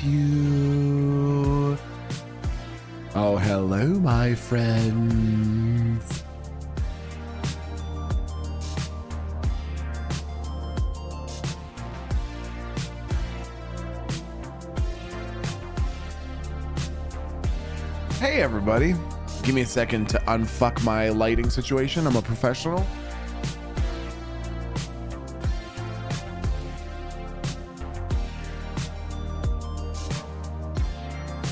you. Oh, hello, my friends. Hey, everybody. Give me a second to unfuck my lighting situation. I'm a professional.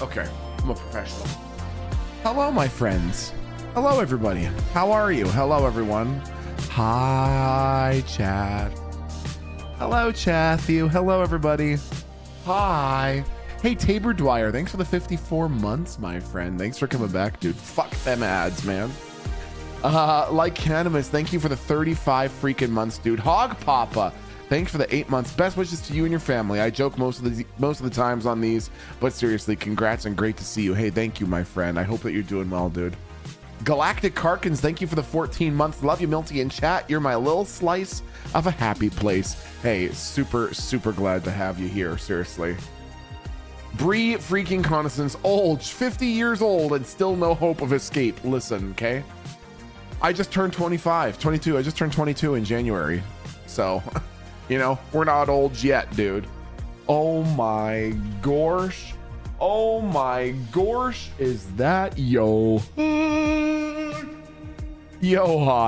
Okay, I'm a professional. Hello, my friends. Hello, everybody. How are you? Hello, everyone. Hi, chat. Hello, Chathu. Hello, everybody. Hi. Hey, Tabor Dwyer, thanks for the 54 months, my friend. Thanks for coming back, dude. Fuck them ads, man. Like Cannabis, thank you for the 35 freaking months, dude. Hog Papa, thanks for the 8 months. Best wishes to you and your family. I joke most of the times on these, but seriously, congrats and great to see you. Hey, thank you, my friend. I hope that you're doing well, dude. Galactic Karkins, thank you for the 14 months. Love you, Milty, in chat. You're my little slice of a happy place. Hey, super, super glad to have you here, seriously. Bree freaking Connaissance, old, 50 years old and still no hope of escape. Listen, okay? I just turned 22. I just turned 22 in January. So, you know, we're not old yet, dude. Oh my gosh. Oh my gosh. Is that Johan,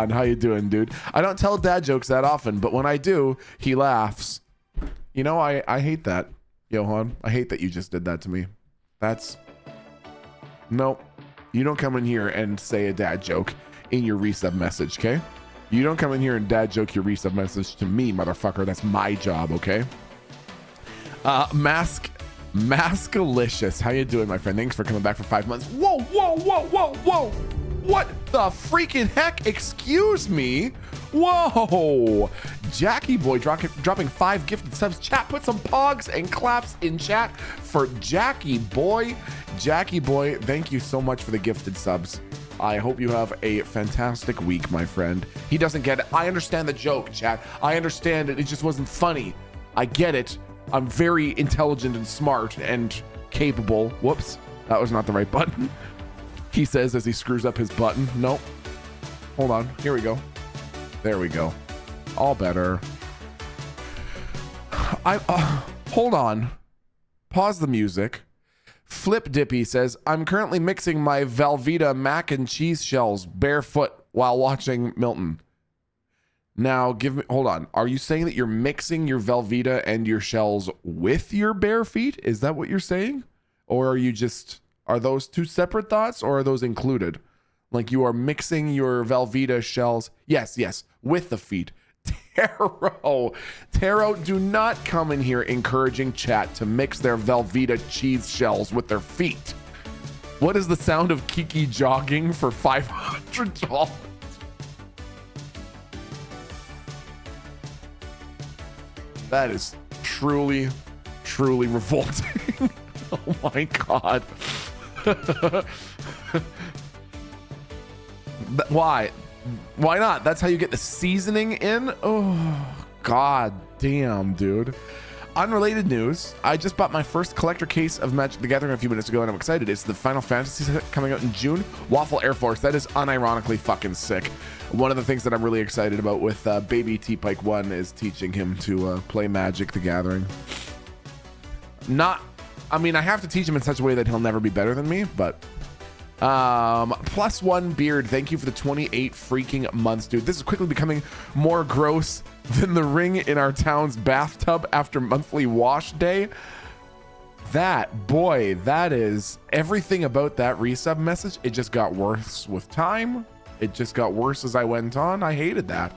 how you doing, dude? I don't tell dad jokes that often, but when I do, he laughs. You know, I hate that. Johan, I hate that you just did that to me. Nope. You don't come in here and say a dad joke in your resub message, okay? You don't come in here and dad joke your resub message to me, motherfucker. That's my job, okay? Maskalicious, how you doing, my friend? Thanks for coming back for 5 months. Whoa. What the freaking heck? Excuse me. Whoa. Jackie Boy dropping 5 gifted subs. Chat, put some pogs and claps in chat for Jackie Boy. Jackie Boy, thank you so much for the gifted subs. I hope you have a fantastic week, my friend. He doesn't get it. I understand the joke, chat. I understand it. It just wasn't funny. I get it. I'm very intelligent and smart and capable. Whoops, that was not the right button. He says as he screws up his button. Nope. Hold on. Here we go. There we go. All better. Hold on. Pause the music. Flip Dippy says, I'm currently mixing my Velveeta mac and cheese shells barefoot while watching Milton. Now, hold on. Are you saying that you're mixing your Velveeta and your shells with your bare feet? Is that what you're saying? Or are those two separate thoughts, or are those included? Like you are mixing your Velveeta shells. Yes, with the feet. Taro, do not come in here encouraging chat to mix their Velveeta cheese shells with their feet. What is the sound of Kiki jogging for $500? That is truly, truly revolting. Oh my God. Why not? That's how you get the seasoning in. Oh God damn, dude. Unrelated news, I just bought my first collector case of Magic the Gathering a few minutes ago and I'm excited. It's the Final Fantasy set coming out in June. Waffle Air Force, that is unironically fucking sick. One of the things that I'm really excited about with baby T-Pike 1 is teaching him to play Magic the Gathering. I have to teach him in such a way that he'll never be better than me, but +1 beard, thank you for the 28 freaking months, dude. This is quickly becoming more gross than the ring in our town's bathtub after monthly wash day. That is everything about that resub message. It just got worse with time. It just got worse as I went on. I hated that.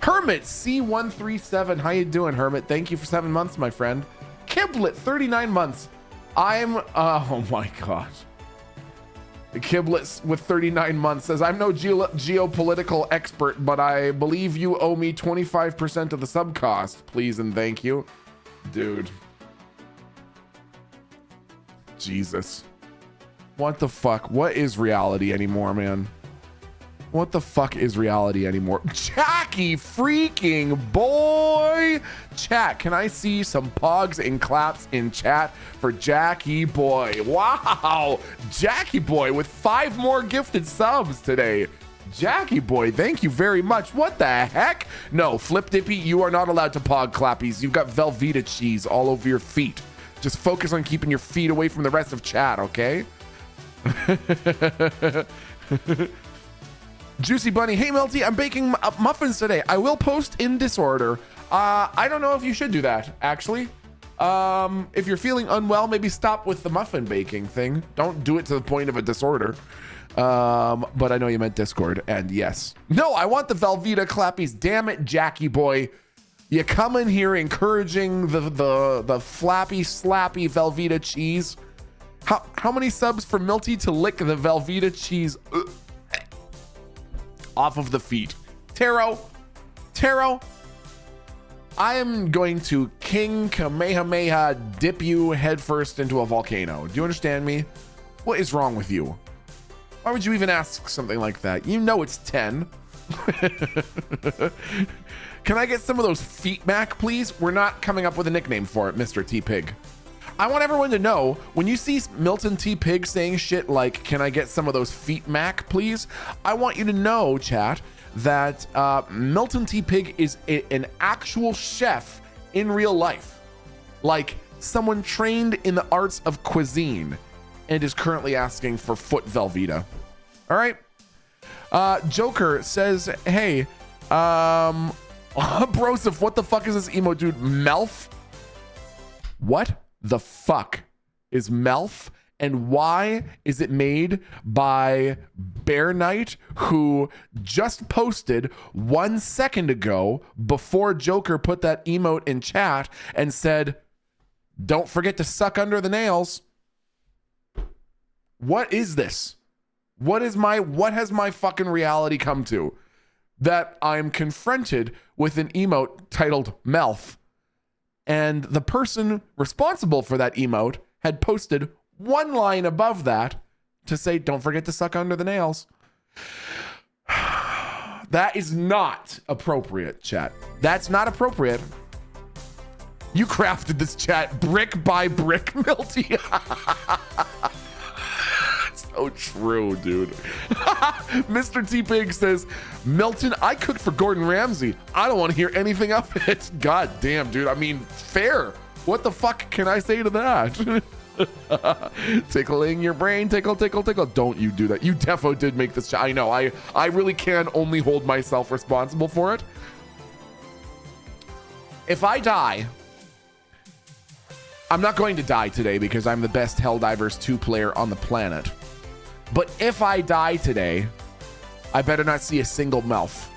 Hermit C137, how you doing, Hermit? Thank you for 7 months, my friend. Kiblet 39 months. Oh my God. Kiblets with 39 months says, I'm no geopolitical expert, but I believe you owe me 25% of the sub cost, please and thank you. Dude. Jesus. What the fuck? What is reality anymore, man? What the fuck is reality anymore? Jackie freaking boy. Chat, can I see some pogs and claps in chat for Jackie boy? Wow. Jackie boy with 5 more gifted subs today. Jackie boy, thank you very much. What the heck? No, Flip Dippy, you are not allowed to pog clappies. You've got Velveeta cheese all over your feet. Just focus on keeping your feet away from the rest of chat, okay? Juicy Bunny, hey Melty, I'm baking muffins today. I will post in disorder. I don't know if you should do that, actually. If you're feeling unwell, maybe stop with the muffin baking thing. Don't do it to the point of a disorder. But I know you meant Discord, and yes. No, I want the Velveeta clappies. Damn it, Jackie boy. You come in here encouraging the flappy, slappy Velveeta cheese. How many subs for Milty to lick the Velveeta cheese off of the feet? Taro, I am going to King Kamehameha dip you headfirst into a volcano. Do you understand me? What is wrong with you? Why would you even ask something like that? You know it's 10. Can I get some of those feet mac, please? We're not coming up with a nickname for it, Mr. T Pig. I want everyone to know, when you see Milton T Pig saying shit like, can I get some of those feet mac, please? I want you to know, chat, that Milton T Pig is an actual chef in real life. Like someone trained in the arts of cuisine and is currently asking for foot Velveeta. All right. Joker says, hey, Broseph, what the fuck is this emo dude? Melf? What the fuck is Melf? And why is it made by Bear Knight, who just posted 1 second ago before Joker put that emote in chat and said, don't forget to suck under the nails? What is this? What has my fucking reality come to? That I'm confronted with an emote titled Melf, and the person responsible for that emote had posted 1 line above that to say, don't forget to suck under the nails. That is not appropriate, chat. That's not appropriate. You crafted this chat brick by brick, Milty. So true, dude. Mr. T Pig says, Milton, I cooked for Gordon Ramsay. I don't want to hear anything of it. God damn, dude. I mean, fair. What the fuck can I say to that? Tickling your brain, tickle, tickle, tickle. Don't you do that. You defo did make this. I know. I really can only hold myself responsible for it. If I die, I'm not going to die today because I'm the best Helldivers 2 player on the planet. But if I die today, I better not see a single Melf.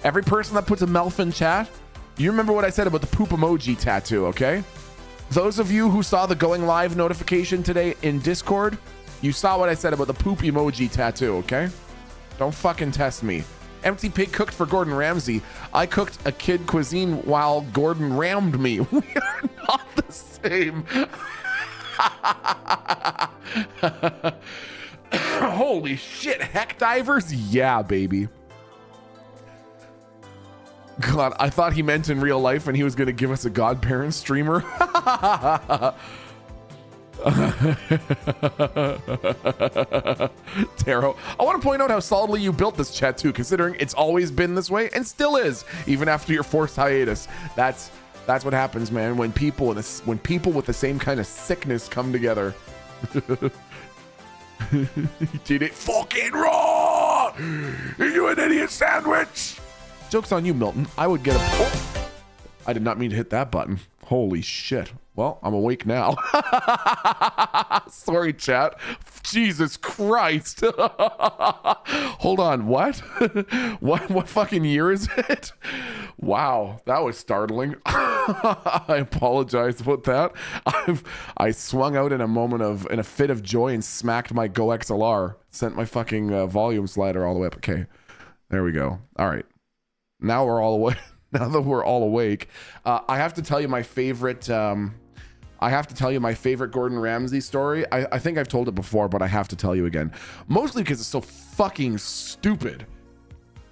Every person that puts a Melf in chat, you remember what I said about the poop emoji tattoo, okay? Those of you who saw the going live notification today in Discord, you saw what I said about the poop emoji tattoo, okay? Don't fucking test me. Empty Pig cooked for Gordon Ramsay. I cooked a kid cuisine while Gordon rammed me. We are not the same. Holy shit, heck divers? Yeah, baby. God, I thought he meant in real life and he was going to give us a godparent streamer. Taro, I want to point out how solidly you built this chat too, considering it's always been this way and still is, even after your forced hiatus. That's what happens, man, when people with the same kind of sickness come together. You did it fucking raw! You an idiot sandwich! Joke's on you, Milton. I would get a... Oh, I did not mean to hit that button. Holy shit. Well, I'm awake now. Sorry, chat. Jesus Christ. Hold on, what? What fucking year is it? Wow, that was startling. I apologize about that. I swung out in a fit of joy and smacked my Go XLR. Sent my fucking volume slider all the way up. Okay, there we go. All right. Now that we're all awake, I have to tell you my favorite I have to tell you my favorite Gordon Ramsay story. I think I've told it before, but I have to tell you again. Mostly because it's so fucking stupid.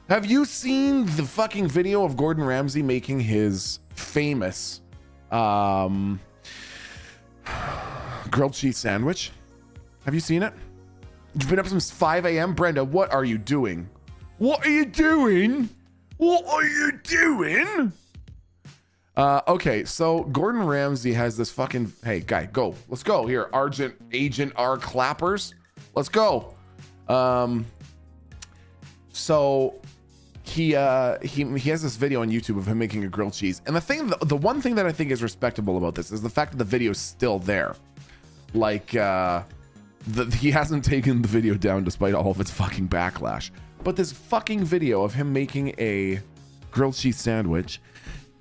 Have you seen the fucking video of Gordon Ramsay making his famous grilled cheese sandwich? Have you seen it? You've been up since 5 a.m. Brenda, what are you doing? What are you doing? What are you doing? Okay, so Gordon Ramsay has this fucking, hey guy, go. Let's go here. Agent R Clappers. Let's go. So he has this video on YouTube of him making a grilled cheese. And the one thing that I think is respectable about this is the fact that the video is still there. Like, he hasn't taken the video down despite all of its fucking backlash. But this fucking video of him making a grilled cheese sandwich,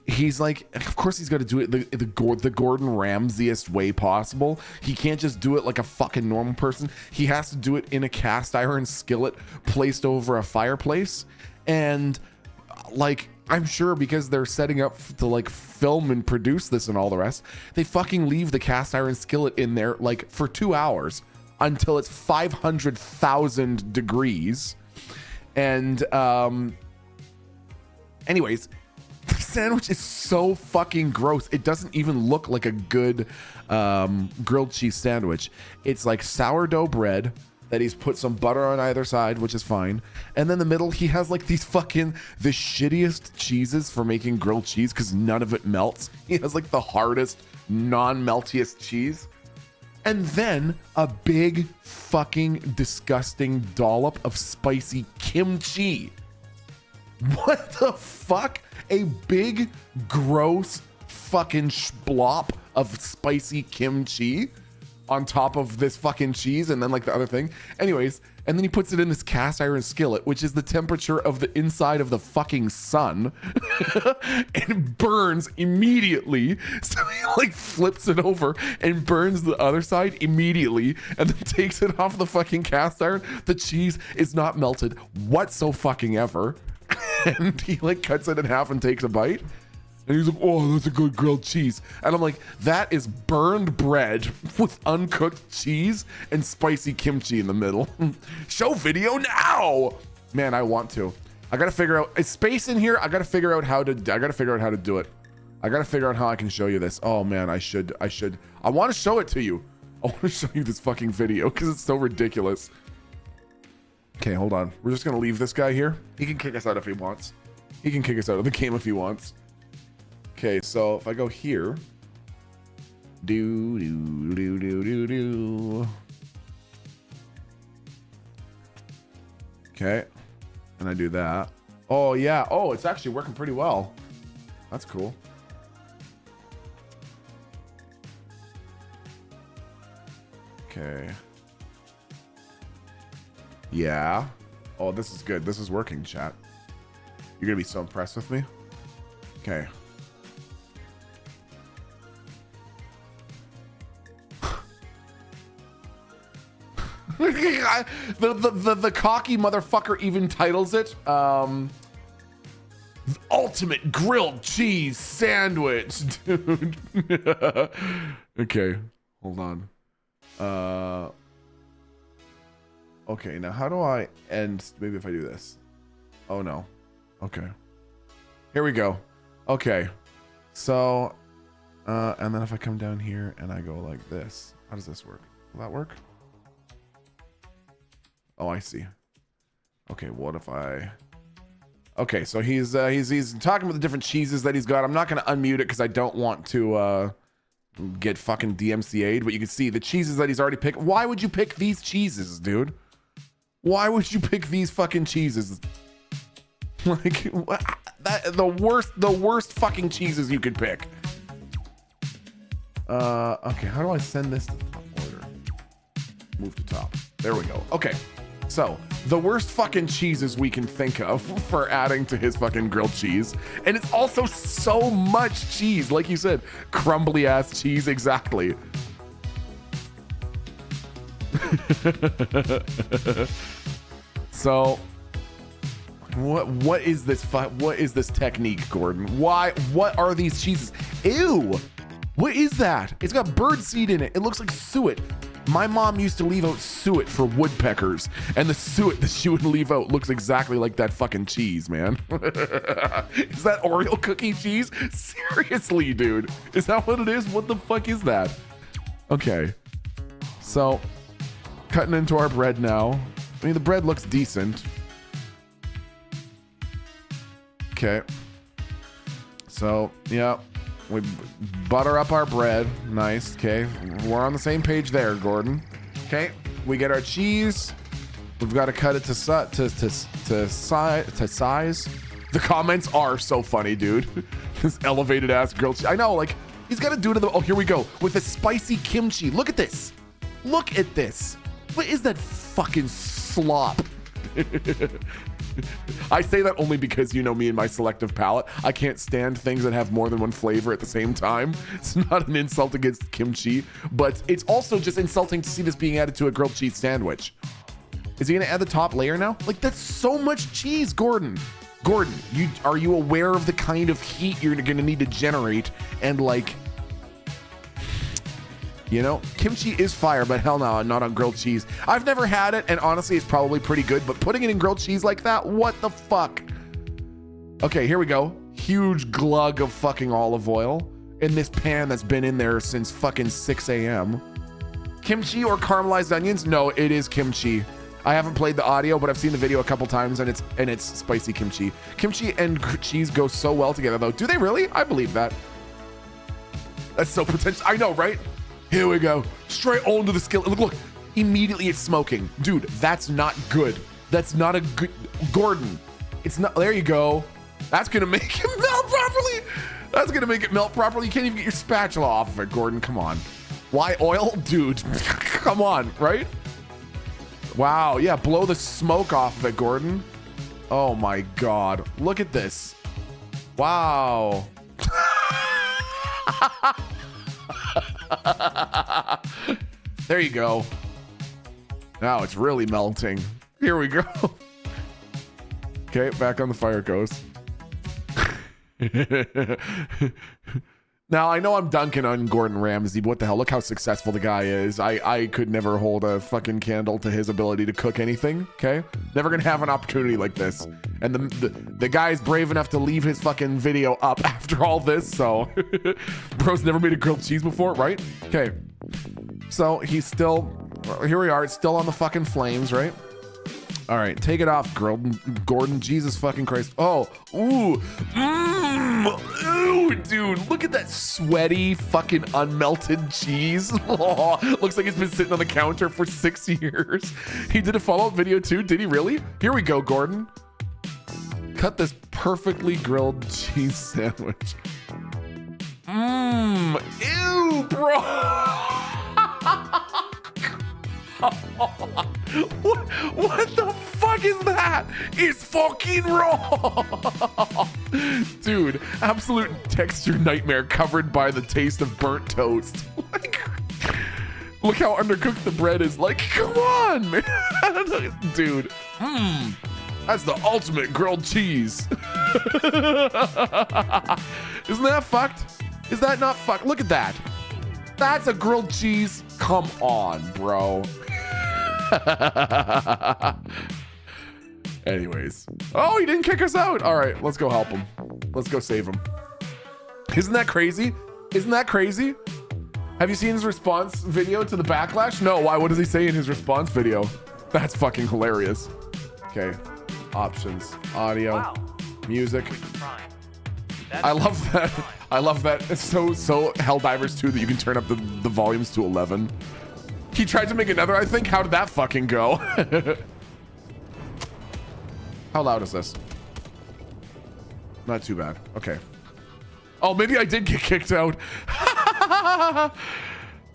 he's like, of course he's got to do it the Gordon Ramsay-est way possible. He can't just do it like a fucking normal person. He has to do it in a cast iron skillet placed over a fireplace. And like, I'm sure because they're setting up to like film and produce this and all the rest, they fucking leave the cast iron skillet in there like for 2 hours until it's 500,000 degrees. And anyways, the sandwich is so fucking gross. It doesn't even look like a good grilled cheese sandwich. It's like sourdough bread that he's put some butter on either side, which is fine. And then the middle, he has like these fucking, the shittiest cheeses for making grilled cheese because none of it melts. He has like the hardest, non-meltiest cheese. And then a big fucking disgusting dollop of spicy kimchi. What the fuck? A big, gross fucking splop of spicy kimchi on top of this fucking cheese and then like the other thing. Anyways, and then he puts it in this cast iron skillet, which is the temperature of the inside of the fucking sun. And burns immediately. So he like flips it over and burns the other side immediately and then takes it off the fucking cast iron. The cheese is not melted whatsoever. And he like cuts it in half and takes a bite. And he's like, oh, that's a good grilled cheese. And I'm like, that is burned bread with uncooked cheese and spicy kimchi in the middle. Show video now. Man, I want to. I gotta figure out, is space in here? I gotta figure out how to do it. I gotta figure out how I can show you this. Oh man, I want to show it to you. I want to show you this fucking video because it's so ridiculous. Okay, hold on. We're just gonna leave this guy here. He can kick us out if he wants. He can kick us out of the game if he wants. Okay, so if I go here, okay, and I do that. Oh yeah, oh, it's actually working pretty well. That's cool. Okay. Yeah. Oh, this is good. This is working, chat. You're gonna be so impressed with me. Okay. the cocky motherfucker even titles it ultimate grilled cheese sandwich, dude. Okay, hold on. Okay, now how do I end? Maybe if I do this. Oh no. Okay, here we go. Okay, so and then if I come down here and I go like this, how does this work? Will that work? Oh, I see. Okay, what if I... Okay, so he's talking about the different cheeses that he's got. I'm not going to unmute it because I don't want to get fucking DMCA'd, but you can see the cheeses that he's already picked. Why would you pick these cheeses, dude? Why would you pick these fucking cheeses? Like, the worst fucking cheeses you could pick. Okay, how do I send this to top order? Move to top. There we go. Okay. So, the worst fucking cheeses we can think of for adding to his fucking grilled cheese. And it's also so much cheese. Like you said, crumbly ass cheese, exactly. So, what is this technique, Gordon? What are these cheeses? Ew! What is that? It's got bird seed in it. It looks like suet. My mom used to leave out suet for woodpeckers, and the suet that she would leave out looks exactly like that fucking cheese, man. Is that Oreo cookie cheese? Seriously, dude. Is that what it is? What the fuck is that? Okay. So, cutting into our bread now. I mean, the bread looks decent. Okay. So, yeah. We butter up our bread. Nice. Okay. We're on the same page there, Gordon. Okay. We get our cheese. We've got to cut it to size. The comments are so funny, dude. This elevated ass grilled cheese. I know, like, he's got to do it to the... Oh, here we go. With the spicy kimchi. Look at this. Look at this. What is that fucking slop? I say that only because you know me and my selective palate. I can't stand things that have more than one flavor at the same time. It's not an insult against kimchi, but it's also just insulting to see this being added to a grilled cheese sandwich. Is he gonna add the top layer now? Like, that's so much cheese, Gordon. Gordon, are you aware of the kind of heat you're gonna need to generate? And like, you know, kimchi is fire, but hell no, not on grilled cheese. I've never had it, and honestly, it's probably pretty good, but putting it in grilled cheese like that, what the fuck? Okay, here we go. Huge glug of fucking olive oil in this pan that's been in there since fucking 6 a.m. Kimchi or caramelized onions? No, it is kimchi. I haven't played the audio, but I've seen the video a couple times, and it's spicy kimchi. Kimchi and cheese go so well together, though. Do they really? I believe that. That's so potential. I know, right? Here we go. Straight onto the skillet. Look, immediately it's smoking. Dude, that's not good. That's not a good... Gordon, it's not... There you go. That's going to make it melt properly. That's going to make it melt properly. You can't even get your spatula off of it, Gordon. Come on. Why oil? Dude, come on, right? Wow, yeah, blow the smoke off of it, Gordon. Oh my God. Look at this. Wow. There you go. Now it's really melting. Here we go. Okay, back on the fire it goes. Now, I know I'm dunking on Gordon Ramsay, but what the hell? Look how successful the guy is. I could never hold a fucking candle to his ability to cook anything, okay? Never gonna have an opportunity like this. And the guy's brave enough to leave his fucking video up after all this, so... Bro's never made a grilled cheese before, right? Okay. So, he's still... Here we are. It's still on the fucking flames, right? All right, take it off, Gordon. Jesus fucking Christ. Oh, ooh. Ooh, dude. Look at that sweaty fucking unmelted cheese. Oh, looks like it's been sitting on the counter for 6 years. He did a follow-up video too. Did he really? Here we go, Gordon. Cut this perfectly grilled cheese sandwich. Ew, bro. What the fuck is that? It's fucking raw. Dude, absolute texture nightmare covered by the taste of burnt toast. Like, look how undercooked the bread is. Like, come on, man. Dude, that's the ultimate grilled cheese. Isn't that fucked? Is that not fucked? Look at that. That's a grilled cheese. Come on, bro. Anyways. Oh, he didn't kick us out. All right, let's go help him. Let's go save him. Isn't that crazy? Isn't that crazy? Have you seen his response video to the backlash? No, why? What does he say in his response video? That's fucking hilarious. Okay, options, audio, wow. Music. I love that. I love that. It's so Helldivers 2 that you can turn up the volumes to 11. He tried to make another, I think. How did that fucking go? How loud is this? Not too bad. Okay. Oh, maybe I did get kicked out.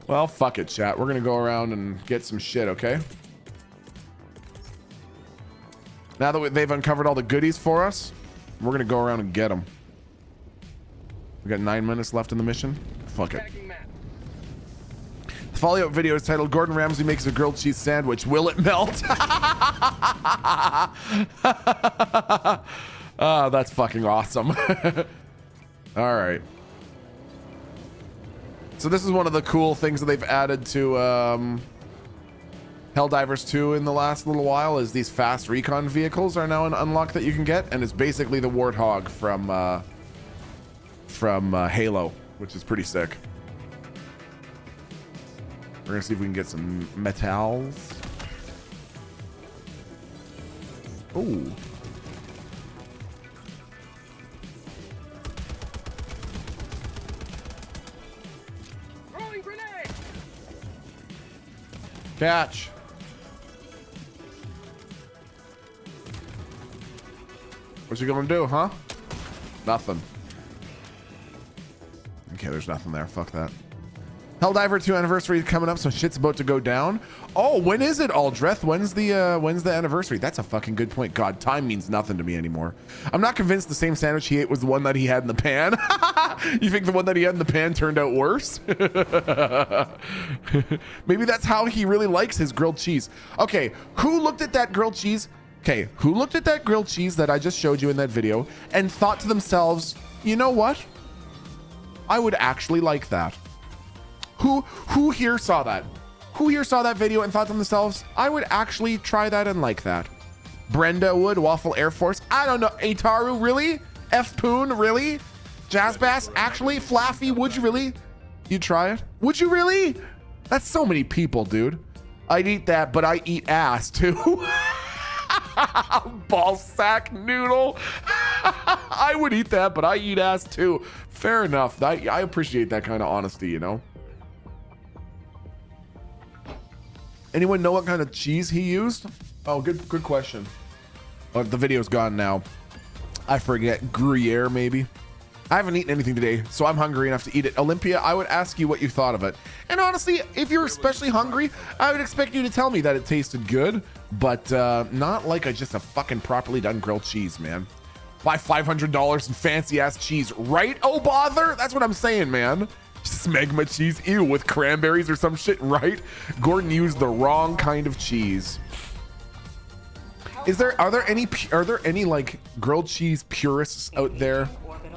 Well, fuck it, chat. We're gonna go around and get some shit, okay? Now that they've uncovered all the goodies for us, we're gonna go around and get them. We got 9 minutes left in the mission. Fuck it. The follow-up video is titled Gordon Ramsay makes a grilled cheese sandwich. Will it melt? Oh, that's fucking awesome. All right. So this is one of the cool things that they've added to Helldivers 2 in the last little while, is these fast recon vehicles are now an unlock that you can get, and it's basically the Warthog from Halo, which is pretty sick. We're gonna see if we can get some metals. Ooh. Catch. What's he gonna do, huh? Nothing. Okay, there's nothing there. Fuck that. Helldiver 2 anniversary is coming up, so shit's about to go down. Oh, when is it, Aldreth? When's the anniversary? That's a fucking good point. God, time means nothing to me anymore. I'm not convinced the same sandwich he ate was the one that he had in the pan. You think the one that he had in the pan turned out worse? Maybe that's how he really likes his grilled cheese. Okay, who looked at that grilled cheese? Okay, who looked at that grilled cheese that I just showed you in that video and thought to themselves, you know what? I would actually like that. Who here saw that? Who here saw that video and thought to themselves, I would actually try that and like that? Brenda would, Waffle Air Force. I don't know. Ataru, really? F Poon, really? Jazz Bass, actually? Flaffy, would you really? You'd try it? Would you really? That's so many people, dude. I'd eat that, but I eat ass too. Ball sack noodle. I would eat that, but I eat ass too. Fair enough. I appreciate that kind of honesty, you know? Anyone know what kind of cheese he used? Oh, good question. Oh, the video's gone now. I forget. Gruyere, maybe. I haven't eaten anything today, so I'm hungry enough to eat it. Olympia, I would ask you what you thought of it. And honestly, if you're especially hungry, I would expect you to tell me that it tasted good, but not like just a fucking properly done grilled cheese, man. Buy $500 in fancy ass cheese, right? Oh, bother? That's what I'm saying, man. Smegma cheese, ew, with cranberries or some shit, right? Gordon used the wrong kind of cheese. Are there any like grilled cheese purists out there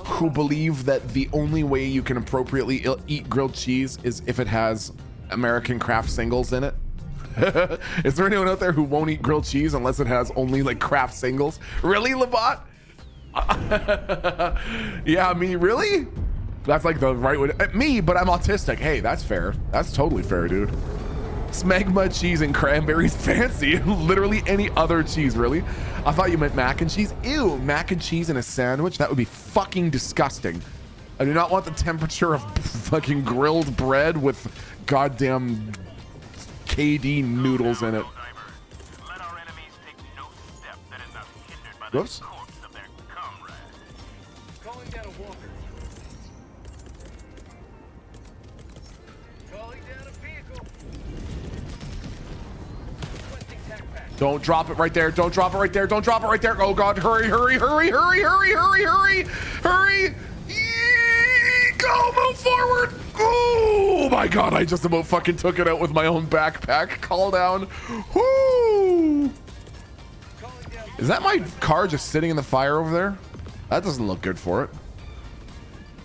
who believe that the only way you can appropriately eat grilled cheese is if it has American Kraft singles in it? Is there anyone out there who won't eat grilled cheese unless it has only like Kraft singles? Really, Labat? Yeah, me, really? That's like the right way. Me, but I'm autistic. Hey, that's fair. That's totally fair, dude. Smegma cheese and cranberries, fancy. Literally any other cheese, really. I thought you meant mac and cheese. Ew, mac and cheese in a sandwich? That would be fucking disgusting. I do not want the temperature of fucking grilled bread with goddamn KD noodles in it. Whoops. Don't drop it right there. Don't drop it right there. Don't drop it right there. Oh God, hurry, hurry, hurry, hurry, hurry, hurry, hurry, hurry. Go, move forward. Oh my God, I just about fucking took it out with my own backpack. Call down. Woo. Is that my car just sitting in the fire over there? That doesn't look good for it.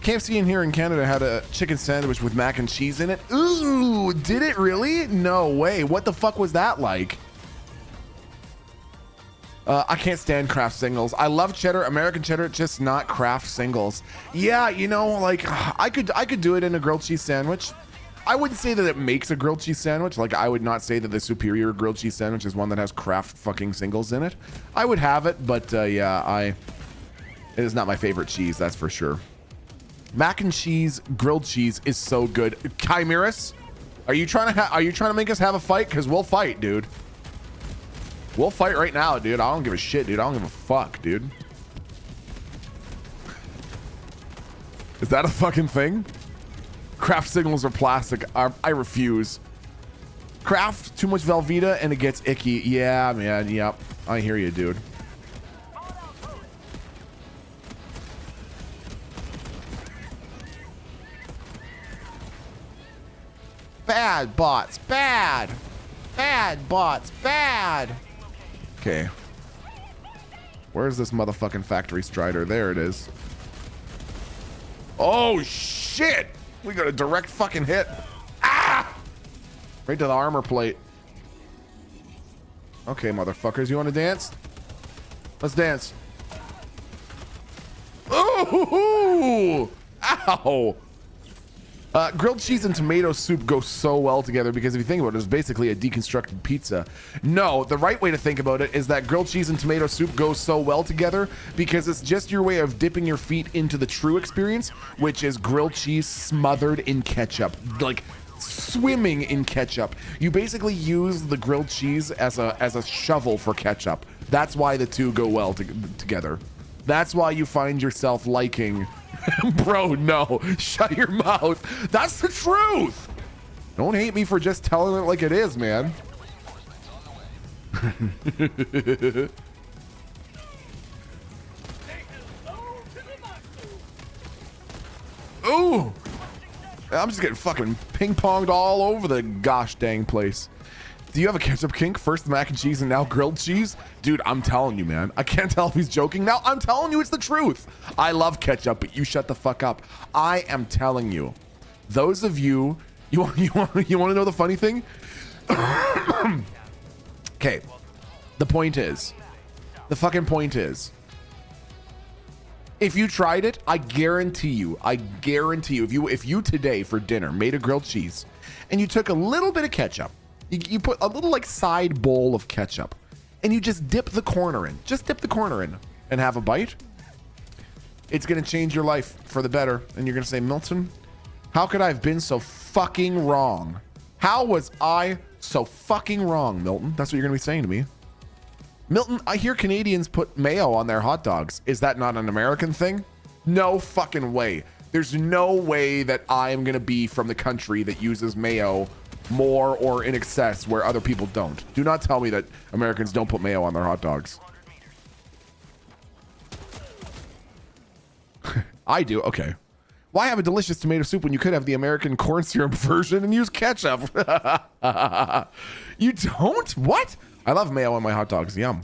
KFC in here in Canada had a chicken sandwich with mac and cheese in it. Ooh, did it really? No way. What the fuck was that like? I can't stand Kraft singles. I love cheddar, American cheddar, just not Kraft singles. Yeah, you know, like I could do it in a grilled cheese sandwich. I wouldn't say that it makes a grilled cheese sandwich. Like I would not say that the superior grilled cheese sandwich is one that has Kraft fucking singles in it. I would have it, but yeah, it is not my favorite cheese, that's for sure. Mac and cheese, grilled cheese is so good. Chimeras, are you trying to make us have a fight? Because we'll fight, dude. We'll fight right now, dude. I don't give a shit, dude. I don't give a fuck, dude. Is that a fucking thing? Kraft signals are plastic. I refuse. Kraft, too much Velveeta and it gets icky. Yeah, man. Yep. I hear you, dude. Bad bots. Bad. Bad bots. Bad. Okay. Where's this motherfucking factory strider? There it is. Oh shit! We got a direct fucking hit. Ah! Right to the armor plate. Okay, motherfuckers, you want to dance? Let's dance. Ooh! Ow! Grilled cheese and tomato soup go so well together because if you think about it, it's basically a deconstructed pizza. No, the right way to think about it is that grilled cheese and tomato soup go so well together because it's just your way of dipping your feet into the true experience, which is grilled cheese smothered in ketchup, like swimming in ketchup. You basically use the grilled cheese as a shovel for ketchup. That's why the two go well together. That's why you find yourself liking... Bro, no. Shut your mouth. That's the truth. Don't hate me for just telling it like it is, man. Ooh. I'm just getting fucking ping-ponged all over the gosh dang place. Do you have a ketchup kink? First mac and cheese and now grilled cheese? Dude, I'm telling you, man. I can't tell if he's joking now. I'm telling you it's the truth. I love ketchup, but you shut the fuck up. I am telling you. Those of you want to know the funny thing? Okay. The fucking point is, if you tried it, I guarantee you, if you today for dinner made a grilled cheese and you took a little bit of ketchup, you put a little like side bowl of ketchup and you just dip the corner in, and have a bite, it's going to change your life for the better. And you're going to say, Milton, how could I have been so fucking wrong? How was I so fucking wrong, Milton? That's what you're going to be saying to me. Milton, I hear Canadians put mayo on their hot dogs. Is that not an American thing? No fucking way. There's no way that I am going to be from the country that uses mayo more or in excess where other people don't. Do not tell me that Americans don't put mayo on their hot dogs. I do. Okay. Why have a delicious tomato soup when you could have the American corn syrup version and use ketchup? You don't? What? I love mayo on my hot dogs. Yum.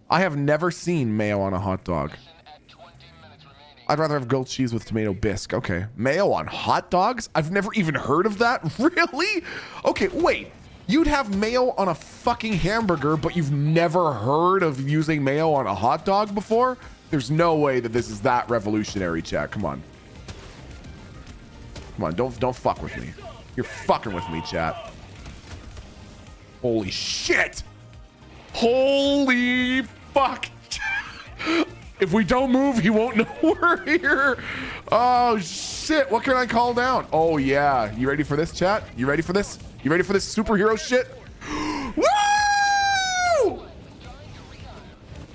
I have never seen mayo on a hot dog. I'd rather have grilled cheese with tomato bisque. Okay. Mayo on hot dogs? I've never even heard of that. Really? Okay, wait. You'd have mayo on a fucking hamburger, but you've never heard of using mayo on a hot dog before? There's no way that this is that revolutionary, chat. Come on. Come on, don't fuck with me. You're fucking with me, chat. Holy shit. Holy fuck. If we don't move, he won't know we're here. Oh shit, what can I call down? Oh yeah, you ready for this, chat? You ready for this? You ready for this superhero shit? Woo!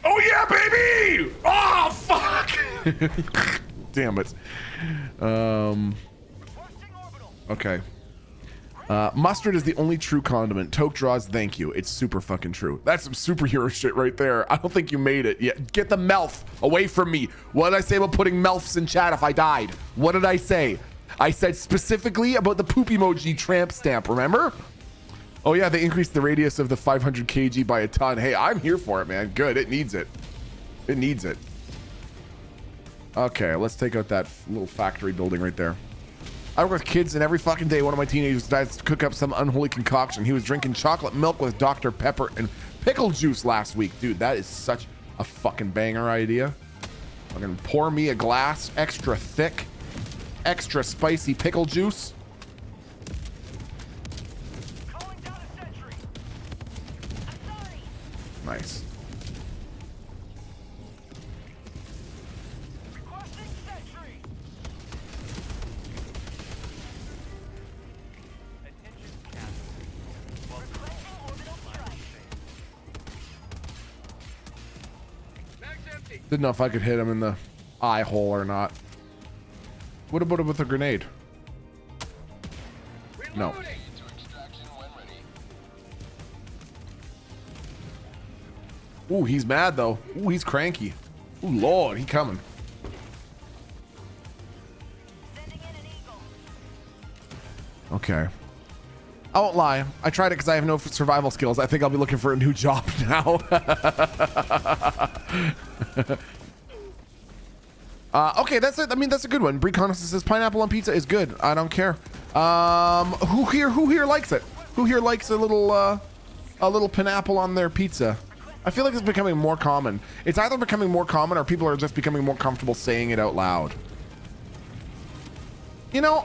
Oh yeah, baby! Oh fuck! Damn it. Okay. Mustard is the only true condiment. Toke draws, thank you. It's super fucking true. That's some superhero shit right there. I don't think you made it yet. Get the melf away from me. What did I say about putting melfs in chat if I died? What did I say? I said specifically about the poop emoji tramp stamp, remember? Oh yeah, they increased the radius of the 500 kg by a ton. Hey, I'm here for it, man. Good, it needs it. It needs it. Okay, let's take out that little factory building right there. I work with kids, and every fucking day one of my teenagers decides to cook up some unholy concoction. He was drinking chocolate milk with Dr. Pepper and pickle juice last week. Dude, that is such a fucking banger idea. I'm gonna pour me a glass, extra thick, extra spicy pickle juice. Nice. Didn't know if I could hit him in the eye hole or not. What about it with a grenade? No. Ooh, he's mad though. Ooh, he's cranky. Ooh, Lord, he coming. Okay. I won't lie. I tried it because I have no survival skills. I think I'll be looking for a new job now. Okay, that's it. I mean, that's a good one. Brie Connors says pineapple on pizza is good. I don't care. Who here likes it? Who here likes a little pineapple on their pizza? I feel like it's becoming more common. It's either becoming more common or people are just becoming more comfortable saying it out loud. You know,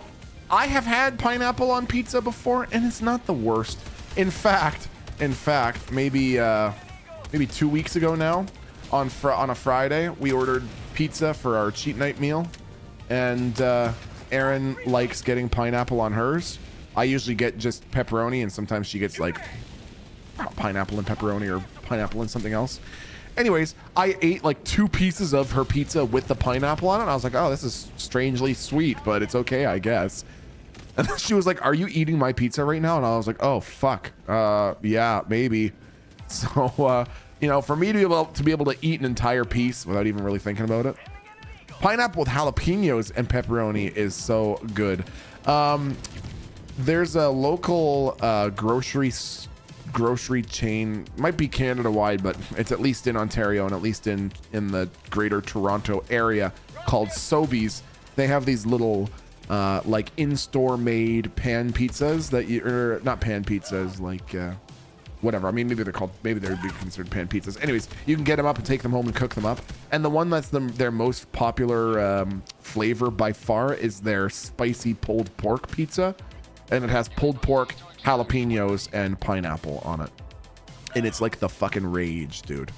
I have had pineapple on pizza before, and it's not the worst. In fact, maybe 2 weeks ago now, on a Friday, we ordered pizza for our cheat night meal, and Erin likes getting pineapple on hers. I usually get just pepperoni, and sometimes she gets like pineapple and pepperoni or pineapple and something else. Anyways, I ate like 2 pieces of her pizza with the pineapple on it, and I was like, oh, this is strangely sweet, but it's okay, I guess. And then she was like, are you eating my pizza right now? And I was like, oh, fuck. Yeah, maybe. So, you know, for me to be able to eat an entire piece without even really thinking about it. Pineapple with jalapenos and pepperoni is so good. There's a local grocery chain, might be Canada wide, but it's at least in Ontario and at least in the greater Toronto area, called Sobeys. They have these little like in-store made pan pizzas that or not pan pizzas, like whatever. I mean, maybe they would be considered pan pizzas. Anyways, you can get them up and take them home and cook them up. And the one that's their most popular flavor by far is their spicy pulled pork pizza. And it has pulled pork, jalapenos, and pineapple on it. And it's like the fucking rage, dude.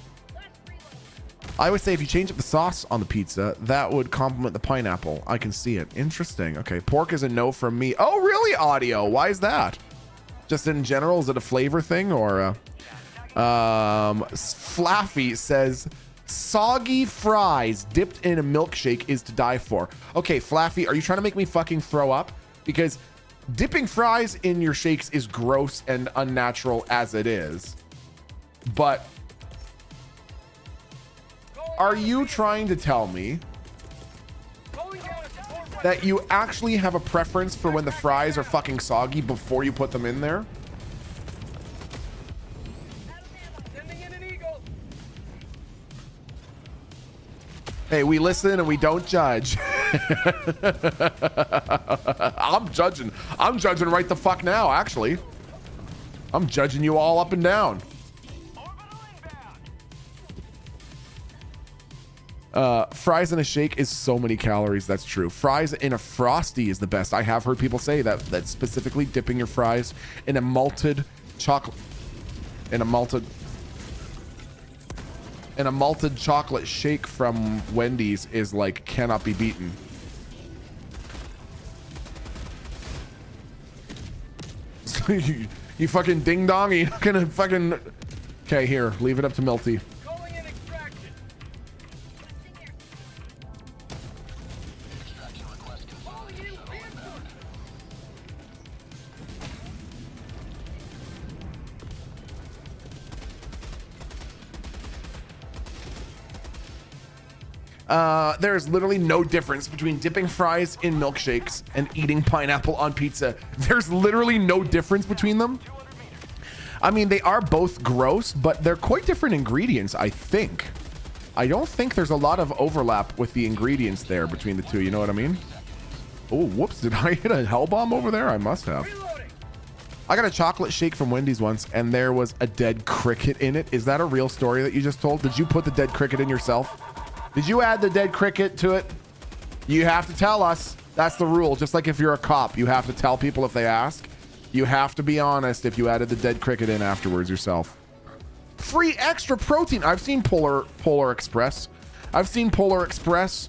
I would say if you change up the sauce on the pizza, that would complement the pineapple. I can see it. Interesting. Okay, pork is a no from me. Oh, really, Audio? Why is that? Just in general, is it a flavor thing or Flaffy says soggy fries dipped in a milkshake is to die for. Okay, Flaffy, are you trying to make me fucking throw up? Because dipping fries in your shakes is gross and unnatural as it is. But are you trying to tell me that you actually have a preference for when the fries are fucking soggy before you put them in there? Hey, we listen and we don't judge. I'm judging right the fuck now, actually. I'm judging you all up and down. Fries in a shake is so many calories. That's true. Fries in a Frosty is the best. I have heard people say that specifically dipping your fries in a malted chocolate chocolate shake from Wendy's is like cannot be beaten. You fucking ding dong, you're not gonna fucking. Okay, here, leave it up to Milty. There's literally no difference between dipping fries in milkshakes and eating pineapple on pizza. There's literally no difference between them. I mean, they are both gross, but they're quite different ingredients, I think. I don't think there's a lot of overlap with the ingredients there between the two, you know what I mean? Oh, whoops, did I hit a hell bomb over there? I must have. I got a chocolate shake from Wendy's once, and there was a dead cricket in it. Is that a real story that you just told? Did you put the dead cricket in yourself? Did you add the dead cricket to it? You have to tell us. That's the rule. Just like if you're a cop, you have to tell people if they ask. You have to be honest if you added the dead cricket in afterwards yourself. Free extra protein. I've seen Polar Express. I've seen Polar Express.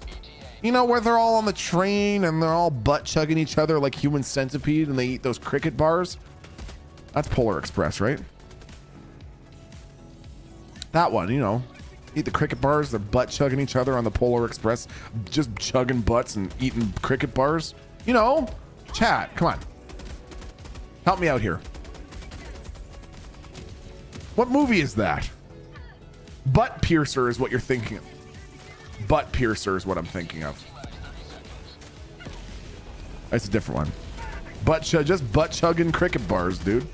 You know, where they're all on the train and they're all butt chugging each other like human centipede and they eat those cricket bars. That's Polar Express, right? That one, you know. Eat the cricket bars, they're butt chugging each other on the Polar Express, just chugging butts and eating cricket bars. You know, chat, come on. Help me out here. What movie is that? Butt Piercer is what you're thinking of. Butt Piercer is what I'm thinking of. That's a different one. Just butt chugging cricket bars, dude.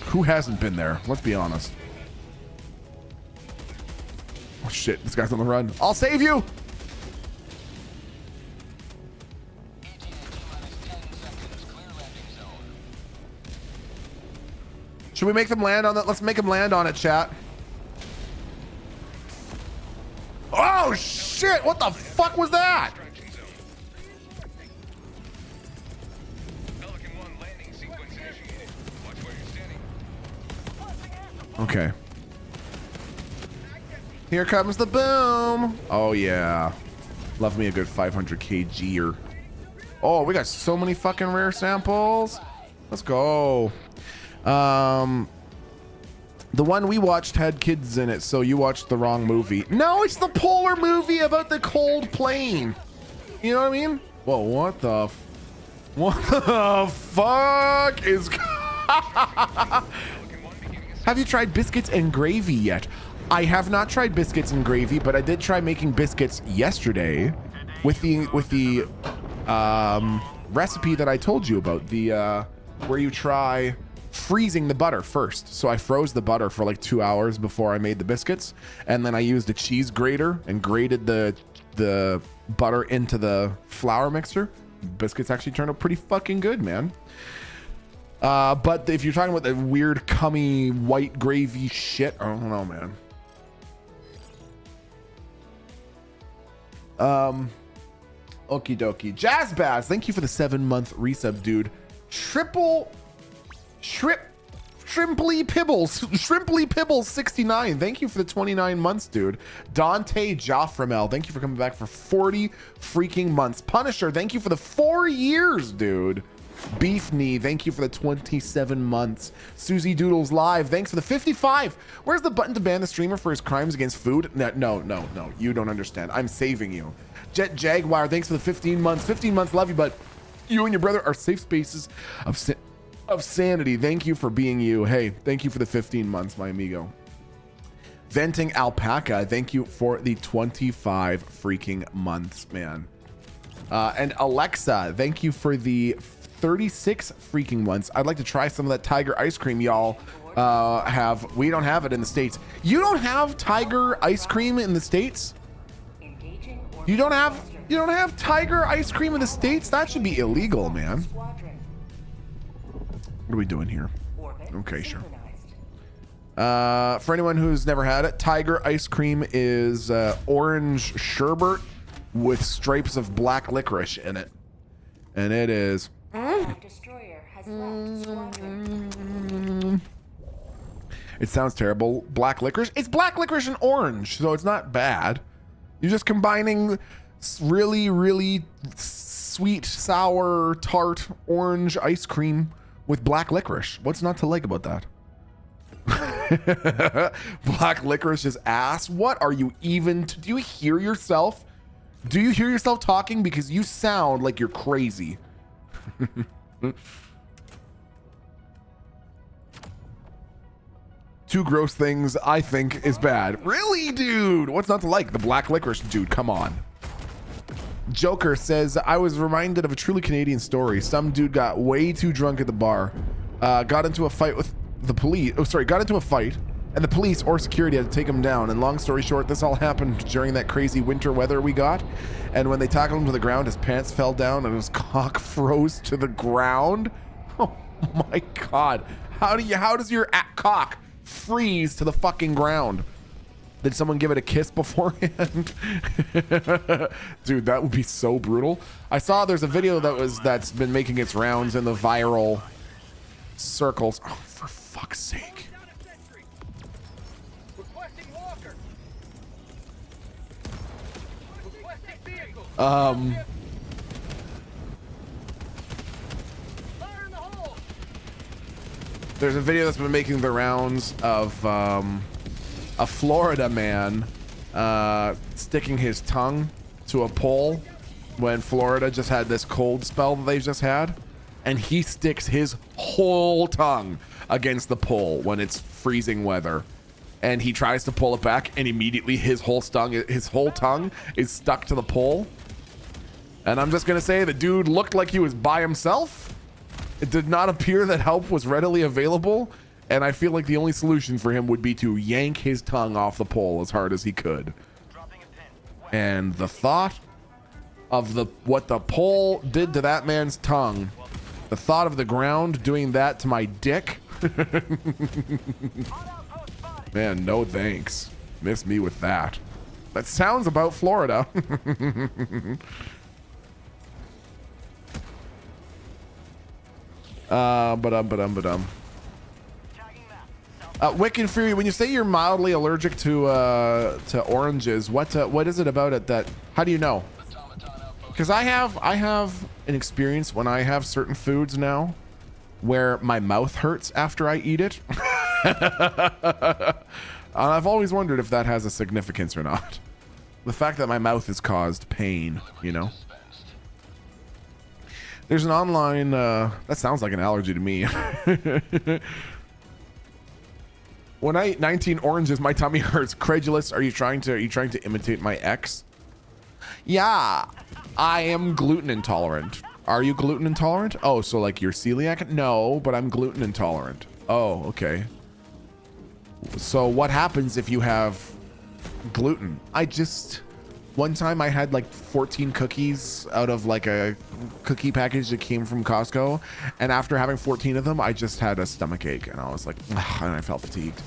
Who hasn't been there? Let's be honest. shit, this guy's on the run. I'll save you. Should we make them land on that? Let's make them land on it, chat. Oh shit, what the fuck was that? Okay. Here comes the boom. Oh yeah. Love me a good 500 kg. Oh, we got so many fucking rare samples. Let's go. The one we watched had kids in it, so you watched the wrong movie. No, it's the Polar movie about the cold plane. You know what I mean? Whoa, what the fuck is... Have you tried biscuits and gravy yet? I have not tried biscuits and gravy, but I did try making biscuits yesterday with the recipe that I told you about, the where you try freezing the butter first. So I froze the butter for like 2 hours before I made the biscuits, and then I used a cheese grater and grated the butter into the flour mixer. Biscuits actually turned out pretty fucking good, man. But if you're talking about the weird cummy white gravy shit, I don't know, man. Okie dokie. Jazz Baz, thank you for the 7-month resub, dude. Shrimply Pibbles 69, thank you for the 29 months, dude. Dante Joffremel, thank you for coming back for 40 freaking months. Punisher, thank you for the 4 years, dude. Beef Knee, thank you for the 27 months. Susie Doodles Live, thanks for the 55. Where's the button to ban the streamer for his crimes against food? No, you don't understand. I'm saving you. Jet Jaguar, thanks for the 15 months. 15 months, love you, but you and your brother are safe spaces of sanity. Thank you for being you. Hey, thank you for the 15 months, my amigo. Venting Alpaca, thank you for the 25 freaking months, man. And Alexa, thank you for the 36 freaking months. I'd like to try some of that Tiger ice cream y'all have. We don't have it in the States. You don't have Tiger ice cream in the States? You don't have Tiger ice cream in the States? That should be illegal, man. What are we doing here? Okay, sure. For anyone who's never had it, Tiger ice cream is orange sherbet with stripes of black licorice in it. And it is... It sounds terrible. Black licorice? It's black licorice and orange, so it's not bad. You're just combining really, really sweet, sour, tart, orange ice cream with black licorice. What's not to like about that? Black licorice is ass. What are you even... Do you hear yourself? Do you hear yourself talking? Because you sound like you're crazy. Two gross things I think is bad. Really, dude? What's not to like? The black licorice, dude. Come on. Joker says, I was reminded of a truly Canadian story. Some dude got way too drunk at the bar, got into a fight with the police. Oh, sorry, got into a fight, and the police or security had to take him down. And long story short, this all happened during that crazy winter weather we got. And when they tackled him to the ground, his pants fell down and his cock froze to the ground. Oh my God. How does your cock freeze to the fucking ground? Did someone give it a kiss beforehand? Dude, that would be so brutal. I saw there's a video that's been making its rounds in the viral circles. Oh, for fuck's sake. There's a video that's been making the rounds of a Florida man sticking his tongue to a pole when Florida just had this cold spell that they just had, and he sticks his whole tongue against the pole when it's freezing weather, and he tries to pull it back, and immediately his whole tongue is stuck to the pole. And I'm just gonna say the dude looked like he was by himself. It did not appear that help was readily available, And I feel like the only solution for him would be to yank his tongue off the pole as hard as he could. And the thought of what the pole did to that man's tongue, the thought of the ground doing that to my dick, man, no thanks. Miss me with that. That sounds about Florida. Wicked Fury, when you say you're mildly allergic to oranges, what is it about it that, how do you know? Because I have an experience when I have certain foods now where my mouth hurts after I eat it. I've always wondered if that has a significance or not. The fact that my mouth has caused pain, you know? There's an online, that sounds like an allergy to me. When I eat 19 oranges, my tummy hurts. Credulous, are you trying to imitate my ex? Yeah, I am gluten intolerant. Are you gluten intolerant? Oh, so like you're celiac? No, but I'm gluten intolerant. Oh, okay. So what happens if you have gluten? One time I had like 14 cookies out of like a cookie package that came from Costco. And after having 14 of them, I just had a stomach ache and I was like, ugh, and I felt fatigued.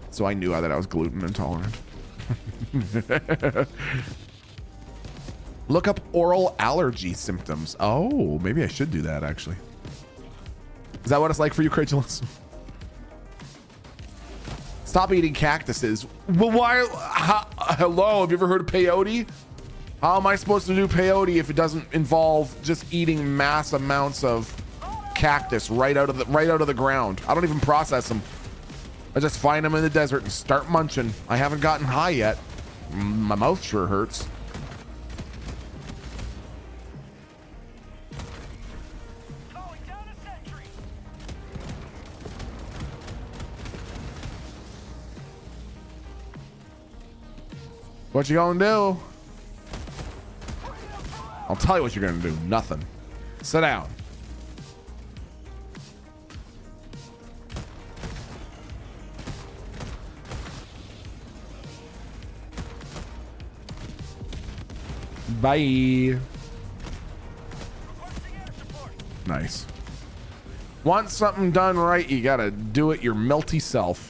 So I knew that I was gluten intolerant. Look up oral allergy symptoms. Oh, maybe I should do that actually. Is that what it's like for you, Credulous? Stop eating cactuses. Well, why? Hello, have you ever heard of peyote? How am I supposed to do peyote if it doesn't involve just eating mass amounts of cactus right out of the ground? I don't even process them. I just find them in the desert and start munching. I haven't gotten high yet. My mouth sure hurts. What you gonna do? I'll tell you what you're gonna do. Nothing. Sit down. Bye. Nice. Want something done right, you gotta do it your melty self.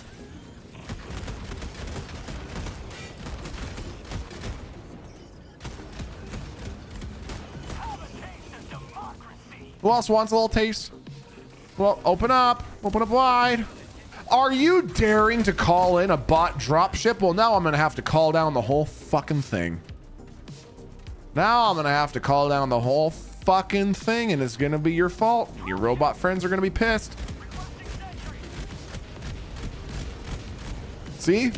Who else wants a little taste? Well, open up wide. Are you daring to call in a bot dropship? Well, now I'm gonna have to call down the whole fucking thing. Now I'm gonna have to call down the whole fucking thing, and it's gonna be your fault. Your robot friends are gonna be pissed. See?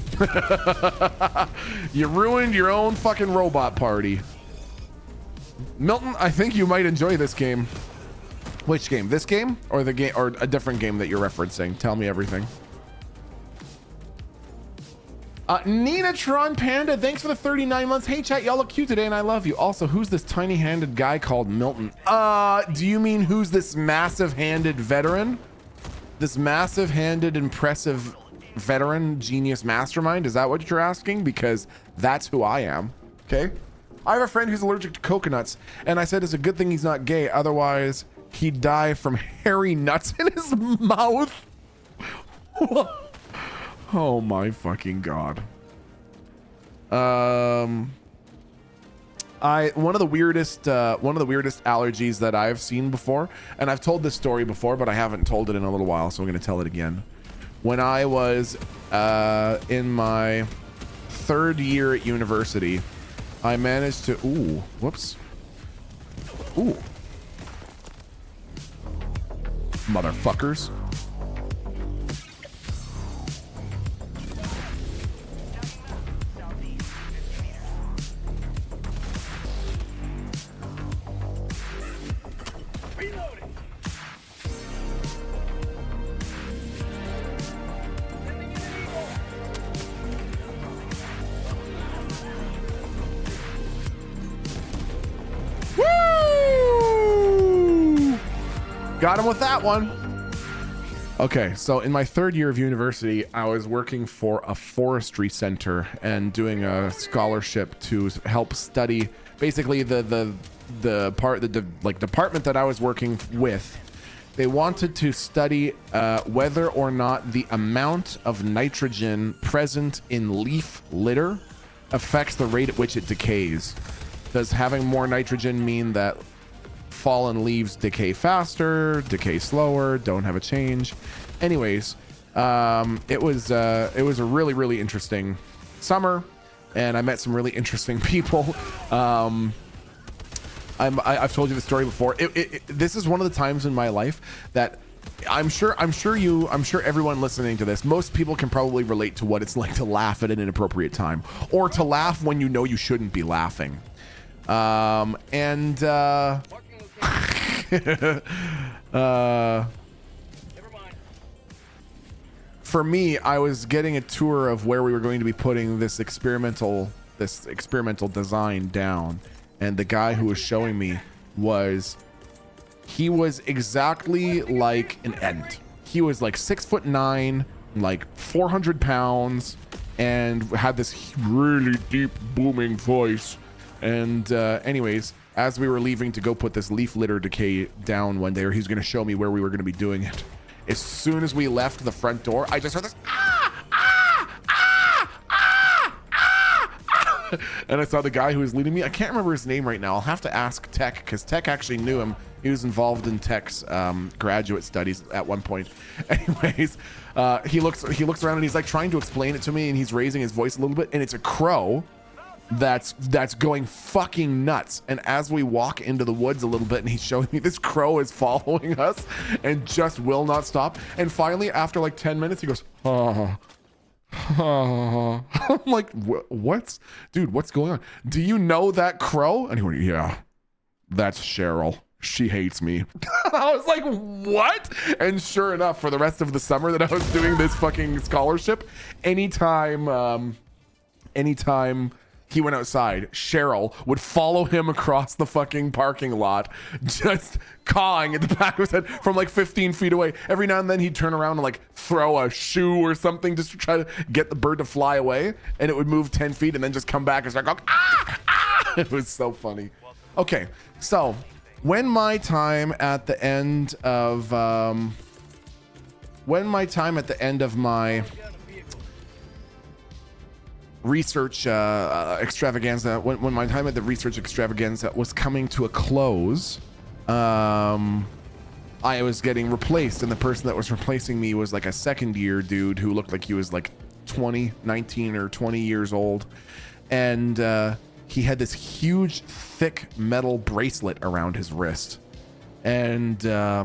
You ruined your own fucking robot party. Milton, I think you might enjoy this game. Which game? This game or the game or a different game that you're referencing? Tell me everything. Ninatron Panda, thanks for the 39 months. Hey chat, y'all look cute today and I love you. Also, who's this tiny-handed guy called Milton? Do you mean who's this massive-handed veteran? This massive-handed, impressive veteran genius mastermind? Is that what you're asking? Because that's who I am. Okay. I have a friend who's allergic to coconuts, and I said it's a good thing he's not gay. Otherwise, he'd die from hairy nuts in his mouth. Oh my fucking god. One of the weirdest allergies that I've seen before, and I've told this story before, but I haven't told it in a little while, so I'm going to tell it again. When I was in my third year at university, I managed to whoops. Ooh. Motherfuckers. Woo! Got him with that one. Okay, so in my third year of university, I was working for a forestry center and doing a scholarship to help study basically the department that I was working with. They wanted to study whether or not the amount of nitrogen present in leaf litter affects the rate at which it decays. Does having more nitrogen mean that fallen leaves decay faster, decay slower, don't have a change? Anyways, it was a really interesting summer, and I met some really interesting people. I've told you the story before. This is one of the times in my life that I'm sure everyone listening to this, most people can probably relate to what it's like to laugh at an inappropriate time, or to laugh when you know you shouldn't be laughing. For me, I was getting a tour of where we were going to be putting this experimental design down, and the guy who was showing me was exactly like an Ent. He was like 6'9", like 400 pounds, and had this really deep booming voice. And anyways, as we were leaving to go put this leaf litter decay down one day, or he was going to show me where we were going to be doing it, as soon as we left the front door, I just heard this and I saw the guy who was leading me. I can't remember his name right now. I'll have to ask Tech, because Tech actually knew him. He was involved in Tech's graduate studies at one point. Anyways, he looks around and he's like trying to explain it to me, and he's raising his voice a little bit, and it's a crow that's going fucking nuts. And as we walk into the woods a little bit, and he's showing me, this crow is following us and just will not stop. And finally, after like 10 minutes, he goes, oh. I'm like, what's going on? Do you know that crow? And he went, yeah, that's Cheryl. She hates me. I was like, what? And sure enough, for the rest of the summer that I was doing this fucking scholarship, anytime he went outside, Cheryl would follow him across the fucking parking lot, just cawing at the back of his head from like 15 feet away. Every now and then he'd turn around and like throw a shoe or something just to try to get the bird to fly away, and it would move 10 feet and then just come back and start going, ah, ah. It was so funny. Okay, so when my time at the end of my research extravaganza, when my time at the research extravaganza was coming to a close, I was getting replaced, and the person that was replacing me was like a second year dude who looked like he was like 19 or 20 years old, and he had this huge thick metal bracelet around his wrist, and I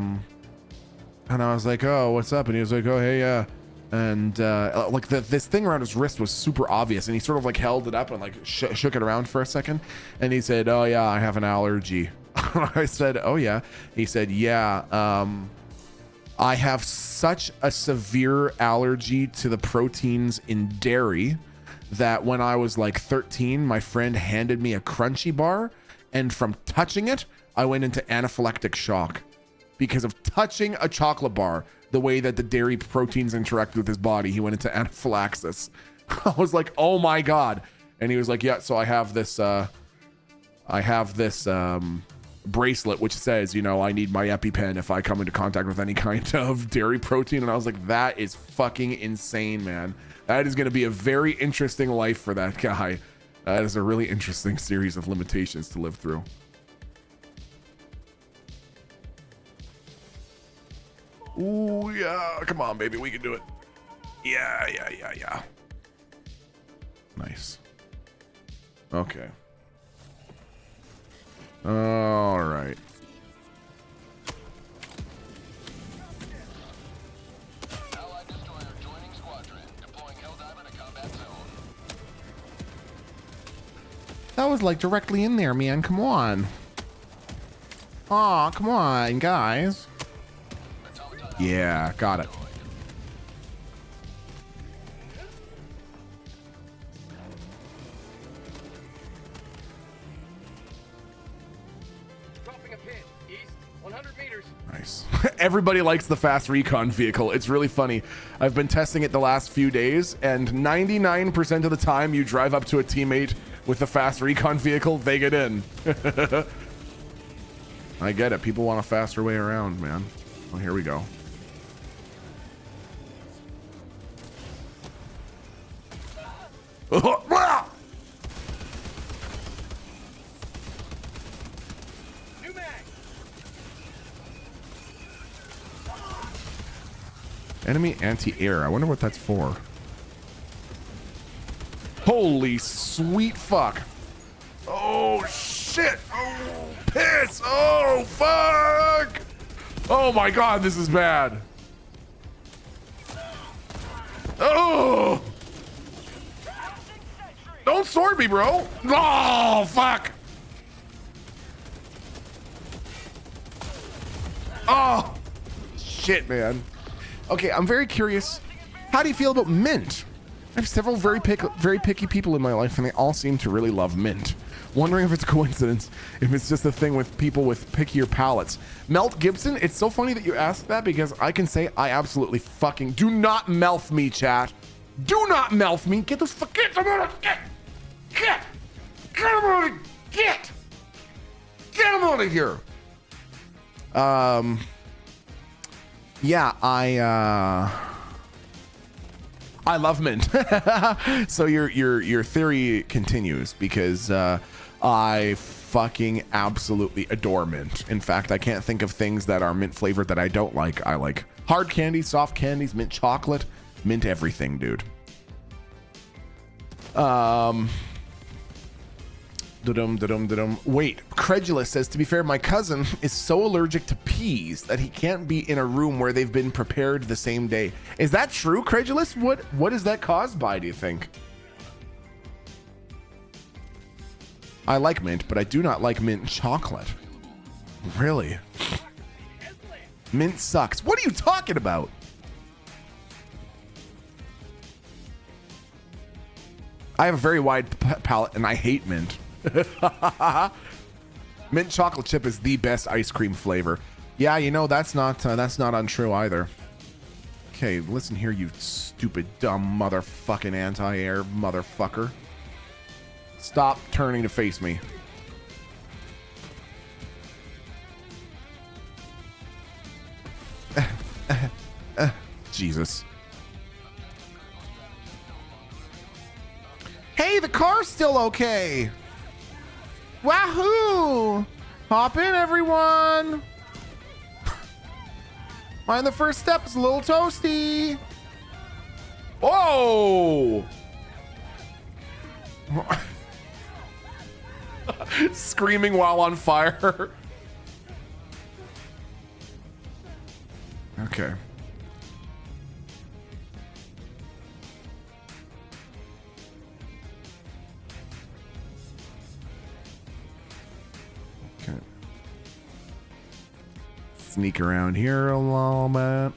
was like, oh, what's up? And he was like, oh, hey, yeah. And like this thing around his wrist was super obvious, and he sort of like held it up and like shook it around for a second, and he said, oh yeah, I have an allergy. I said, oh yeah. He said, yeah, I have such a severe allergy to the proteins in dairy that when I was like 13, my friend handed me a Crunchy bar, and from touching it, I went into anaphylactic shock because of touching a chocolate bar. The way that the dairy proteins interact with his body, he went into anaphylaxis. I was like, oh my God. And he was like, yeah, so I have this bracelet which says, you know, I need my EpiPen if I come into contact with any kind of dairy protein. And I was like, that is fucking insane, man. That is going to be a very interesting life for that guy. That is a really interesting series of limitations to live through. Ooh, yeah. Come on, baby. We can do it. Yeah. Nice. Okay. All right. Allied destroyer joining squadron. Deploying Helldiver to combat zone. That was like directly in there, man. Come on. Aw, come on, guys. Yeah, got it. Dropping a pin. East, 100 meters. Nice. Everybody likes the fast recon vehicle. It's really funny. I've been testing it the last few days, and 99% of the time you drive up to a teammate with the fast recon vehicle, they get in. I get it. People want a faster way around, man. Well, here we go. Enemy anti-air. I wonder what that's for. Holy sweet fuck. Oh shit. Oh piss. Oh fuck. Oh my god, this is bad. Oh. Don't sword me, bro. Oh fuck. Oh shit, man. Okay, I'm very curious. How do you feel about mint? I have several very picky people in my life, and they all seem to really love mint. Wondering if it's a coincidence, if it's just a thing with people with pickier palates. Melt Gibson, it's so funny that you asked that because I can say I absolutely fucking do not mouth me, chat. Do not mouth me. Get those get them out of get them out of get them out of here. Yeah, I love mint. So your theory continues because I fucking absolutely adore mint. In fact, I can't think of things that are mint flavored that I don't like. I like hard candies, soft candies, mint chocolate, mint everything, dude. Wait, Credulous says, to be fair, my cousin is so allergic to peas that he can't be in a room where they've been prepared the same day. Is that true, Credulous? What is that caused by, do you think? I like mint, but I do not like mint chocolate. Really? Mint sucks. What are you talking about? I have a very wide palate and I hate mint. Mint chocolate chip is the best ice cream flavor. Yeah, you know, that's not untrue either. Okay, listen here, you stupid dumb motherfucking anti-air motherfucker. Stop turning to face me. Jesus. Hey, the car's still okay. Wahoo! Hop in, everyone. Mind the first step is a little toasty. Whoa! Screaming while on fire. Okay. Okay. Sneak around here a little bit.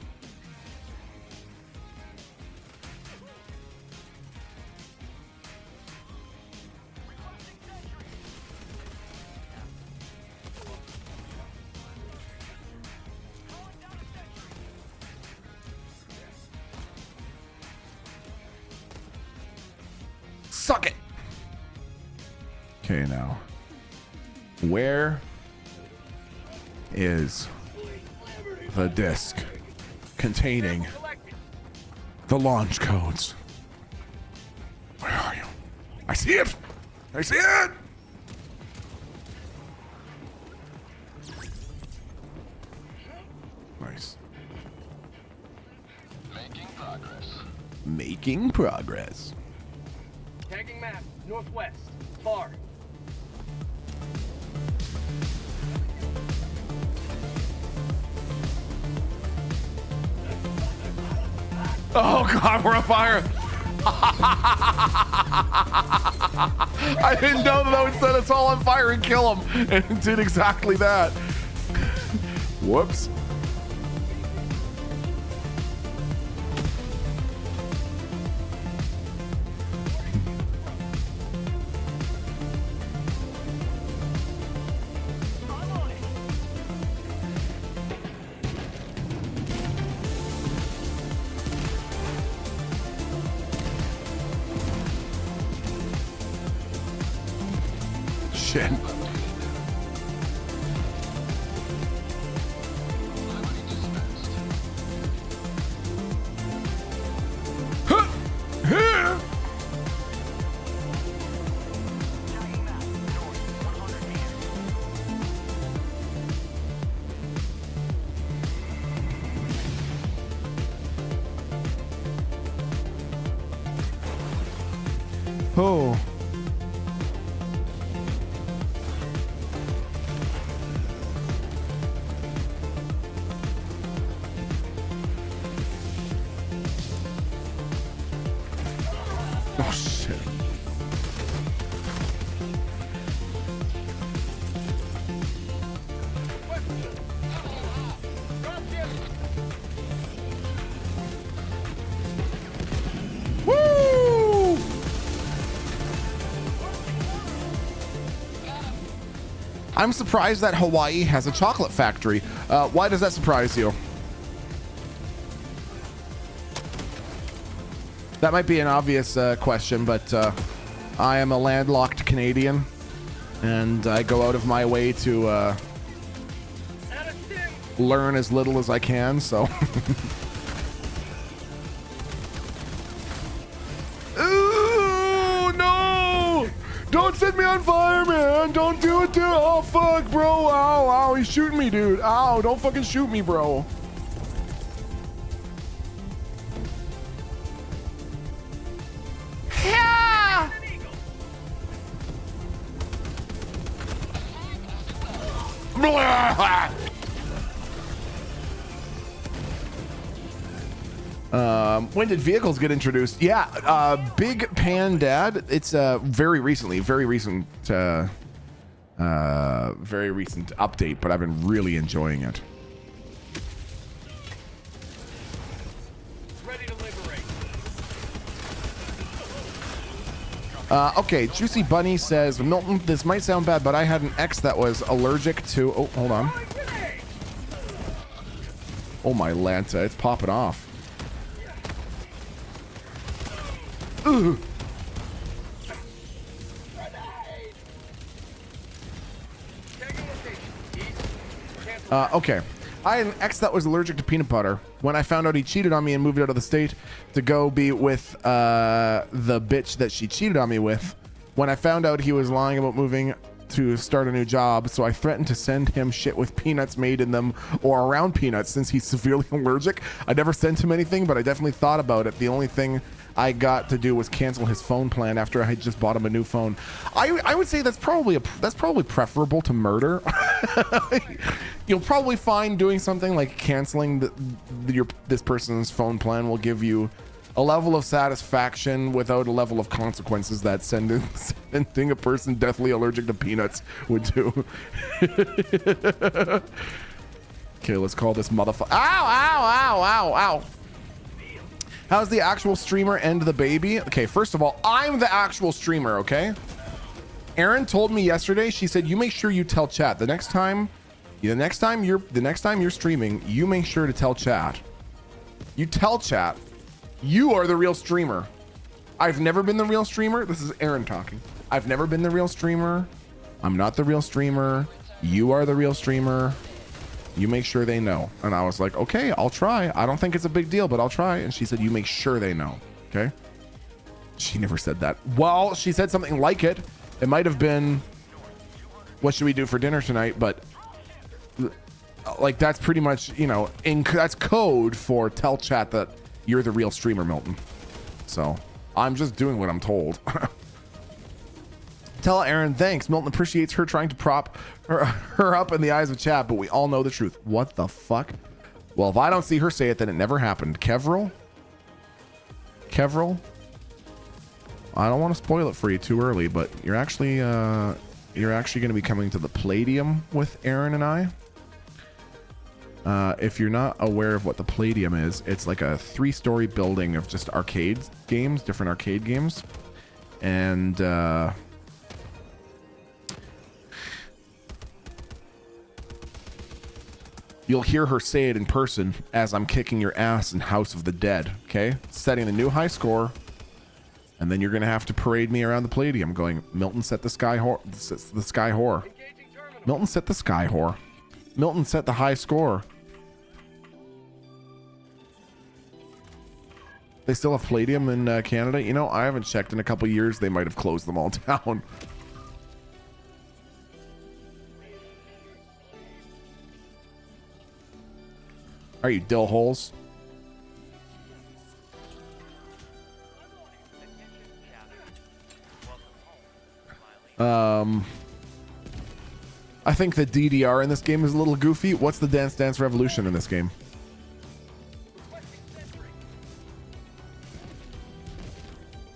Suck it. Okay, now. Where is the disc containing the launch codes? Where are you? I see it! I see it! Nice. Making progress. Making progress. Tagging map, northwest, far. Oh god, we're on fire! I didn't know that I would set us all on fire and kill them, and it did exactly that. Whoops. shit. Oh. Oh shit. Woo! I'm surprised that Hawaii has a chocolate factory. Why does that surprise you? That might be an obvious question, but I am a landlocked Canadian, and I go out of my way to learn as little as I can, so. Ooh, no! Don't set me on fire, man! Don't do it, dude! Oh, fuck, bro! Ow, ow, he's shooting me, dude! Ow, don't fucking shoot me, bro! Yeah! When did vehicles get introduced? Yeah, Big Pan Dad. It's very recent update, but I've been really enjoying it. Ready to liberate. Okay, Juicy Bunny says, Milton, this might sound bad, but I had an ex that was allergic to. Oh, hold on. Oh my Lanta, it's popping off. Ooh. Okay. I had an ex that was allergic to peanut butter. When I found out he cheated on me and moved out of the state to go be with the bitch that she cheated on me with, when I found out he was lying about moving to start a new job, so I threatened to send him shit with peanuts made in them or around peanuts since he's severely allergic. I never sent him anything, but I definitely thought about it. The only thing I got to do was cancel his phone plan after I had just bought him a new phone. I would say that's probably preferable to murder. You'll probably find doing something like canceling this person's phone plan will give you a level of satisfaction without a level of consequences that sending a person deathly allergic to peanuts would do. Okay, let's call this motherfucker. Ow, ow, ow, ow, ow. How's the actual streamer and the baby? Okay, first of all, I'm the actual streamer, okay? Erin told me yesterday, she said, you make sure you tell chat. The next time you're streaming, you make sure to tell chat. You tell chat. You are the real streamer. I've never been the real streamer. This is Erin talking. I've never been the real streamer. I'm not the real streamer. You are the real streamer. You make sure they know. And I was like, okay, I'll try. I don't think it's a big deal, but I'll try. And she said, you make sure they know. Okay. She never said that. Well, she said something like it. It might have been, what should we do for dinner tonight? But like, that's pretty much, you know, that's code for tell chat that you're the real streamer, Milton. So I'm just doing what I'm told. Tell Erin thanks. Milton appreciates her trying to prop her up in the eyes of chat, but we all know the truth. What the fuck? Well, if I don't see her say it, then it never happened. Kevril? I don't want to spoil it for you too early, but you're actually going to be coming to the Palladium with Erin and I. If you're not aware of what the Palladium is, it's like a 3-story building of just arcade games, different arcade games. And you'll hear her say it in person as I'm kicking your ass in House of the Dead, okay? Setting the new high score. And then you're going to have to parade me around the Palladium going, Milton set the sky whore. The sky whore. Engaging terminal. Milton set the sky whore. Milton set the high score. They still have Palladium in Canada? You know, I haven't checked in a couple years. They might have closed them all down. Are you dill holes? I think the DDR in this game is a little goofy. What's the Dance Dance Revolution in this game? Requesting sentry.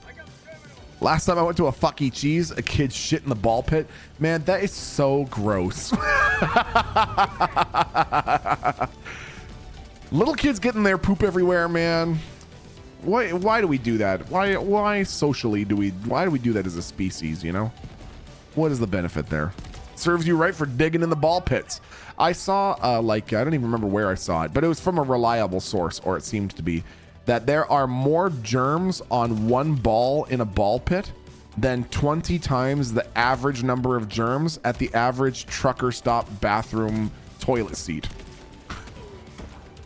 I got the terminal. Last time I went to a Fuck E. Cheese, a kid shit in the ball pit. Man, that is so gross. Little kids getting their poop everywhere, man. Why do we do that? Why socially why do we do that as a species, you know? What is the benefit there? Serves you right for digging in the ball pits. I saw I don't even remember where I saw it, but it was from a reliable source, or it seemed to be, that there are more germs on one ball in a ball pit than 20 times the average number of germs at the average trucker stop bathroom toilet seat.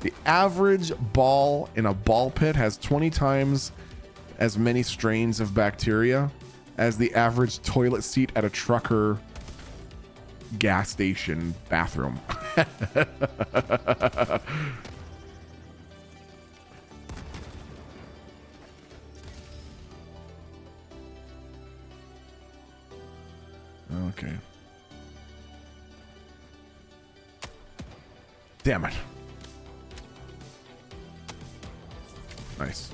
The average ball in a ball pit has 20 times as many strains of bacteria as the average toilet seat at a trucker gas station bathroom. Okay. Damn it. Nice.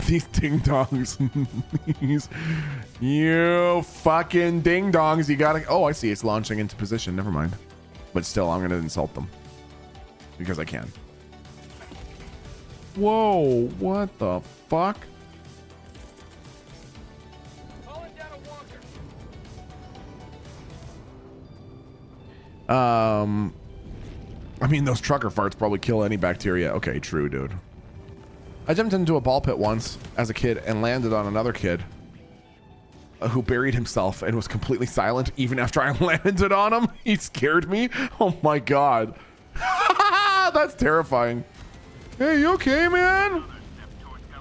These ding dongs. You fucking ding dongs. You gotta. Oh, I see. It's launching into position. Never mind. But still, I'm gonna insult them because I can. Whoa! What the fuck? Calling down a walker. I mean, those trucker farts probably kill any bacteria. Okay, true, dude. I jumped into a ball pit once as a kid and landed on another kid who buried himself and was completely silent even after I landed on him. He scared me. Oh my god. That's terrifying. Hey, you okay, man?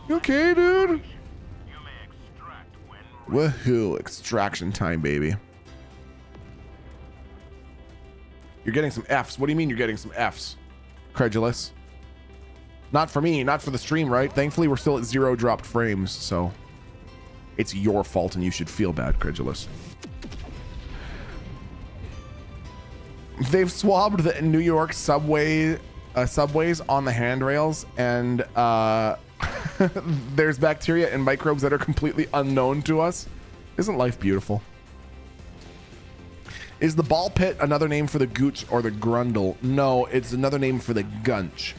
You okay, dude? Woohoo, extraction time, baby. You're getting some Fs. What do you mean you're getting some Fs? Credulous. Not for me, not for the stream, right? Thankfully, we're still at 0 dropped frames, so it's your fault and you should feel bad, Credulous. They've swabbed the New York subways on the handrails, and there's bacteria and microbes that are completely unknown to us. Isn't life beautiful? Is the ball pit another name for the gooch or the grundle? No, it's another name for the gunch.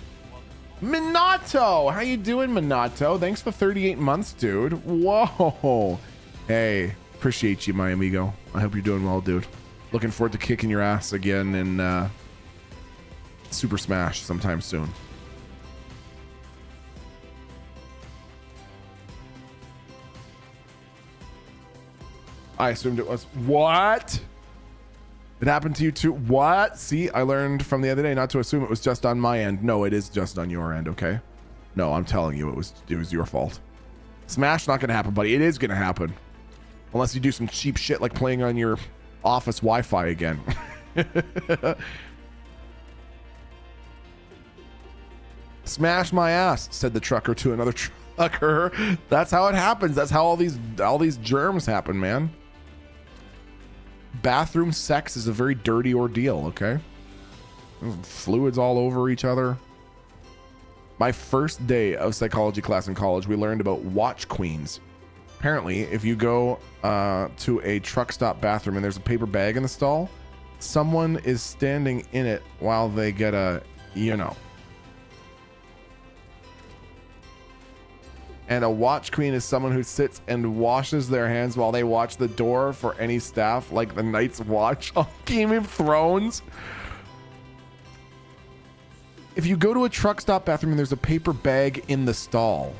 Minato, how you doing, Minato? Thanks for 38 months, dude. Whoa. Hey, appreciate you, my amigo. I hope you're doing well, dude. Looking forward to kicking your ass again in Super Smash sometime soon. I assumed it was. What? It happened to you too? What? See, I learned from the other day not to assume it was just on my end. No, it is just on your end, okay? No, I'm telling you, it was your fault. Smash not gonna happen, buddy. It is gonna happen. Unless you do some cheap shit like playing on your office Wi-Fi again. Smash my ass, said the trucker to another trucker. That's how it happens. That's how all these germs happen, man. Bathroom sex is a very dirty ordeal, okay? Fluids all over each other. My first day of psychology class in college, we learned about watch queens. Apparently, if you go to a truck stop bathroom and there's a paper bag in the stall, someone is standing in it while they get a, you know. And a watch queen is someone who sits and washes their hands while they watch the door for any staff, like the Night's Watch on Game of Thrones. If you go to a truck stop bathroom and there's a paper bag in the stall,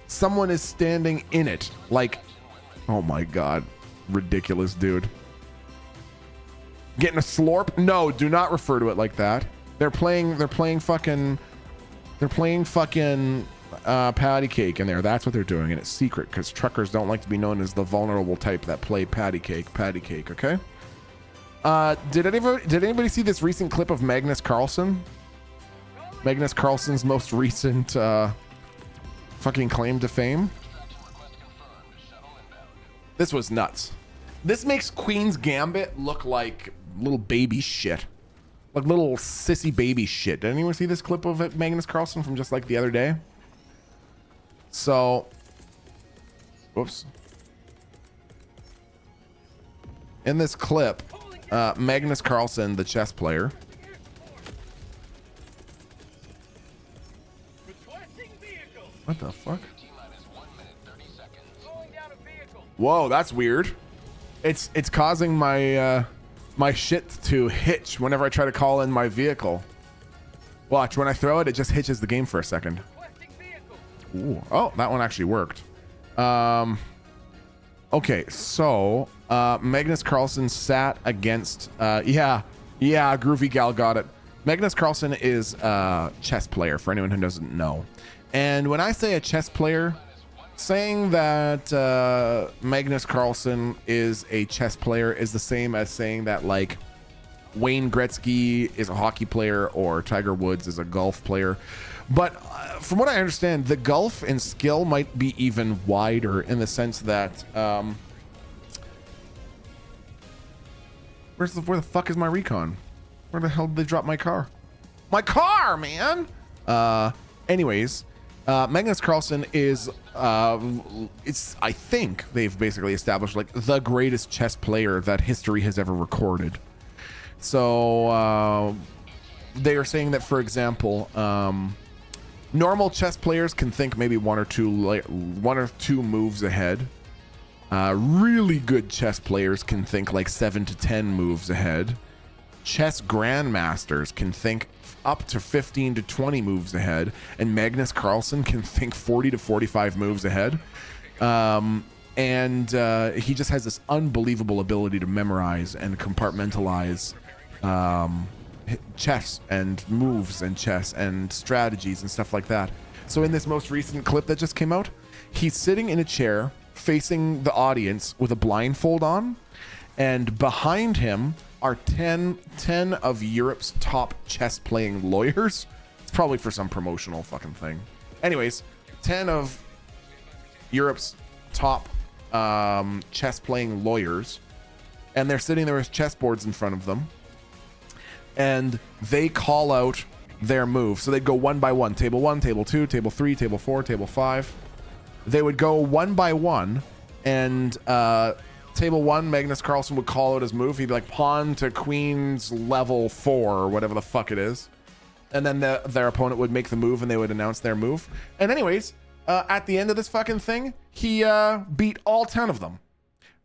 someone is standing in it. Like, oh my God. Ridiculous, dude. Getting a slorp? No, do not refer to it like that. They're playing fucking patty cake in there. That's what they're doing, and it's secret because truckers don't like to be known as the vulnerable type that play patty cake, okay? Did anybody see this recent clip of Magnus Carlsen? Magnus Carlsen's most recent fucking claim to fame? This was nuts. This makes Queen's Gambit look like little baby shit. Like little sissy baby shit. Did anyone see this clip of it, Magnus Carlsen, from just like the other day? So, whoops. In this clip, Magnus Carlsen, the chess player, Requesting vehicle. what the fuck? T-minus 1 minute, 30 seconds. Calling down a vehicle. Whoa, that's weird. It's causing my my shit to hitch whenever I try to call in my vehicle. Watch, when I throw it, it just hitches the game for a second. Requesting vehicle. Ooh. Oh, that one actually worked. Okay, so Magnus Carlsen sat against yeah, Groovy Gal got it. Magnus Carlsen is a chess player, for anyone who doesn't know. And when I say a chess player, saying that Magnus Carlsen is a chess player is the same as saying that like Wayne Gretzky is a hockey player or Tiger Woods is a golf player. But from what I understand, the golf and skill might be even wider in the sense that where the fuck is my recon? Where the hell did they drop my car? My car, man. Anyways, Magnus Carlsen is it's, I think they've basically established like the greatest chess player that history has ever recorded. So they are saying that, for example, normal chess players can think maybe one or two moves ahead. Really good chess players can think like 7 to 10 moves ahead. Chess grandmasters can think up to 15 to 20 moves ahead, and Magnus Carlsen can think 40 to 45 moves ahead. And he just has this unbelievable ability to memorize and compartmentalize chess and moves and chess and strategies and stuff like that. So in this most recent clip that just came out, he's sitting in a chair facing the audience with a blindfold on, and behind him are 10 of Europe's top chess playing lawyers. It's probably for some promotional fucking thing. Anyways, 10 of Europe's top chess playing lawyers, and they're sitting there with chessboards in front of them, and they call out their move. So they'd go one by one: table 1, table 2, table 3, table 4, table 5. They would go one by one, and table 1, Magnus Carlsen would call out his move. He'd be like pawn to queen's level 4 or whatever the fuck it is. And then their opponent would make the move and they would announce their move. And anyways, at the end of this fucking thing, he beat all 10 of them.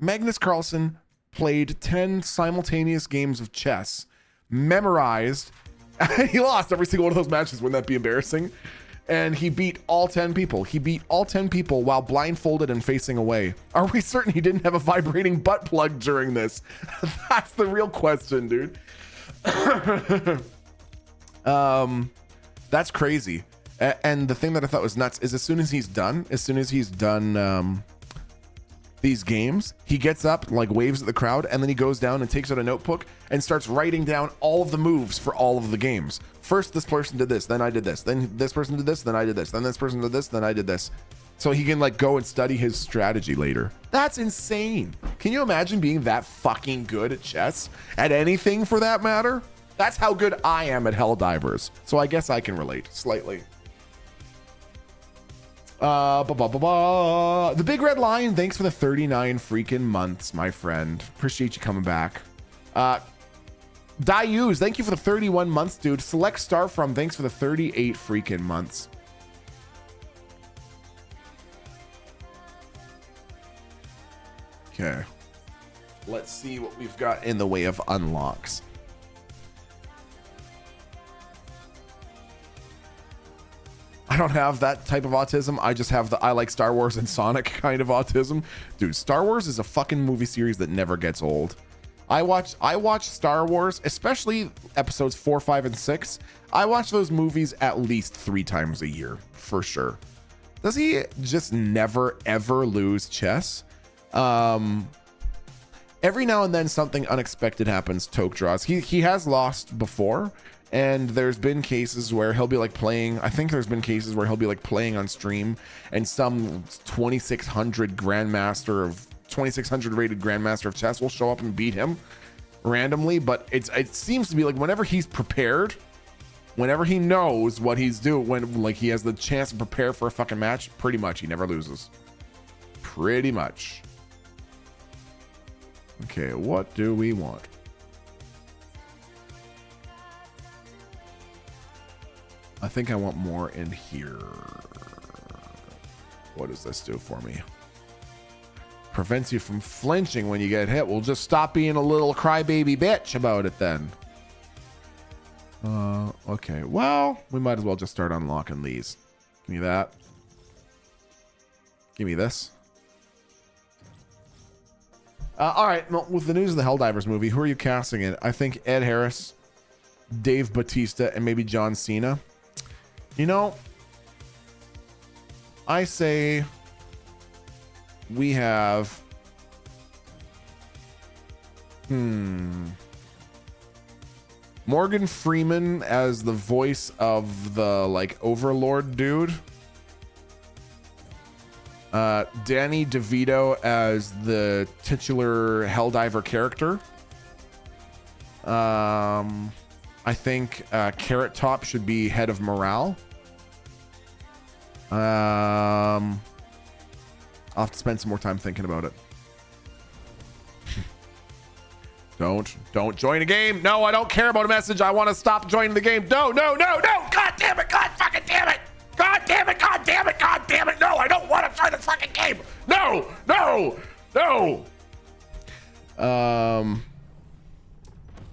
Magnus Carlsen played 10 simultaneous games of chess, memorized. He lost every single one of those matches. Wouldn't that be embarrassing? And he beat all 10 people. He beat all 10 people while blindfolded and facing away. Are we certain he didn't have a vibrating butt plug during this? That's the real question, dude. That's crazy. And the thing that I thought was nuts is as soon as he's done these games, he gets up, like waves at the crowd, and then he goes down and takes out a notebook and starts writing down all of the moves for all of the games. First, this person did this, then I did this, then this person did this, then I did this, then this person did this, then I did this. So he can like go and study his strategy later. That's insane. Can you imagine being that fucking good at chess? At anything for that matter? That's how good I am at Helldivers. So I guess I can relate slightly. The Big Red Lion, thanks for the 39 freaking months, my friend. Appreciate you coming back. Dayuz, thank you for the 31 months, dude. Select Star From, thanks for the 38 freaking months. Okay. Let's see what we've got in the way of unlocks. don't have that type of autism. I just have the I like Star Wars and Sonic kind of autism. Dude, Star Wars is a fucking movie series that never gets old. I watch Star Wars, especially episodes 4, 5, and 6. I watch those movies at least 3 times a year, for sure. Does he just never ever lose chess? Every now and then something unexpected happens. Toke draws. He has lost before, and there's been cases where he'll be like playing. I think there's been cases where he'll be like playing on stream, and some 2600 rated grandmaster of chess will show up and beat him randomly. But it seems to be like whenever he's prepared, whenever he knows what he's doing, when like he has the chance to prepare for a fucking match, pretty much he never loses. Pretty much. Okay, what do we want? I think I want more in here. What does this do for me? Prevents you from flinching when you get hit. Well, just stop being a little crybaby bitch about it then. Okay, well, we might as well just start unlocking these. Give me that. Give me this. All right, well, with the news of the Helldivers movie, who are you casting in? I think Ed Harris, Dave Bautista, and maybe John Cena. You know, I say we have Morgan Freeman as the voice of the like Overlord dude. Danny DeVito as the titular Helldiver character. I think Carrot Top should be head of morale. I'll have to spend some more time thinking about it. Don't join a game. No, I don't care about a message. I want to stop joining the game. No. God damn it. God fucking damn it. God damn it. God damn it. God damn it. No, I don't want to join this fucking game. No.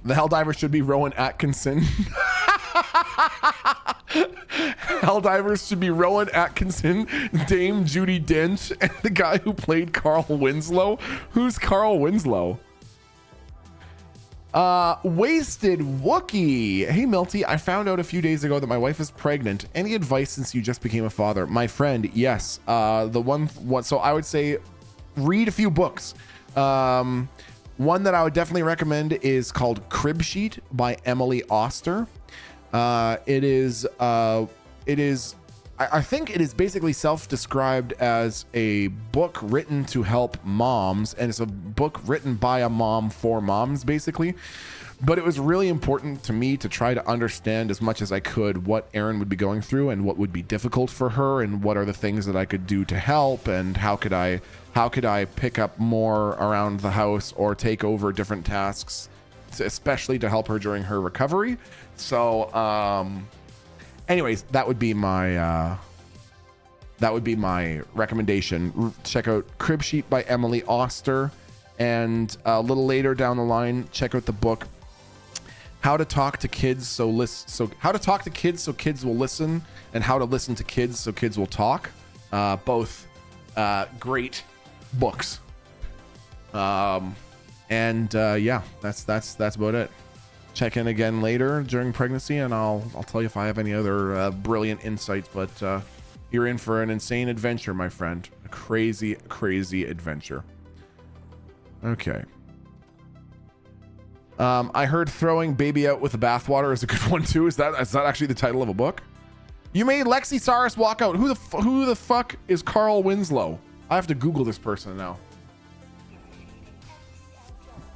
The Helldivers should be Rowan Atkinson. Helldivers should be Rowan Atkinson, Dame Judi Dench, and the guy who played Carl Winslow. Who's Carl Winslow? Wasted Wookie. Hey Milty, I found out a few days ago that my wife is pregnant. Any advice since you just became a father? My friend, yes. So I would say read a few books. One that I would definitely recommend is called Crib Sheet by Emily Oster. I think it is basically self-described as a book written to help moms, and it's a book written by a mom for moms, basically. But it was really important to me to try to understand as much as I could what Erin would be going through and what would be difficult for her, and what are the things that I could do to help, and how could I pick up more around the house or take over different tasks, especially to help her during her recovery. So, anyways, that would be my recommendation. Check out Crib Sheet by Emily Oster, and a little later down the line, check out the book How to Talk to Kids so kids will listen, and How to Listen to Kids so kids will talk. Both great books. Yeah, that's about it. Check in again later during pregnancy, and I'll tell you if I have any other brilliant insights. But you're in for an insane adventure, my friend. A crazy adventure. Okay. I heard throwing baby out with the bathwater is a good one too. Is that actually the title of a book? You made Lexi Saris walk out. Who the fuck is Carl Winslow? I have to Google this person now.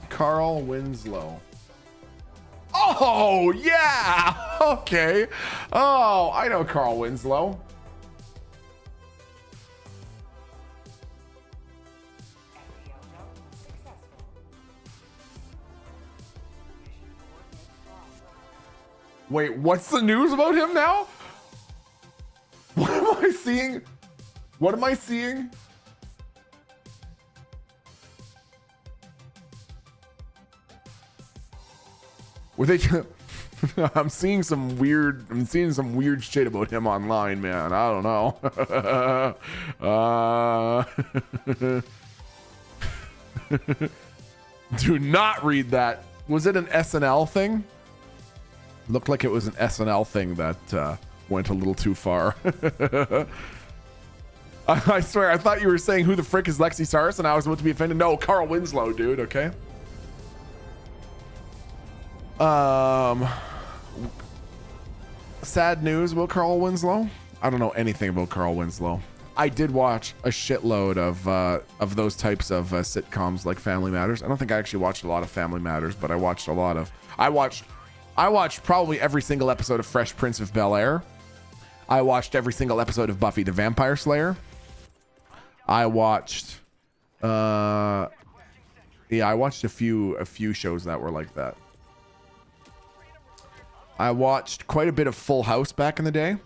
Carl Winslow. Oh, yeah. Okay. Oh, I know Carl Winslow. Wait, what's the news about him now? What am I seeing? What am I seeing? Were they I'm seeing some weird shit about him online, man. I don't know. Do not read that. Was it an SNL thing? Looked like it was an SNL thing that went a little too far. I swear, I thought you were saying who the frick is Lexi Saris, and I was about to be offended. No, Carl Winslow, dude. Okay. Sad news about Carl Winslow. I don't know anything about Carl Winslow. I did watch a shitload of those types of sitcoms like Family Matters. I don't think I actually watched a lot of Family Matters, but I watched a lot of. I watched probably every single episode of Fresh Prince of Bel-Air. I watched every single episode of Buffy the Vampire Slayer. I watched, I watched a few shows that were like that. I watched quite a bit of Full House back in the day.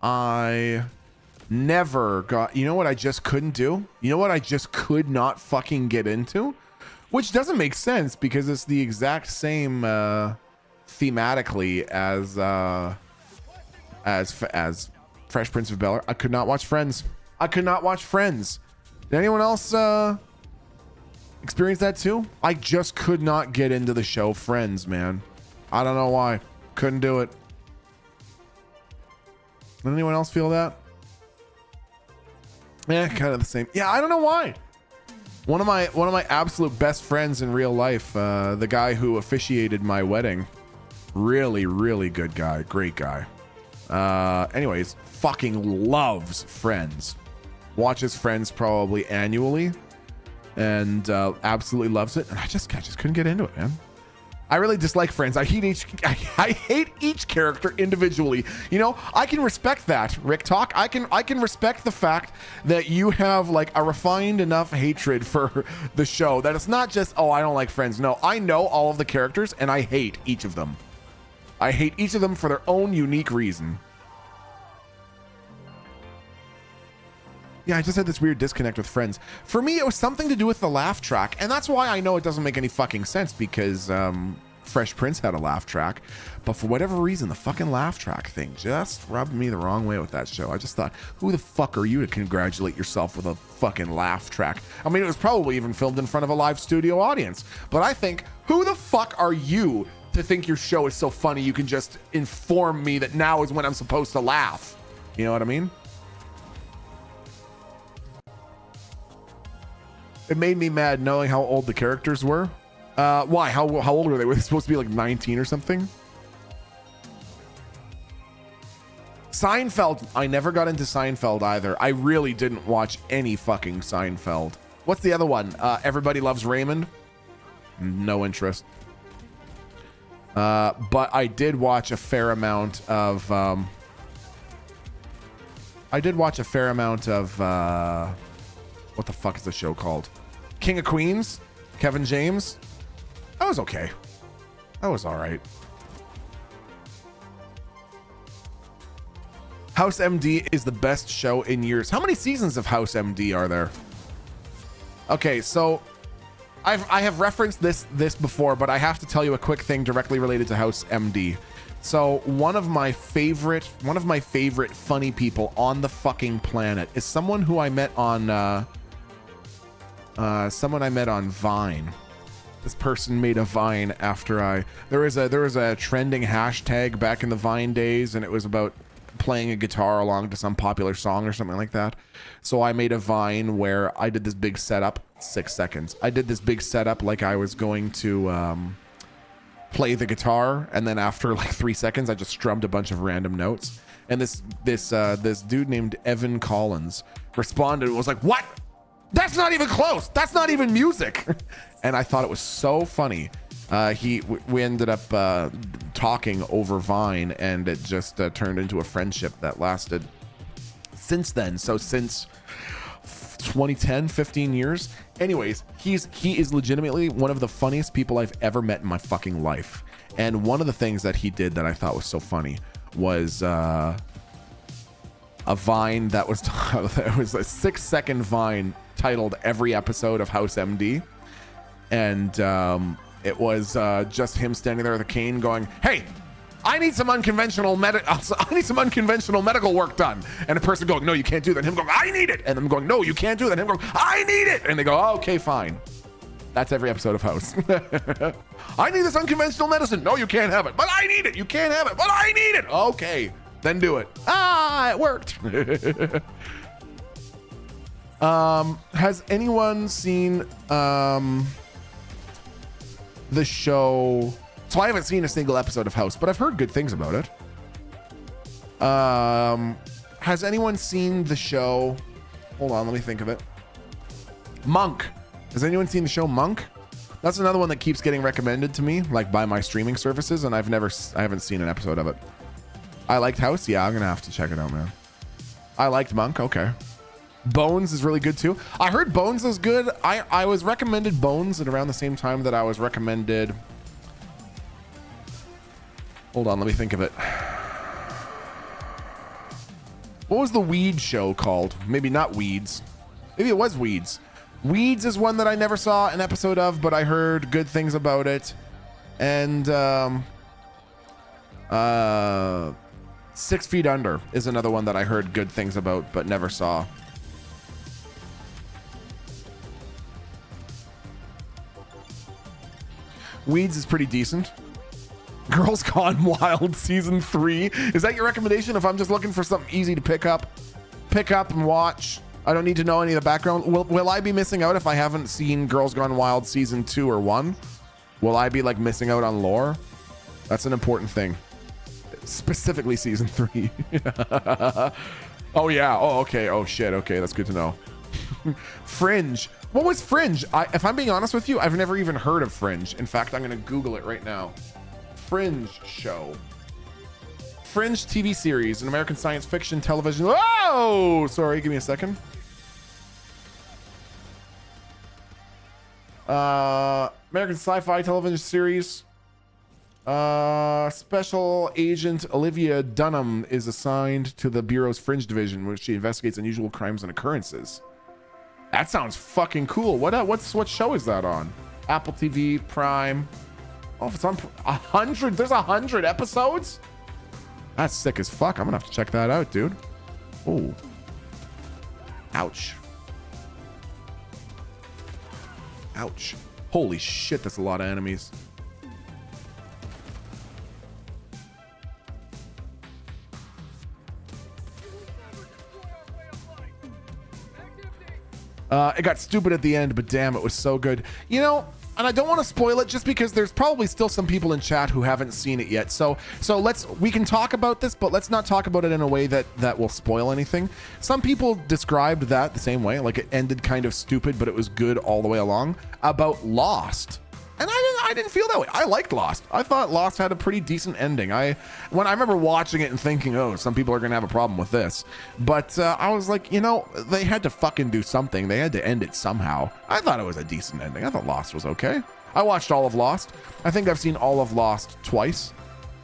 I never got, you know what I just couldn't do? You know what I just could not fucking get into? Which doesn't make sense because it's the exact same thematically as Fresh Prince of Bel-Air. I could not watch Friends. Did anyone else experience that too? I just could not get into the show Friends, man. I don't know why. Couldn't do it. Did anyone else feel that? Yeah, kind of the same. Yeah, I don't know why. One of my absolute best friends in real life, the guy who officiated my wedding, really, really good guy, great guy. Anyways, fucking loves Friends. Watches Friends probably annually, and absolutely loves it. And I just couldn't get into it, man. I really dislike Friends. I hate each character individually. You know, I can respect that, Rick Talk. I can respect the fact that you have like a refined enough hatred for the show that it's not just, oh, I don't like Friends. No, I know all of the characters and I hate each of them. I hate each of them for their own unique reason. Yeah, I just had this weird disconnect with Friends. For me, it was something to do with the laugh track. And that's why I know it doesn't make any fucking sense because Fresh Prince had a laugh track. But for whatever reason, the fucking laugh track thing just rubbed me the wrong way with that show. I just thought, who the fuck are you to congratulate yourself with a fucking laugh track? I mean, it was probably even filmed in front of a live studio audience. But I think, who the fuck are you to think your show is so funny you can just inform me that now is when I'm supposed to laugh? You know what I mean? It made me mad knowing how old the characters were. Why? How old were they? Were they supposed to be like 19 or something? Seinfeld. I never got into Seinfeld either. I really didn't watch any fucking Seinfeld. What's the other one? Everybody Loves Raymond. No interest. But I did watch a fair amount of. What the fuck is the show called? King of Queens, Kevin James. That was okay. That was all right. House MD is the best show in years. How many seasons of House MD are there? Okay, so I have referenced this before, but I have to tell you a quick thing directly related to House MD. So one of my favorite funny people on the fucking planet is someone who I met on Vine. This person made a Vine after there was a trending hashtag back in the Vine days, and it was about playing a guitar along to some popular song or something like that. So I made a Vine where I did this big setup, 6 seconds. I did this big setup like I was going to play the guitar, and then after like 3 seconds I just strummed a bunch of random notes, and this dude named Evan Collins responded and was like, "What? That's not even close. That's not even music." And I thought it was so funny. We ended up talking over Vine, and it just turned into a friendship that lasted since then. So since 2010, 15 years. Anyways, he is legitimately one of the funniest people I've ever met in my fucking life. And one of the things that he did that I thought was so funny was a Vine that was it was a 6-second Vine titled "Every Episode of House MD," and It was just him standing there with a cane going, hey, I need some unconventional medical work done. And a person going, no, you can't do that. And him going, I need it. And them going, no, you can't do that. And him going, I need it. And they go, oh, okay, fine. That's every episode of House. I need this unconventional medicine. No, you can't have it. But I need it. You can't have it. But I need it. Okay, then do it. Ah, it worked. Has anyone seen the show? So I haven't seen a single episode of House, but I've heard good things about it. Has anyone seen the show? Hold on, let me think of it. Monk. Has anyone seen the show Monk? That's another one that keeps getting recommended to me, like by my streaming services, and I haven't seen an episode of it. I liked House. Yeah, I'm gonna have to check it out, man. I liked Monk. Okay. Bones is really good too. I heard Bones is good. I was recommended Bones at around the same time that I was recommended. Hold on, let me think of it. What was the Weed show called? Maybe not Weeds. Maybe it was Weeds. Weeds is one that I never saw an episode of, but I heard good things about it. And 6 Feet Under is another one that I heard good things about, but never saw. Weeds is pretty decent. Girls Gone Wild season 3. Is that your recommendation if I'm just looking for something easy to pick up and watch? I don't need to know any of the background. Will I be missing out if I haven't seen Girls Gone Wild season 2 or 1? Will I be like missing out on lore? That's an important thing. Specifically season 3. Oh yeah. Oh, okay. Oh shit. Okay. That's good to know. Fringe. What was Fringe? If I'm being honest with you, I've never even heard of Fringe. In fact, I'm going to Google it right now. Fringe show. Fringe TV series, an American science fiction television. Oh, sorry. Give me a second. American sci-fi television series. Special Agent Olivia Dunham is assigned to the Bureau's Fringe division, where she investigates unusual crimes and occurrences. That sounds fucking cool. What show is that on? Apple TV, Prime. Oh, if it's on 100, there's 100 episodes? That's sick as fuck. I'm gonna have to check that out, dude. Oh. Ouch. Ouch. Holy shit, that's a lot of enemies. It got stupid at the end, but damn, it was so good. You know, and I don't want to spoil it just because there's probably still some people in chat who haven't seen it yet. So we can talk about this, but let's not talk about it in a way that will spoil anything. Some people described that the same way, like it ended kind of stupid, but it was good all the way along, about Lost. And I didn't feel that way. I liked Lost. I thought Lost had a pretty decent ending. When I remember watching it and thinking, oh, some people are going to have a problem with this. But I was like, you know, they had to fucking do something. They had to end it somehow. I thought it was a decent ending. I thought Lost was okay. I watched all of Lost. I think I've seen all of Lost twice.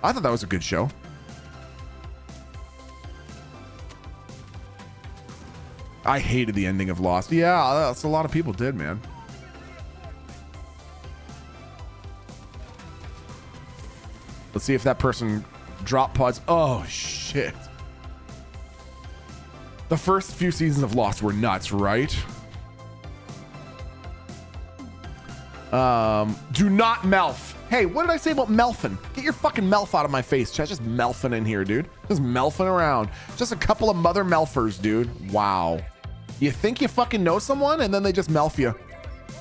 I thought that was a good show. I hated the ending of Lost. Yeah, that's a lot of people did, man. Let's see if that person drop pods. Oh, shit. The first few seasons of Lost were nuts, right? Do not melf. Hey, what did I say about melfing? Get your fucking melf out of my face. Just melfing in here, dude. Just melfing around. Just a couple of mother melfers, dude. Wow. You think you fucking know someone and then they just melf you.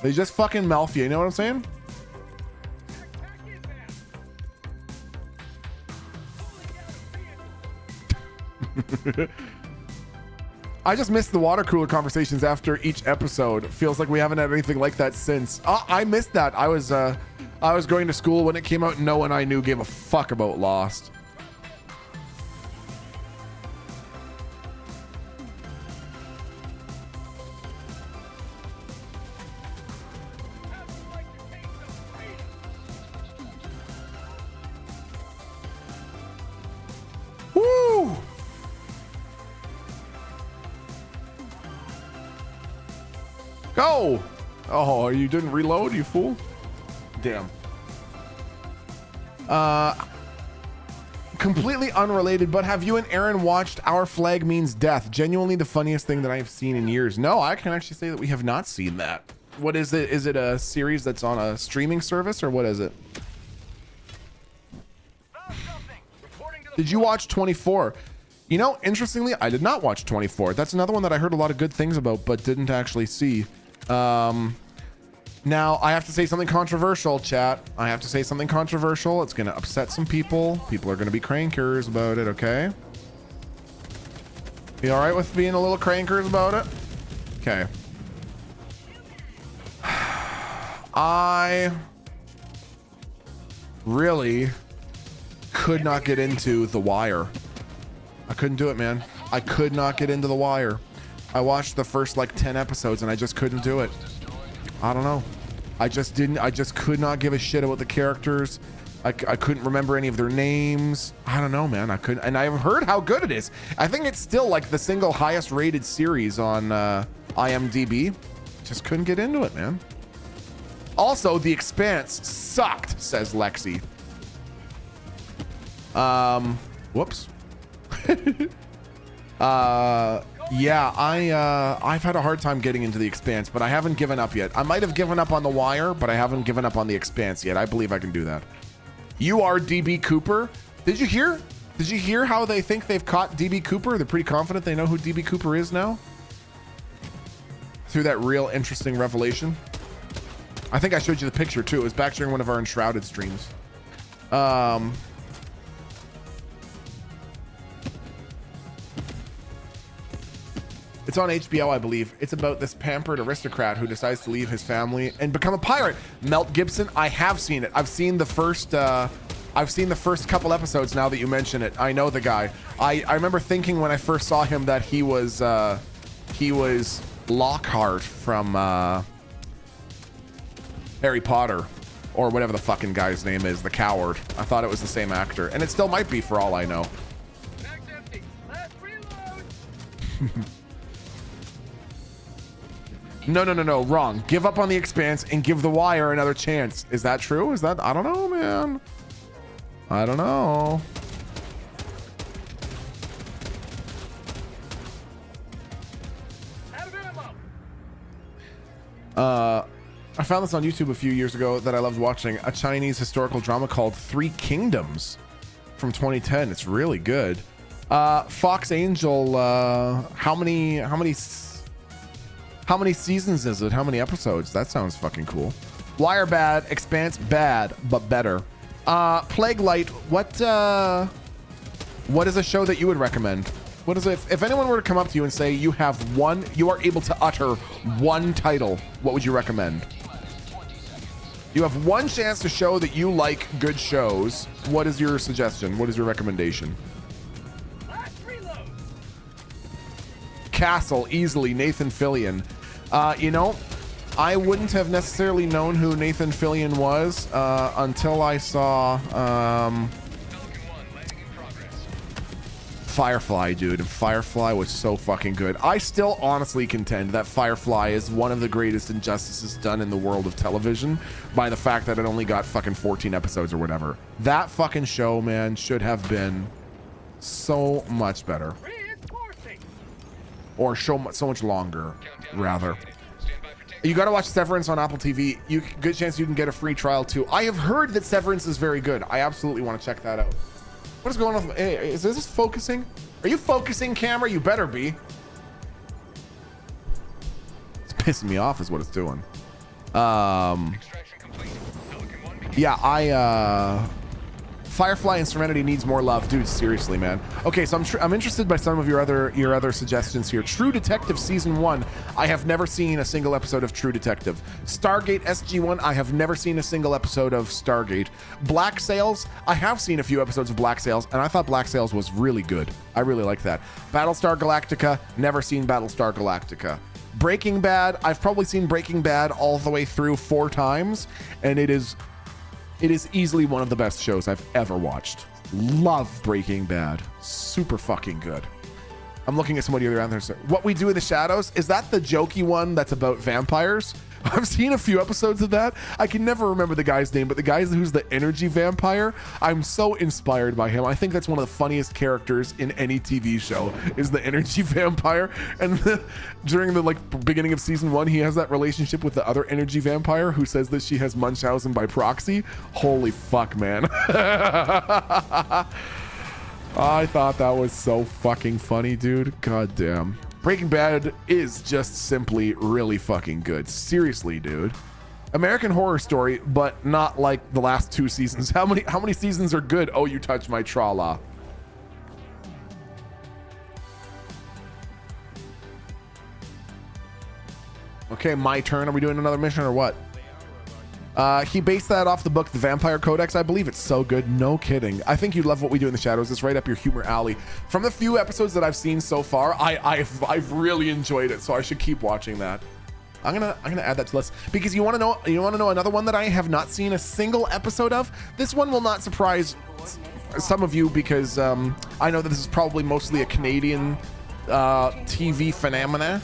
They just fucking melf you. You know what I'm saying? I just missed the water cooler conversations after each episode. Feels like we haven't had anything like that since. I missed that. I was going to school when it came out and no one I knew gave a fuck about Lost. Woo! Go! Oh, you didn't reload, you fool? Damn. Completely unrelated, but have you and Aaron watched Our Flag Means Death? Genuinely the funniest thing that I've seen in years. No, I can actually say that we have not seen that. What is it? Is it a series that's on a streaming service or what is it? Did you watch 24? You know, interestingly, I did not watch 24. That's another one that I heard a lot of good things about, but didn't actually see. Now, I have to say something controversial, chat. I have to say something controversial. It's going to upset some people. People are going to be crankers about it, okay? You all right with being a little crankers about it? Okay. I really could not get into The Wire. I couldn't do it, man. I could not get into The Wire. I watched the first like 10 episodes and I just couldn't do it. I don't know. I just could not give a shit about the characters. I couldn't remember any of their names. I don't know, man. I couldn't, and I've heard how good it is. I think it's still like the single highest rated series on IMDb. Just couldn't get into it, man. Also, The Expanse sucked, says Lexi. Whoops. Yeah, I've had a hard time getting into The Expanse, but I haven't given up yet. I might have given up on The Wire, but I haven't given up on The Expanse yet. I believe I can do that. You are DB Cooper. Did you hear how they think they've caught DB Cooper? They're pretty confident they know who DB Cooper is now. Through that real interesting revelation. I think I showed you the picture too. It was back during one of our Enshrouded streams. It's on HBO, I believe. It's about this pampered aristocrat who decides to leave his family and become a pirate. Mel Gibson, I have seen it. I've seen the first couple episodes now that you mention it. I know the guy. I remember thinking when I first saw him that he was Lockhart from Harry Potter or whatever the fucking guy's name is, the coward. I thought it was the same actor, and it still might be for all I know. Mag's empty. Last reload. No, wrong. Give up on The Expanse and give The Wire another chance. Is that true? Is that? I don't know, man. I don't know. Out of ammo. I found this on YouTube a few years ago that I loved watching. A Chinese historical drama called Three Kingdoms from 2010. It's really good. Fox Angel, how many seasons is it? How many episodes? That sounds fucking cool. Wire bad, Expanse bad, but better. Plague Light, what is a show that you would recommend? What is it? If anyone were to come up to you and say you are able to utter one title, what would you recommend? You have one chance to show that you like good shows. What is your suggestion? What is your recommendation? Last reload. Castle, easily. Nathan Fillion. You know, I wouldn't have necessarily known who Nathan Fillion was until I saw Firefly, dude. And Firefly was so fucking good. I still honestly contend that Firefly is one of the greatest injustices done in the world of television by the fact that it only got fucking 14 episodes or whatever. That fucking show, man, should have been so much better. Reinforcing. Or so much longer, rather. You got to watch Severance on Apple TV. Good chance you can get a free trial too. I have heard that Severance is very good. I absolutely want to check that out. What is going on with, hey, is this focusing? Are you focusing, camera? You better be. It's pissing me off is what it's doing. Yeah, Firefly and Serenity needs more love, dude. Seriously, man. Okay, so I'm interested by some of your other suggestions here. True Detective season 1. I have never seen a single episode of True Detective. Stargate SG-1. I have never seen a single episode of Stargate. Black Sails. I have seen a few episodes of Black Sails, and I thought Black Sails was really good. I really like that. Battlestar Galactica. Never seen Battlestar Galactica. Breaking Bad. I've probably seen Breaking Bad all the way through 4 times, and it is easily one of the best shows I've ever watched. Love Breaking Bad. Super fucking good. I'm looking at some of the other answers. What We Do in the Shadows. Is that the jokey one that's about vampires? I've seen a few episodes of that. I can never remember the guy's name, but the guy who's the energy vampire, I'm so inspired by him. I think that's one of the funniest characters in any TV show is the energy vampire. And during the beginning of season 1, he has that relationship with the other energy vampire who says that she has Munchausen by proxy. Holy fuck, man. I thought that was so fucking funny, dude. God damn. Breaking Bad is just simply really fucking good. Seriously, dude. American Horror Story, but not like the last 2 seasons. How many seasons are good? Oh, you touched my tra-la. Okay, my turn. Are we doing another mission or what? He based that off the book The Vampire Codex. I believe it's so good. No kidding. I think you love What We Do in the Shadows. It's right up your humor alley. From the few episodes that I've seen so far, I've really enjoyed it, so I should keep watching that. I'm gonna add that to the list because you want to know another one that I have not seen a single episode of. This one will not surprise some of you because I know that this is probably mostly a Canadian TV phenomena.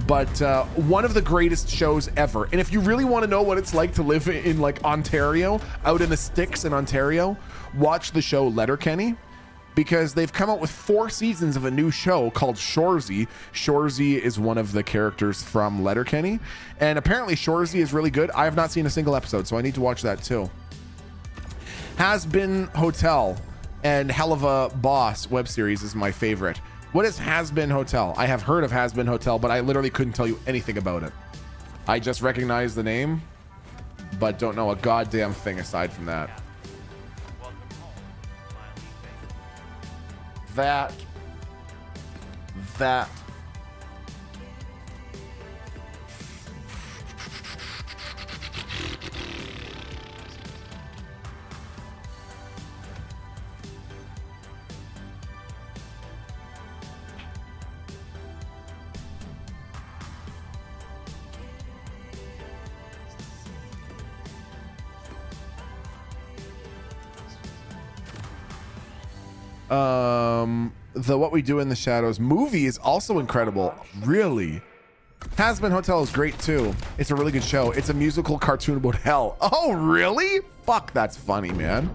But one of the greatest shows ever. And if you really want to know what it's like to live in like Ontario, out in the sticks in Ontario, watch the show Letterkenny, because they've come out with 4 seasons of a new show called Shoresy. Shoresy is one of the characters from Letterkenny, and apparently Shoresy is really good. I have not seen a single episode, so I need to watch that too. Has Been Hotel and Hell of a Boss web series is my favorite. What is Has Been Hotel? I have heard of Has Been Hotel, but I literally couldn't tell you anything about it. I just recognize the name, but don't know a goddamn thing aside from that. That. The What We Do in the Shadows movie is also incredible. Really? Has Been Hotel is great too. It's a really good show. It's a musical cartoon about hell. Oh, really? Fuck, that's funny, man.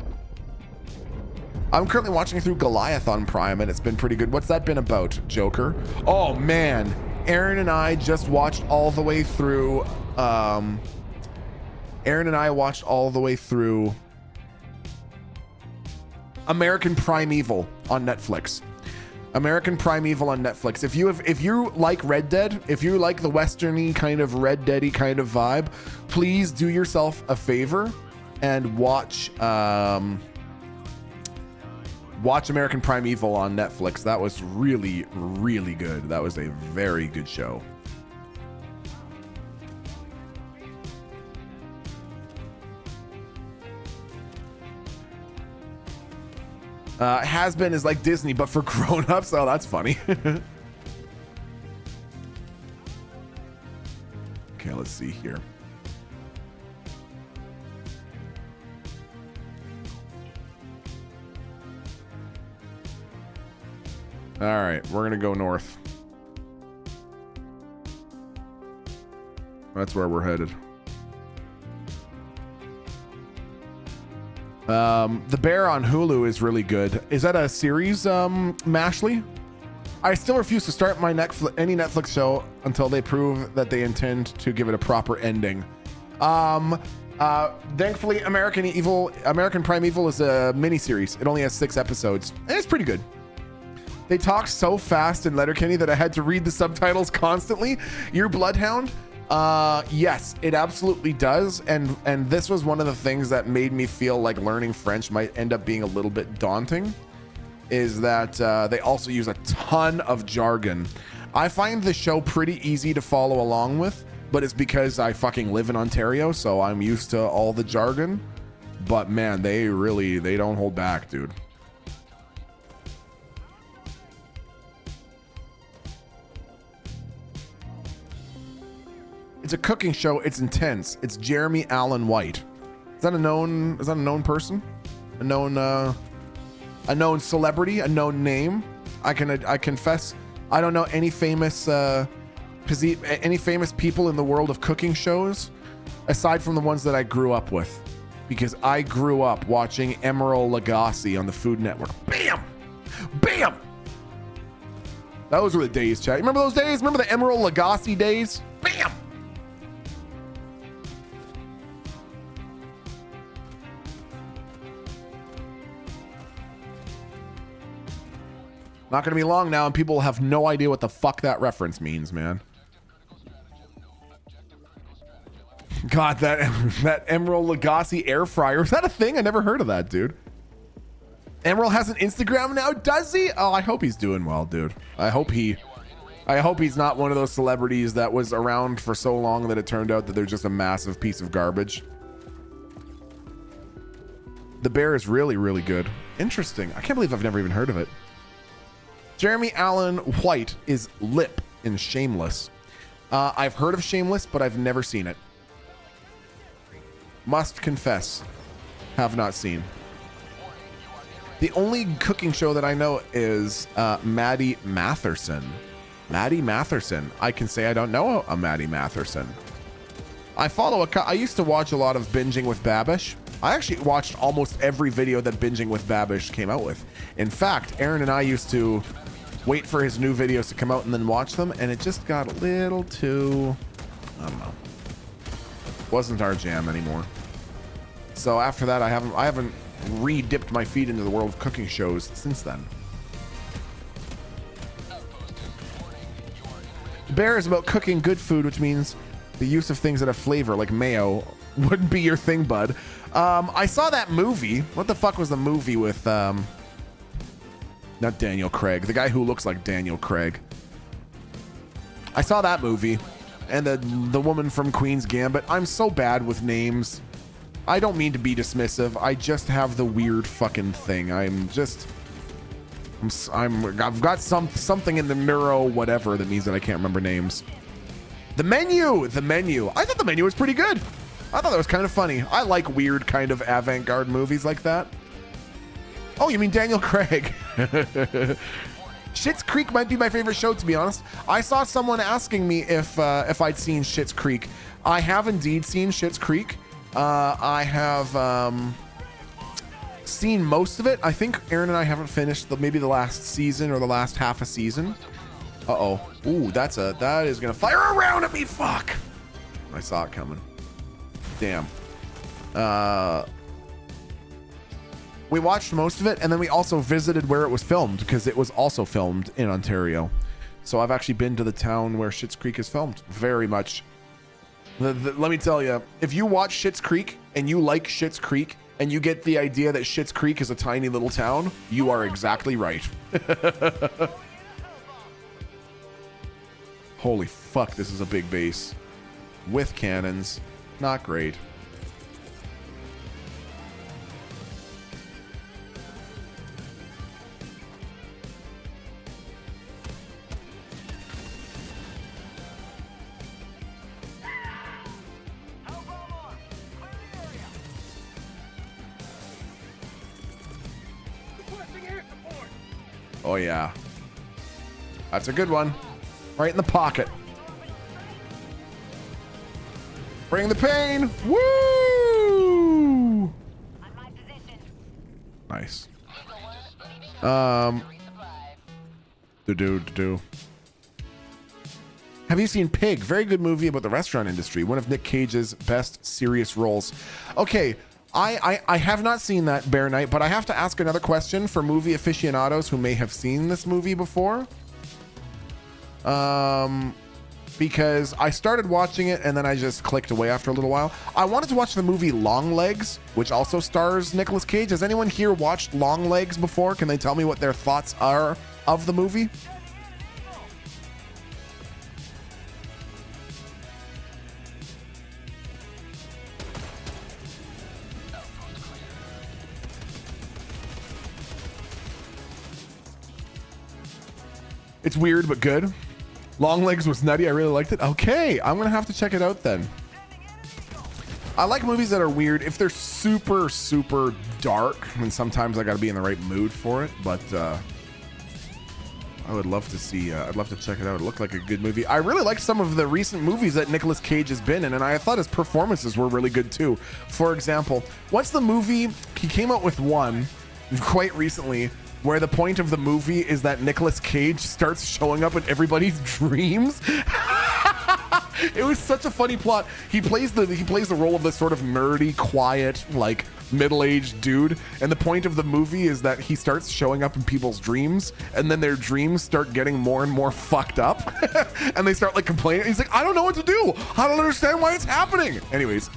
I'm currently watching through Goliath on Prime, and it's been pretty good. What's that been about, Joker? Oh, man. Aaron and I just watched all the way through... American Primeval on Netflix. American Primeval on Netflix. If you like Red Dead, if you like the westerny kind of Red Dead-y kind of vibe, please do yourself a favor and watch American Primeval on Netflix. That was really, really good. That was a very good show. Has Been is like Disney, but for grown-ups. Oh, that's funny. Okay, let's see here. All right, we're gonna go north. That's where we're headed. The Bear on Hulu is really good. Is that a series, Mashley? I still refuse to start my any Netflix show until they prove that they intend to give it a proper ending. Thankfully, American Primeval is a miniseries. It only has 6 episodes, and it's pretty good. They talk so fast in Letterkenny that I had to read the subtitles constantly. Your Bloodhound? Yes, it absolutely does. And this was one of the things that made me feel like learning French might end up being a little bit daunting, is that they also use a ton of jargon. I find the show pretty easy to follow along with, but it's because I fucking live in Ontario, so I'm used to all the jargon. But man, they don't hold back, dude. It's a cooking show. It's intense. It's Jeremy Allen White. Is that a known person? A known celebrity? A known name? I confess, I don't know any famous any famous people in the world of cooking shows, aside from the ones that I grew up with, because I grew up watching Emeril Lagasse on the Food Network. Bam, bam. Those were the days, chat. Remember those days? Remember the Emeril Lagasse days? Bam. Not going to be long now, and people will have no idea what the fuck that reference means, man. God, that Emeril Lagasse air fryer. Is that a thing? I never heard of that, dude. Emeril has an Instagram now, does he? Oh, I hope he's doing well, dude. I hope he's not one of those celebrities that was around for so long that it turned out that they're just a massive piece of garbage. The bear is really, really good. Interesting. I can't believe I've never even heard of it. Jeremy Allen White is Lip in Shameless. I've heard of Shameless, but I've never seen it. Must confess, have not seen. The only cooking show that I know is Maddie Matherson. Maddie Matherson. I can say I don't know a Maddie Matherson. I used to watch a lot of Binging with Babish. I actually watched almost every video that Binging with Babish came out with. In fact, Aaron and I used to wait for his new videos to come out and then watch them, and it just got a little too, I don't know, wasn't our jam anymore. So after that, I haven't re-dipped my feet into the world of cooking shows since then. Bear is about cooking good food, which means the use of things that have flavor, like mayo, wouldn't be your thing, bud. I saw that movie. What the fuck was the movie with, not Daniel Craig, the guy who looks like Daniel Craig. I saw that movie, and the woman from Queen's Gambit. I'm so bad with names. I don't mean to be dismissive. I just have the weird fucking thing. I've got something in the neuro whatever that means that I can't remember names. The Menu. I thought The Menu was pretty good. I thought that was kind of funny. I like weird kind of avant-garde movies like that. Oh, you mean Daniel Craig? Schitt's Creek might be my favorite show, to be honest. I saw someone asking me if I'd seen Schitt's Creek. I have indeed seen Schitt's Creek. I have seen most of it. I think Aaron and I haven't finished maybe the last season or the last half a season. Uh-oh. Ooh, that is gonna fire around at me. Fuck. I saw it coming. Damn. We watched most of it, and then we also visited where it was filmed, because it was also filmed in Ontario. So I've actually been to the town where Schitt's Creek is filmed. Very much. Let me tell you, if you watch Schitt's Creek and you like Schitt's Creek and you get the idea that Schitt's Creek is a tiny little town, you are exactly right. Holy fuck, this is a big base. With cannons. Not great. Oh yeah. That's a good one. Right in the pocket. Bring the pain. Woo! Nice. Do. Have you seen Pig? Very good movie about the restaurant industry. One of Nick Cage's best serious roles. Okay. I have not seen that, Bear Knight, but I have to ask another question for movie aficionados who may have seen this movie before. Because I started watching it and then I just clicked away after a little while. I wanted to watch the movie Long Legs, which also stars Nicolas Cage. Has anyone here watched Long Legs before? Can they tell me what their thoughts are of the movie? It's weird, but good. Long Legs was nutty. I really liked it. Okay, I'm gonna have to check it out then. I like movies that are weird. If they're super, super dark, then sometimes I gotta be in the right mood for it. But I would love to see. I'd love to check it out. It looked like a good movie. I really liked some of the recent movies that Nicolas Cage has been in, and I thought his performances were really good too. For example, what's the movie? He came out with one quite recently where the point of the movie is that Nicolas Cage starts showing up in everybody's dreams. It was such a funny plot. He plays the role of this sort of nerdy, quiet, like middle-aged dude, and the point of the movie is that he starts showing up in people's dreams, and then their dreams start getting more and more fucked up, and they start like complaining. He's like, I don't know what to do. I don't understand why it's happening. Anyways,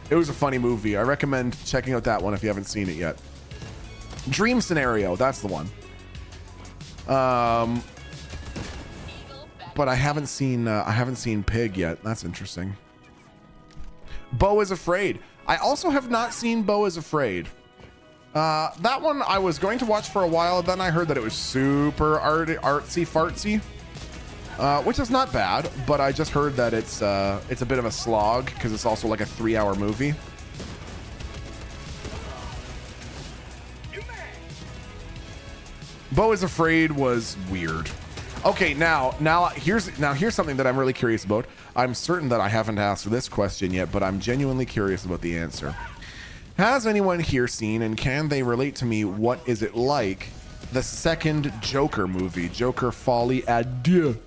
it was a funny movie. I recommend checking out that one if you haven't seen it yet. Dream Scenario, that's the one. But I haven't seen Pig yet. That's interesting. Beau is Afraid. I also have not seen Beau is Afraid. That one I was going to watch for a while, then I heard that it was super artsy fartsy, which is not bad, but I just heard that it's a bit of a slog because it's also like a 3-hour movie. Beau is Afraid was weird. Okay, now here's something that I'm really curious about. I'm certain that I haven't asked this question yet, but I'm genuinely curious about the answer. Has anyone here seen, and can they relate to me, what is it like, the second Joker movie, Joker Folie à Deux?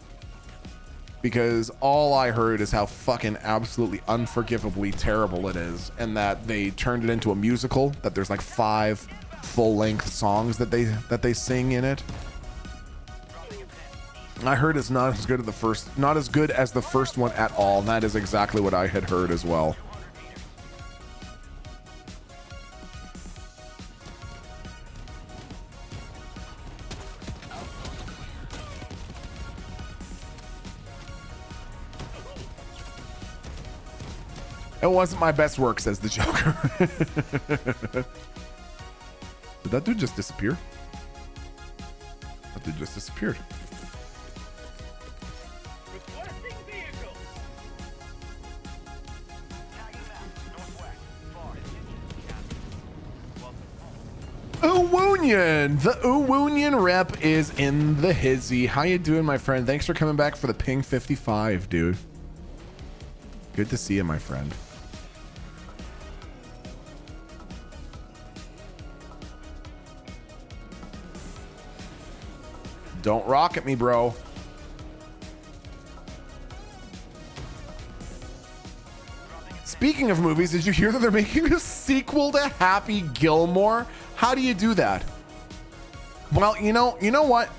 Because all I heard is how fucking absolutely unforgivably terrible it is, and that they turned it into a musical, that there's like 5 full-length songs that they sing in it. I heard it's not as good as the first one at all, and that is exactly what I had heard as well. It wasn't my best work, says the Joker. Did that dude just disappear? That dude just disappeared. Requesting vehicle. Uwoonian! The Uwoonian rep is in the hizzy. How you doing, my friend? Thanks for coming back for the ping 55, dude. Good to see you, my friend. Don't rock at me, bro. Speaking of movies, did you hear that they're making a sequel to Happy Gilmore? How do you do that? Well, you know what?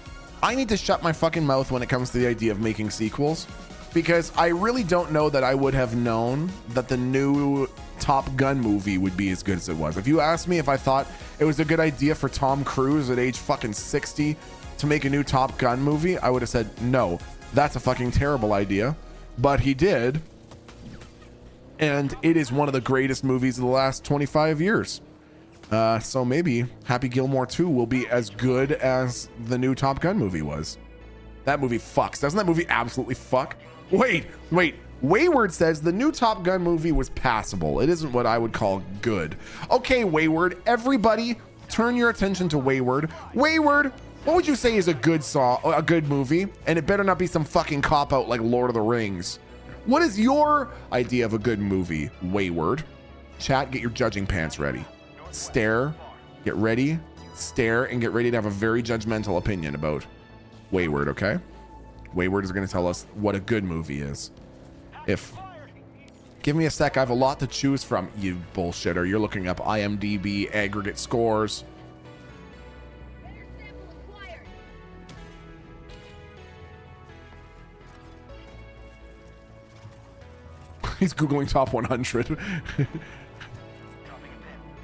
I need to shut my fucking mouth when it comes to the idea of making sequels, because I really don't know that I would have known that the new Top Gun movie would be as good as it was. If you asked me if I thought it was a good idea for Tom Cruise at age fucking 60 to make a new Top Gun movie, I would have said, no, that's a fucking terrible idea. But he did. And it is one of the greatest movies of the last 25 years. So maybe Happy Gilmore 2 will be as good as the new Top Gun movie was. That movie fucks. Doesn't that movie absolutely fuck? Wait. Wayward says the new Top Gun movie was passable. It isn't what I would call good. Okay, Wayward, everybody turn your attention to Wayward. Wayward, what would you say is a good movie? And it better not be some fucking cop-out like Lord of the Rings. What is your idea of a good movie, Wayward? Chat, get your judging pants ready. Stare, get ready, stare, and get ready to have a very judgmental opinion about Wayward, okay? Wayward is going to tell us what a good movie is. Give me a sec, I have a lot to choose from, you bullshitter. You're looking up IMDb aggregate scores. He's Googling top 100. Dropping a pin.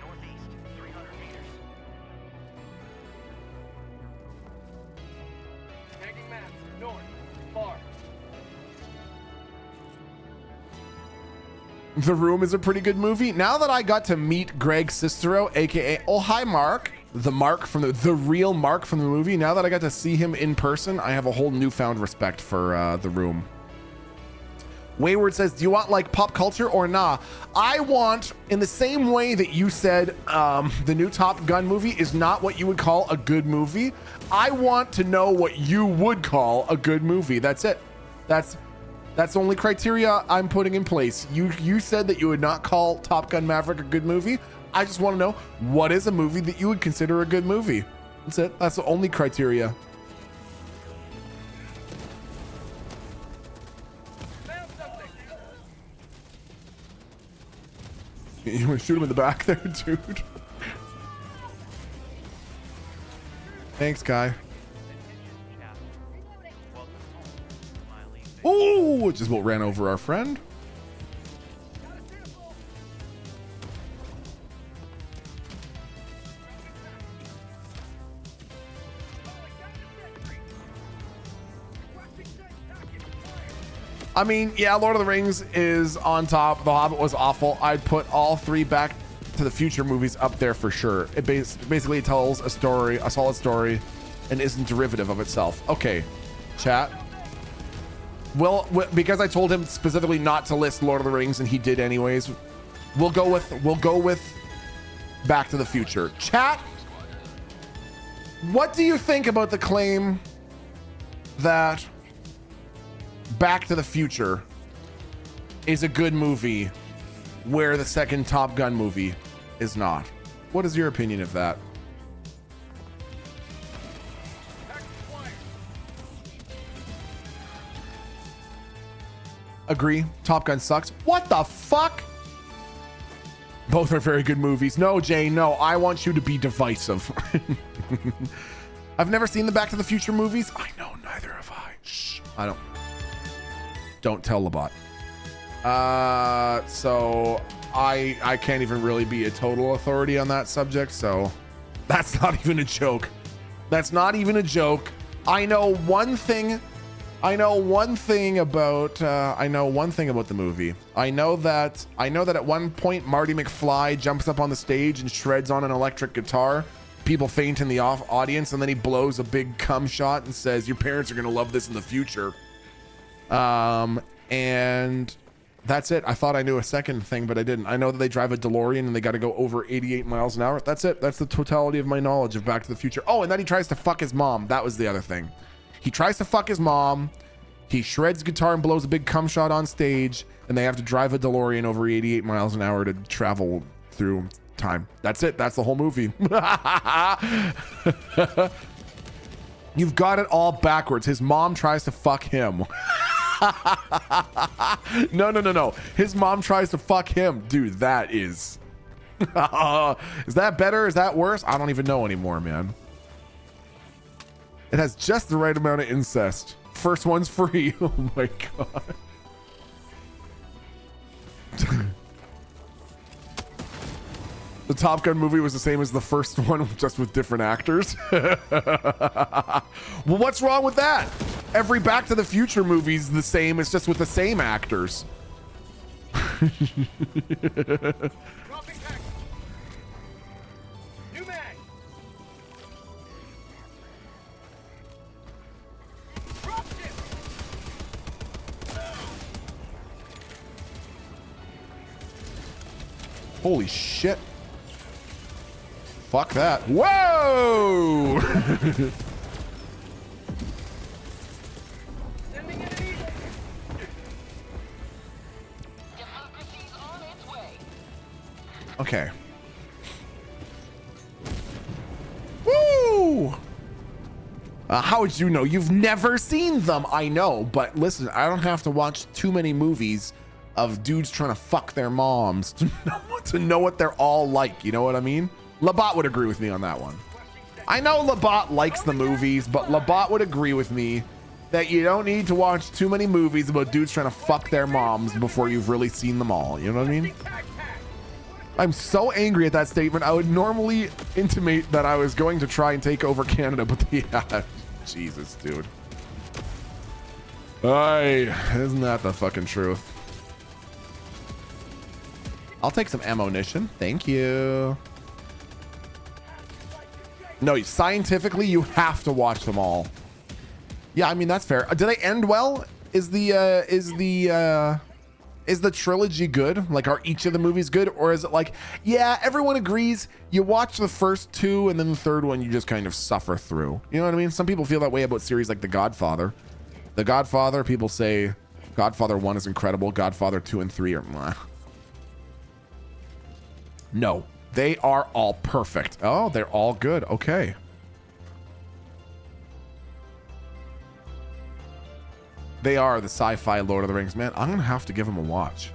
Northeast, 300 meters. Tagging map. North. Far. The Room is a pretty good movie. Now that I got to meet Greg Sestero, aka oh hi Mark, the real Mark from the movie. Now that I got to see him in person, I have a whole newfound respect for The Room. Wayward says, do you want like pop culture or nah? I want, in the same way that you said the new Top Gun movie is not what you would call a good movie, I want to know what you would call a good movie. That's it. That's the only criteria I'm putting in place. You said that you would not call Top Gun Maverick a good movie. I just want to know, what is a movie that you would consider a good movie? That's it. That's the only criteria. Found something. You want to shoot him in the back there, dude? Thanks, Kai. Ooh, just about ran over our friend. I mean, yeah, Lord of the Rings is on top. The Hobbit was awful. I'd put all three Back to the Future movies up there for sure. It basically tells a story, a solid story, and isn't derivative of itself. Okay, chat. Well, because I told him specifically not to list Lord of the Rings, and he did anyways. We'll go with Back to the Future. Chat, what do you think about the claim that Back to the Future is a good movie where the second Top Gun movie is not? What is your opinion of that? Agree. Top Gun sucks. What the fuck? Both are very good movies. No, Jay, no. I want you to be divisive. I've never seen the Back to the Future movies. I know, neither have I. Shh. I don't tell Labat. So I can't even really be a total authority on that subject. So that's not even a joke. That's not even a joke. I know one thing about the movie. I know that at one point Marty McFly jumps up on the stage and shreds on an electric guitar. People faint in the audience, and then he blows a big cum shot and says, "Your parents are gonna love this in the future." And that's it. I thought I knew a second thing, but I didn't. I know that they drive a DeLorean and they got to go over 88 miles an hour. That's it. That's the totality of my knowledge of Back to the Future. Oh, and then he tries to fuck his mom. That was the other thing. He tries to fuck his mom. He shreds guitar and blows a big cum shot on stage, and they have to drive a DeLorean over 88 miles an hour to travel through time. That's it. That's the whole movie. You've got it all backwards. His mom tries to fuck him. No. His mom tries to fuck him. Dude, that is... Is that better? Is that worse? I don't even know anymore, man. It has just the right amount of incest. First one's free. Oh my god. The Top Gun movie was the same as the first one, just with different actors. Well, what's wrong with that? Every Back to the Future movie's the same. It's just with the same actors. Dropping back. New mag. Dropped it. Holy shit. Fuck that. Whoa! Sending in an eagle. Democracy's on its way. Okay. Woo! How would you know? You've never seen them. I know, but listen, I don't have to watch too many movies of dudes trying to fuck their moms to know what they're all like. You know what I mean? Labat would agree with me on that one. I know Labat likes the movies, but Labat would agree with me that you don't need to watch too many movies about dudes trying to fuck their moms before you've really seen them all. You know what I mean? I'm so angry at that statement. I would normally intimate that I was going to try and take over Canada, but yeah, Jesus, dude. Aye, isn't that the fucking truth? I'll take some ammunition. Thank you. No, scientifically, you have to watch them all. Yeah, I mean, that's fair. Do they end well? Is the Is the trilogy good? Like, are each of the movies good? Or is it like, yeah, everyone agrees, you watch the first two and then the third one you just kind of suffer through? You know what I mean? Some people feel that way about series like The Godfather. The Godfather, people say Godfather 1 is incredible. Godfather 2 and 3 are meh. No, they are all perfect. Oh, they're all good. Okay. They are the sci-fi Lord of the Rings. Man, I'm going to have to give them a watch.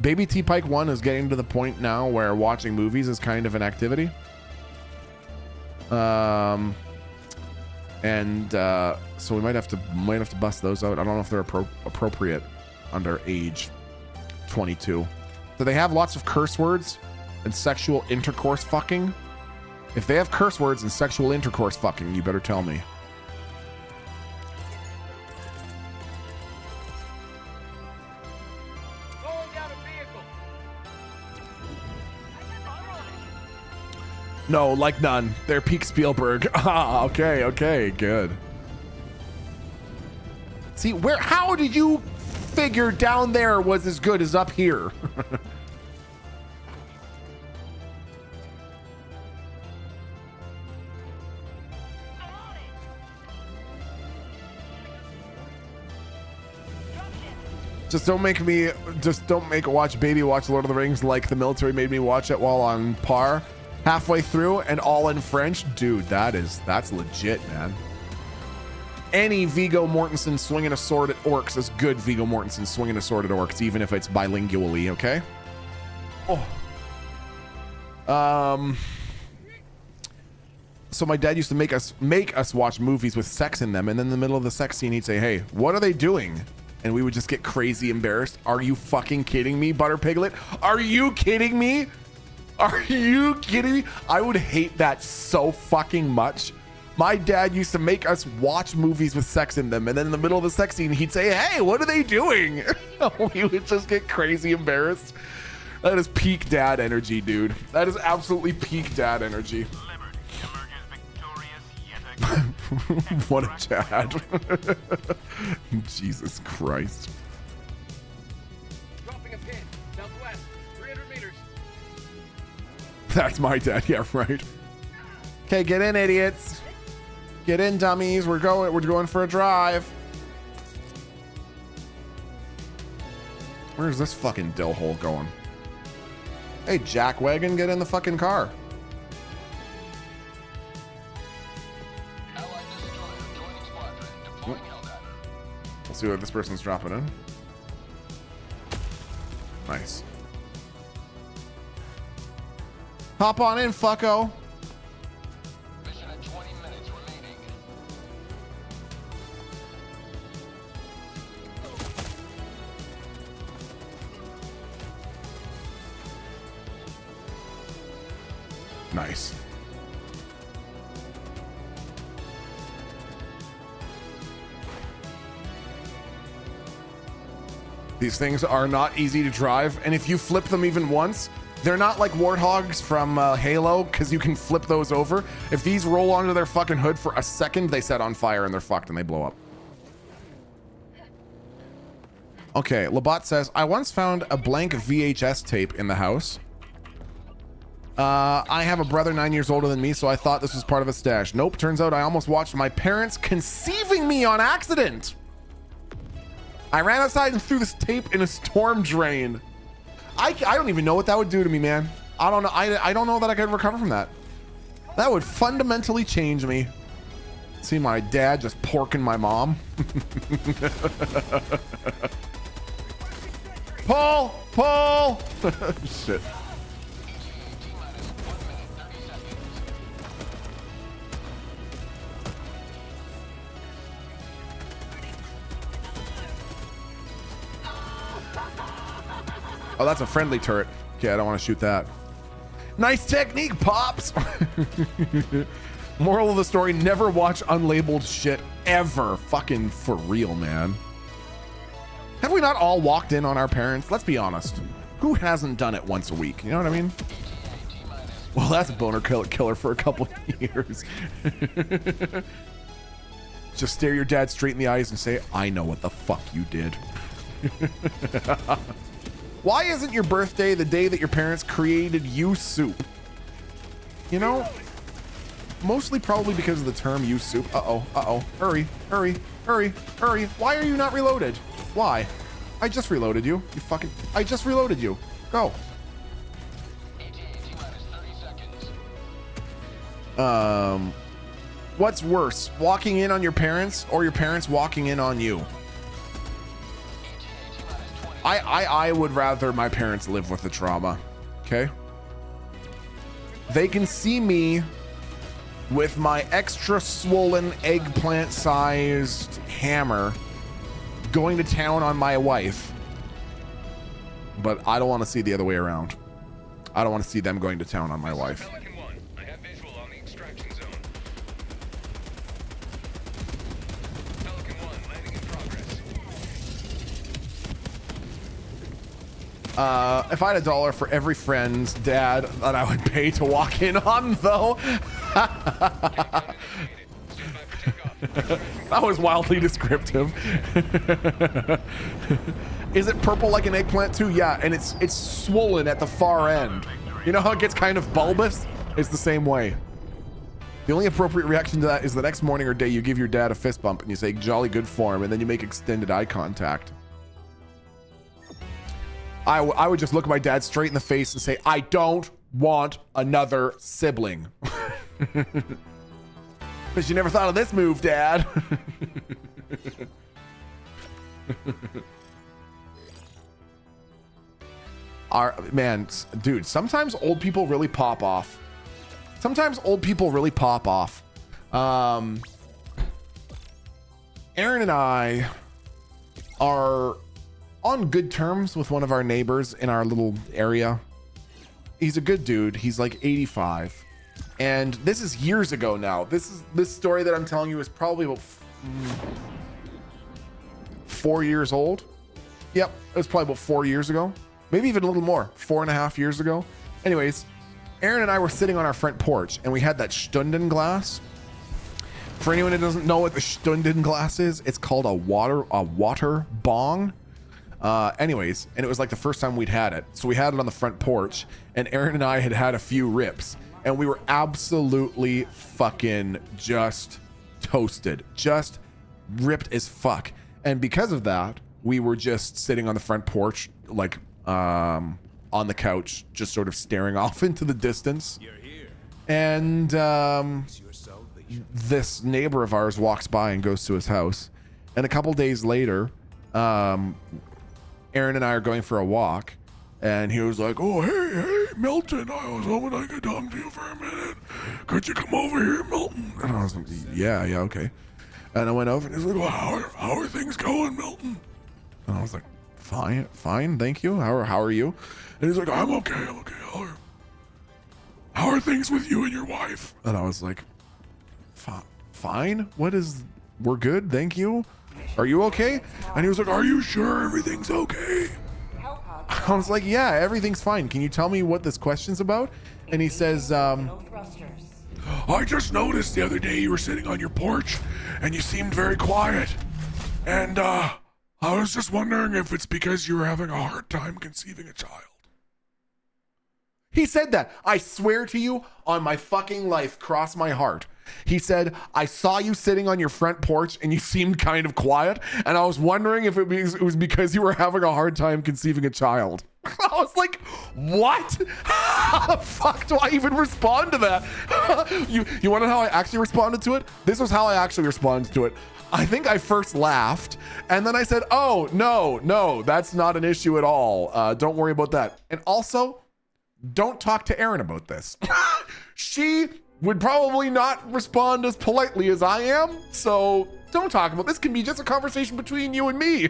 Baby T Pike 1 is getting to the point now where watching movies is kind of an activity. So we might have to bust those out. I don't know if they're appropriate under age 22. Do they have lots of curse words and sexual intercourse fucking? If they have curse words and sexual intercourse fucking, you better tell me. Going down a vehicle. No, like none. They're peak Spielberg. Ah, okay, good. See, how did you figure down there was as good as up here? Just don't make watch Lord of the Rings like the military made me watch it while on par halfway through and all in French. Dude, that's legit, man. Any Viggo Mortensen swinging a sword at orcs is good Viggo Mortensen swinging a sword at orcs, even if it's bilingually, okay? Oh. So my dad used to make us watch movies with sex in them, and then in the middle of the sex scene he'd say, "Hey, what are they doing?" And we would just get crazy embarrassed. Are you fucking kidding me, Butter Piglet? Are you kidding me? Are you kidding me? I would hate that so fucking much. My dad used to make us watch movies with sex in them, and then in the middle of the sex scene, he'd say, "Hey, what are they doing?" We would just get crazy embarrassed. That is peak dad energy, dude. That is absolutely peak dad energy. What a Chad. Jesus Christ. Dropping a pin. Southwest. 300 meters. That's my dad. Yeah, right. Okay, get in, idiots. Get in, dummies. We're going for a drive. Where's this fucking dill hole going? Hey, jackwagon, get in the fucking car. Allied destroyer joining squadron. Deploying Helldiver. We'll see what this person's dropping in. Nice. Hop on in, fucko. Mission at 20 minutes remaining. Nice. These things are not easy to drive, and if you flip them even once, they're not like warthogs from Halo, because you can flip those over. If these roll onto their fucking hood for a second, they set on fire and they're fucked and they blow up. Okay, Labat says, I once found a blank VHS tape in the house. I have a brother 9 years older than me, so I thought this was part of a stash. Nope, turns out I almost watched my parents conceiving me on accident. I ran outside and threw this tape in a storm drain. I don't even know what that would do to me, man. I don't know. I don't know that I could recover from that. That would fundamentally change me. See my dad just porking my mom. Pull! Shit. Oh, that's a friendly turret. Okay, I don't want to shoot that. Nice technique, Pops! Moral of the story, never watch unlabeled shit ever. Fucking for real, man. Have we not all walked in on our parents? Let's be honest. Who hasn't done it once a week? You know what I mean? Well, that's a boner killer for a couple of years. Just stare your dad straight in the eyes and say, I know what the fuck you did. Why isn't your birthday the day that your parents created you soup? You know, mostly probably because of the term you soup. Uh-oh. Hurry. Why are you not reloaded? Why? I just reloaded you. I just reloaded you. Go. What's worse, walking in on your parents or your parents walking in on you? I would rather my parents live with the trauma. Okay. They can see me with my extra swollen eggplant sized hammer going to town on my wife. But I don't want to see the other way around. I don't want to see them going to town on my wife. Pelican 1, I have visual on the extraction zone. Pelican 1, landing in progress. If I had $1 for every friend's dad that I would pay to walk in on, though, that was wildly descriptive. Is it purple like an eggplant too? Yeah, and it's swollen at the far end. You know how it gets kind of bulbous? It's the same way. The only appropriate reaction to that is the next morning or day you give your dad a fist bump and you say jolly good form, and then you make extended eye contact. I would just look my dad straight in the face and say, I don't want another sibling. Because you never thought of this move, Dad. Dude, sometimes old people really pop off. Aaron and I are on good terms with one of our neighbors in our little area. He's a good dude. He's like 85. And this is years ago now. This story that I'm telling you is probably about 4 years old. Yep, it was probably about 4 years ago. Maybe even a little more, 4.5 years ago. Anyways, Aaron and I were sitting on our front porch and we had that Stunden glass. For anyone who doesn't know what the Stunden glass is, it's called a water bong. Anyways, and it was like the first time we'd had it. So we had it on the front porch and Aaron and I had a few rips and we were absolutely fucking just toasted, just ripped as fuck. And because of that, we were just sitting on the front porch, like, on the couch, just sort of staring off into the distance. And, this neighbor of ours walks by and goes to his house. And a couple days later, Aaron and I are going for a walk, and he was like, "Oh, hey, Milton, I was hoping I could talk to you for a minute. Could you come over here, Milton?" And I was like, yeah, okay. And I went over, and he's like, "Well, how are things going, Milton?" And I was like, fine, thank you. How are you?" And he's like, I'm okay. How are things with you and your wife?" And I was like, fine. We're good, thank you. Are you okay? And he was like, "Are you sure everything's okay?" I was like, "Yeah, everything's fine. Can you tell me what this question's about?" And he says, "I just noticed the other day you were sitting on your porch and you seemed very quiet. And I was just wondering if it's because you were having a hard time conceiving a child." He said that. I swear to you on my fucking life, cross my heart. He said, "I saw you sitting on your front porch and you seemed kind of quiet. And I was wondering if it was because you were having a hard time conceiving a child." I was like, what? How the fuck do I even respond to that? You want to know how I actually responded to it? This was how I actually responded to it. I think I first laughed and then I said, "Oh, no, that's not an issue at all. Don't worry about that. And also, don't talk to Erin about this." She would probably not respond as politely as I am. So don't talk about this. Can be just a conversation between you and me.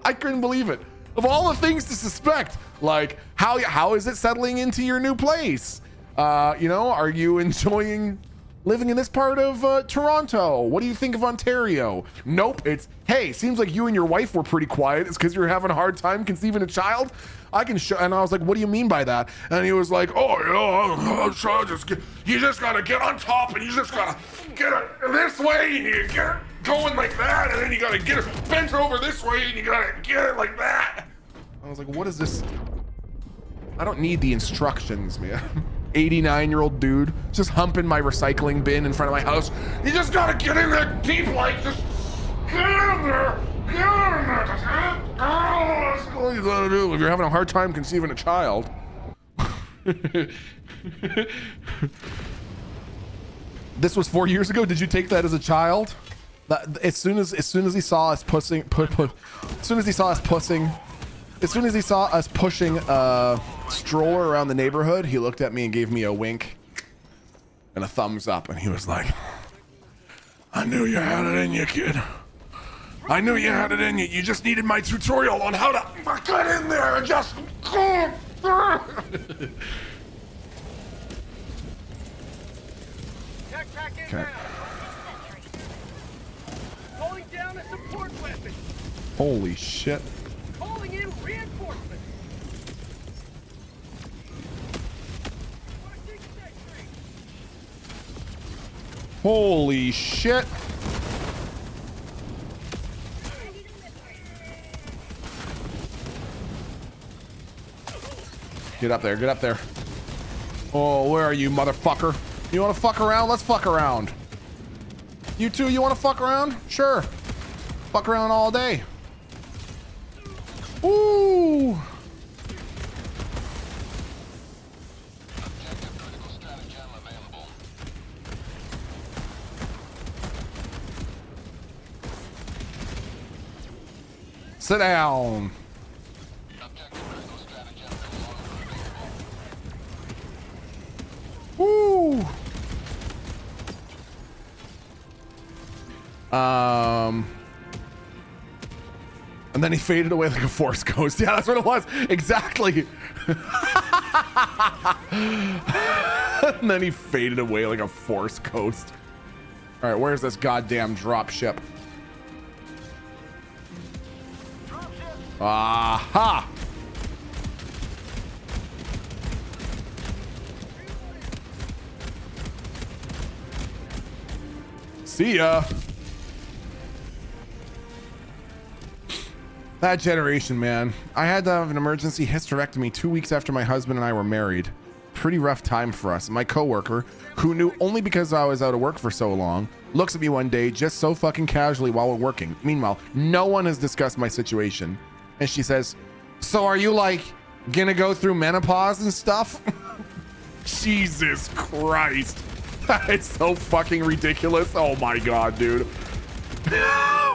I couldn't believe it. Of all the things to suspect, like how is it settling into your new place? Are you enjoying living in this part of Toronto? What do you think of Ontario? Nope. It's, hey, seems like you and your wife were pretty quiet. It's because you're having a hard time conceiving a child. I can show. And I was like, "What do you mean by that?" And he was like, "Oh, you just gotta get on top and you just gotta get it this way and you get it going like that, and then you gotta get it bent over this way and you gotta get it like that." I I was like, what is this? I don't need the instructions, man. 89-year-old dude just humping my recycling bin in front of my house. You just gotta get in there deep, like, just get in there. Get in there. That's all you gotta do if you're having a hard time conceiving a child. This was 4 years ago. Did you take that as a child? As soon as he saw us pushing a stroller around the neighborhood, he looked at me and gave me a wink and a thumbs up, and he was like, I knew you had it in you, kid. I knew you had it in you. You just needed my tutorial on how to get in there and just go through. Okay. Calling down a support weapon. Holy shit. Calling in reinforcements. Holy shit. Get up there, get up there. Oh, where are you, motherfucker? You wanna fuck around? Let's fuck around. You two, you wanna fuck around? Sure. Fuck around all day. Ooh. Objective critical stratagem available. Sit down. Objective critical stratagem no longer available. Woo. And then he faded away like a force ghost. Yeah, that's what it was. Exactly. And then he faded away like a force ghost. All right, where's this goddamn drop ship? Aha! See ya. That generation, man. I had to have an emergency hysterectomy 2 weeks after my husband and I were married. Pretty rough time for us. My coworker, who knew only because I was out of work for so long, looks at me one day just so fucking casually while we're working. Meanwhile, no one has discussed my situation. And she says, so are you like gonna go through menopause and stuff? Jesus Christ. It's so fucking ridiculous. Oh my God, dude.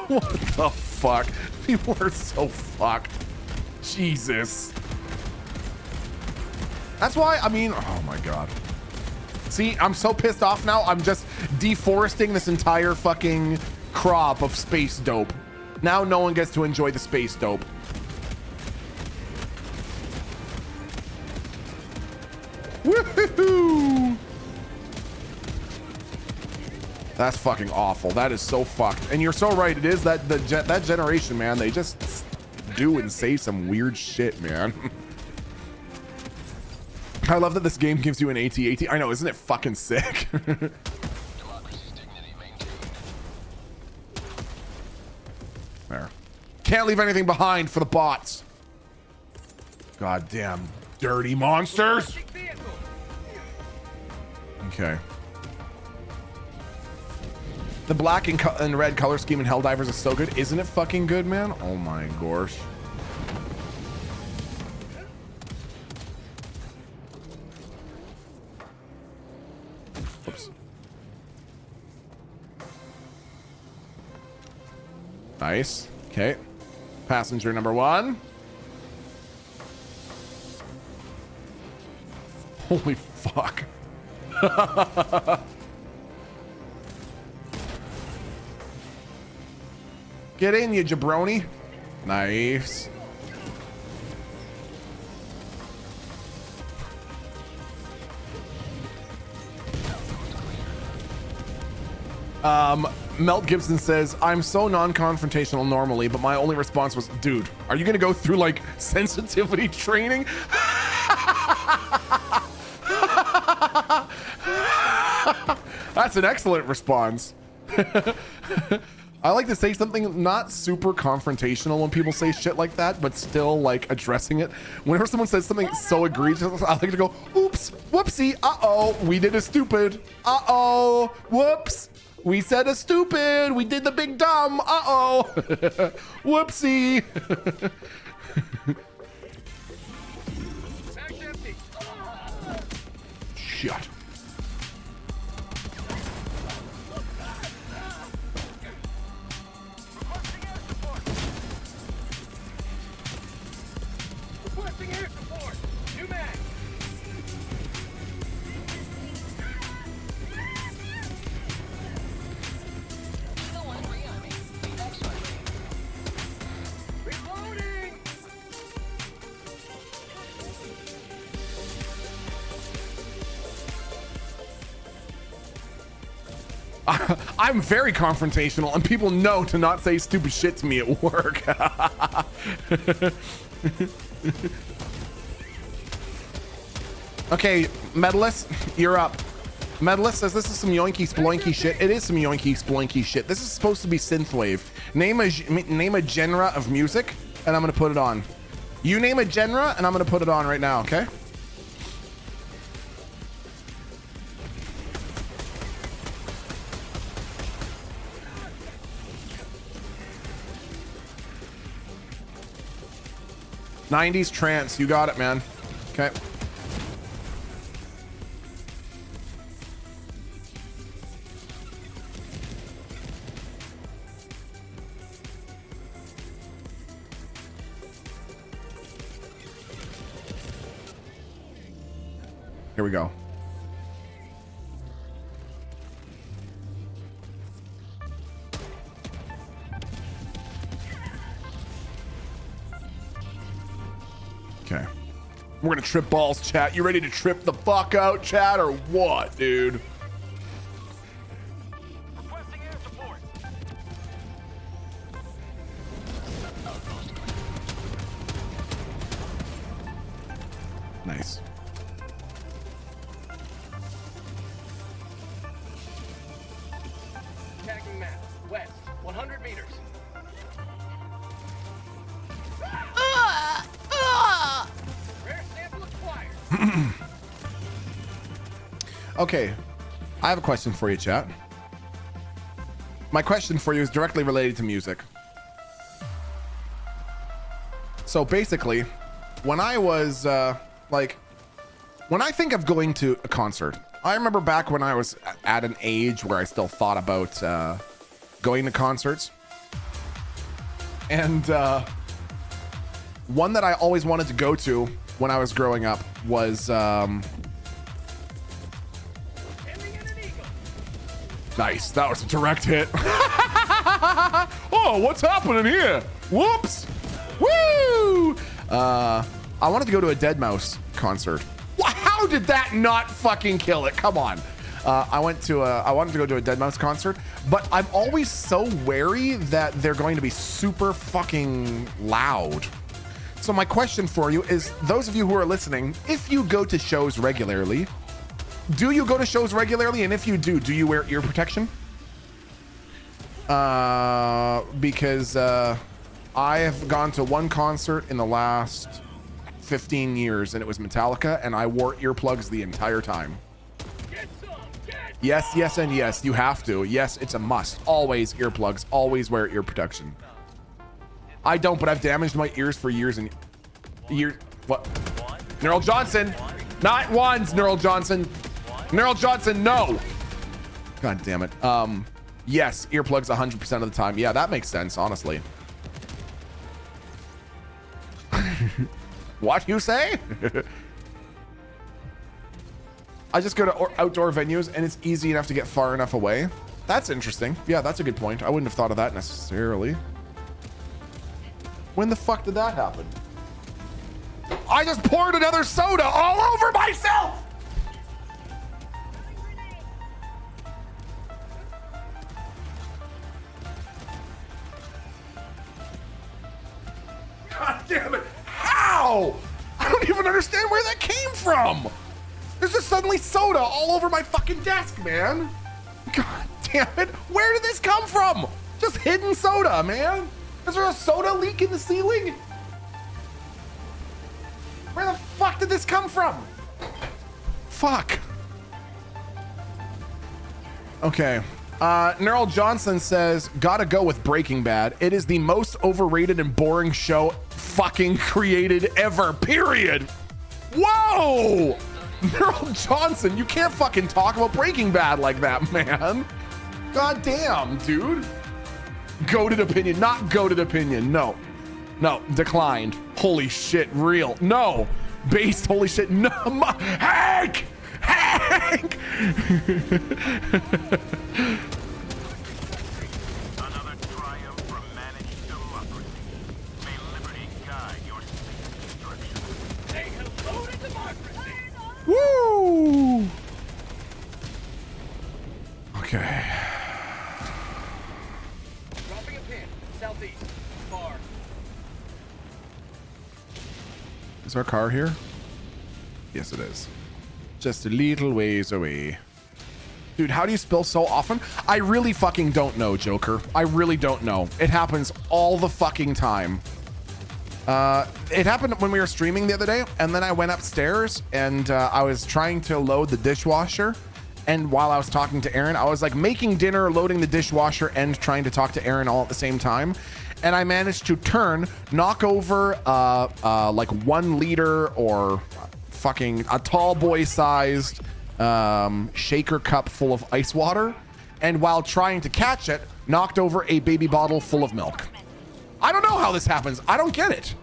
What the fuck? People are so fucked. Jesus. That's why, I mean, oh my God. See, I'm so pissed off now. I'm just deforesting this entire fucking crop of space dope. Now no one gets to enjoy the space dope. Woohoo! That's fucking awful. That is so fucked. And you're so right. It is that that generation, man. They just do and say some weird shit, man. I love that this game gives you an AT-AT. I know, isn't it fucking sick? Democracy's dignity maintained. There. Can't leave anything behind for the bots. Goddamn dirty monsters. Vehicle. Okay. The black and red color scheme in Helldivers is so good. Isn't it fucking good, man? Oh my gosh. Oops. Nice. Okay. Passenger number one. Holy fuck. Get in, you jabroni. Nice. Melt Gibson says, I'm so non-confrontational normally, but my only response was, dude, are you gonna go through like sensitivity training? That's an excellent response. I like to say something not super confrontational when people say shit like that, but still like addressing it. Whenever someone says something so egregious, I like to go, oops, whoopsie, uh-oh, we did a stupid, uh-oh, whoops, we said a stupid, we did the big dumb, uh-oh, whoopsie. Mag's empty. Shit. Requesting air support. New mag. Reloading. I'm very confrontational and people know to not say stupid shit to me at work. Okay, Medalist, you're up. Medalist says this is some yoinky sploinky shit. It is some yoinky sploinky shit. This is supposed to be synthwave. Name a genre of music and I'm gonna put it on. You name a genre and I'm gonna put it on right now, okay? '90s trance, you got it, man. Okay. Here we go. Okay. We're gonna trip balls, chat. You ready to trip the fuck out, chat, or what, dude? Requesting air support. Nice. Tagging map. West. 100 meters. Rare sample acquired. Okay, I have a question for you, chat. My question for you is directly related to music. So basically, when I was when I think of going to a concert, I remember back when I was at an age where I still thought about going to concerts. And one that I always wanted to go to when I was growing up was Ending in an eagle. nice. That was a direct hit. Oh, what's happening here? Whoops. Woo! I wanted to go to a Deadmau5 concert. How did that not fucking kill it? Come on. I wanted to go to a Deadmau5 concert, but I'm always so wary that they're going to be super fucking loud. So my question for you is, those of you who are listening, if you go to shows regularly, do you go to shows regularly? And if you do you wear ear protection? Because I have gone to one concert in the last 15 years and it was Metallica and I wore earplugs the entire time. Get some. Get. Yes, yes, and yes, you have to. Yes, it's a must. Always earplugs, always wear ear protection. I don't, but I've damaged my ears for years and years. What? Neural Johnson, not ones, Neural Johnson. Neural Johnson, no. God damn it. Yes, earplugs 100% of the time. Yeah, that makes sense, honestly. What you say? I just go to outdoor venues and it's easy enough to get far enough away. That's interesting. Yeah, that's a good point. I wouldn't have thought of that necessarily. When the fuck did that happen? I just poured another soda all over myself. God damn it. How? I don't even understand where that came from. There's just suddenly soda all over my fucking desk, man. God damn it. Where did this come from? Just hidden soda, man. Is there a soda leak in the ceiling? Where the fuck did this come from? Fuck. Okay. Nerl Johnson says, gotta go with Breaking Bad. It is the most overrated and boring show fucking created ever, period. Whoa! Nerl Johnson, you can't fucking talk about Breaking Bad like that, man. God damn, dude. Goated opinion, not goated opinion. No, no, declined. Holy shit, real. No, based, holy shit. No, Hank! Hank! Another triumph from managed democracy. May liberty guide your destruction. Say hello to democracy. Woo! Okay. Dropping a pin. Southeast. Far. Is our car here? Yes, it is. Just a little ways away. Dude, how do you spill so often? I really fucking don't know, Joker. I really don't know. It happens all the fucking time. It happened when we were streaming the other day, and then I went upstairs and I was trying to load the dishwasher. And while I was talking to Aaron, I was like making dinner, loading the dishwasher, and trying to talk to Aaron all at the same time. And I managed to knock over like 1 liter or fucking a tall boy sized shaker cup full of ice water. And while trying to catch it, knocked over a baby bottle full of milk. I don't know how this happens. I don't get it.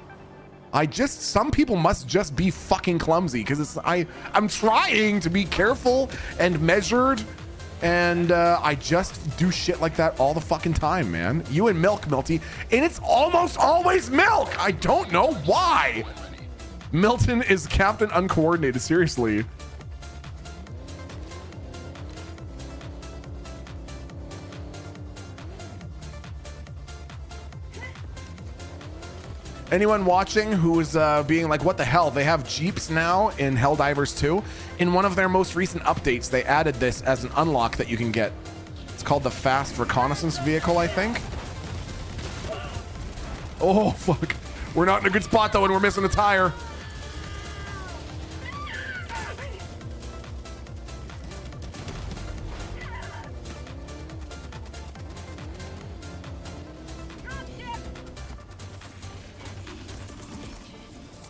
Some people must just be fucking clumsy because I'm trying to be careful and measured, and I just do shit like that all the fucking time, man. You and milk, Milty, and it's almost always milk. I don't know why. Milton is Captain Uncoordinated, seriously. Anyone watching who is being like, what the hell? They have Jeeps now in Helldivers 2. In one of their most recent updates, they added this as an unlock that you can get. It's called the Fast Reconnaissance Vehicle, I think. Oh, fuck. We're not in a good spot, though, and we're missing a tire.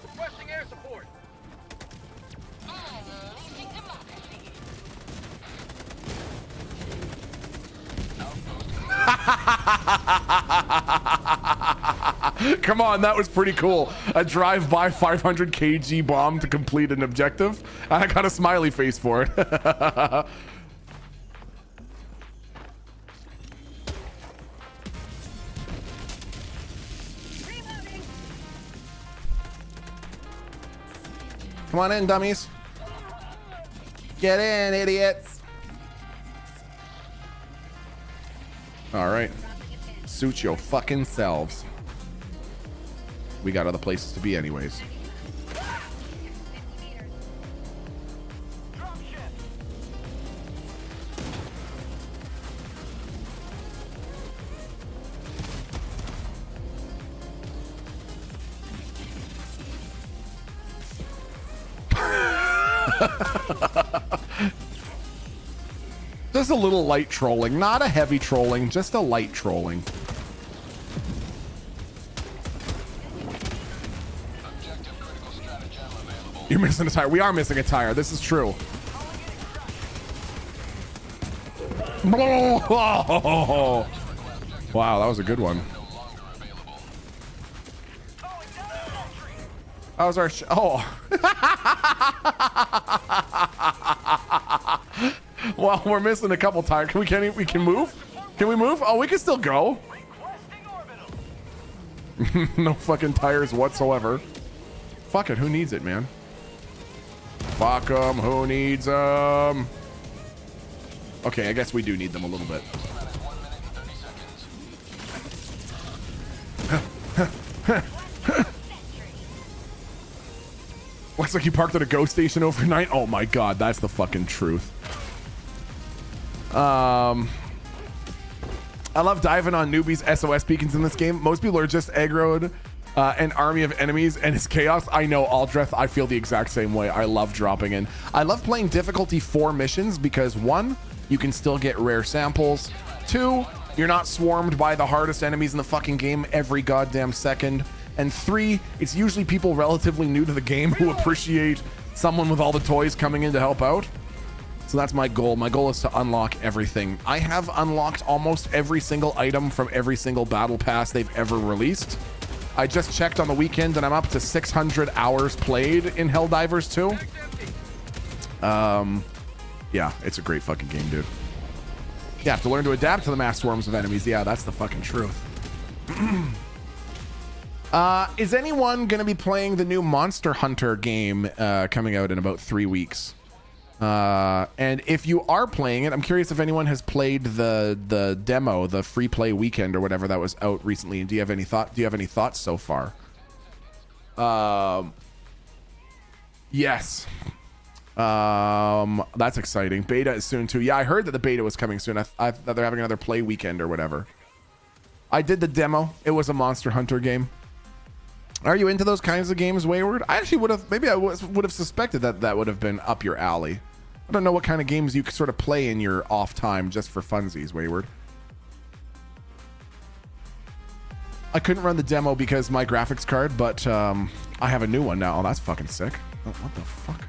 Requesting air support. Come on, that was pretty cool. A drive-by 500 kg bomb to complete an objective. I got a smiley face for it. Come on in, dummies. Get in, idiots. All right. Suit your fucking selves. We got other places to be anyways. Just a little light trolling, not a heavy trolling, just a light trolling. Objective critical stratagem available. You're missing a tire. We are missing a tire. This is true. Wow, that was a good one. No longer available. That was our Well, we're missing a couple tires. We can move? Can we move? Oh, we can still go. No fucking tires whatsoever. Fuck it, who needs it, man? Fuck them, who needs them? Okay, I guess we do need them a little bit. That is 1 minute and 30 seconds. Looks like you parked at a GO station overnight. Oh my god, that's the fucking truth. I love diving on newbies SOS beacons in this game. Most people are just aggroed an army of enemies and it's chaos. I know, Aldreth, I feel the exact same way. I love dropping in. I love playing difficulty 4 missions because 1, you can still get rare samples. 2, you're not swarmed by the hardest enemies in the fucking game every goddamn second. And 3, it's usually people relatively new to the game who appreciate someone with all the toys coming in to help out. So that's my goal. My goal is to unlock everything. I have unlocked almost every single item from every single battle pass they've ever released. I just checked on the weekend and I'm up to 600 hours played in Helldivers 2. Yeah, it's a great fucking game, dude. You have to learn to adapt to the mass swarms of enemies. Yeah, that's the fucking truth. Is anyone going to be playing the new Monster Hunter game coming out in about 3 weeks? And if you are playing it, I'm curious if anyone has played the demo, the free play weekend or whatever that was out recently. And do you have any thoughts so far? Yes. That's exciting. Beta is soon too. Yeah, I heard that the beta was coming soon. I thought they're having another play weekend or whatever. I did the demo. It was a Monster Hunter game. Are you into those kinds of games, Wayward? I actually would have suspected that would have been up your alley. I don't know what kind of games you could sort of play in your off time just for funsies, Wayward. I couldn't run the demo because my graphics card, but I have a new one now. Oh, that's fucking sick. Oh, what the fuck?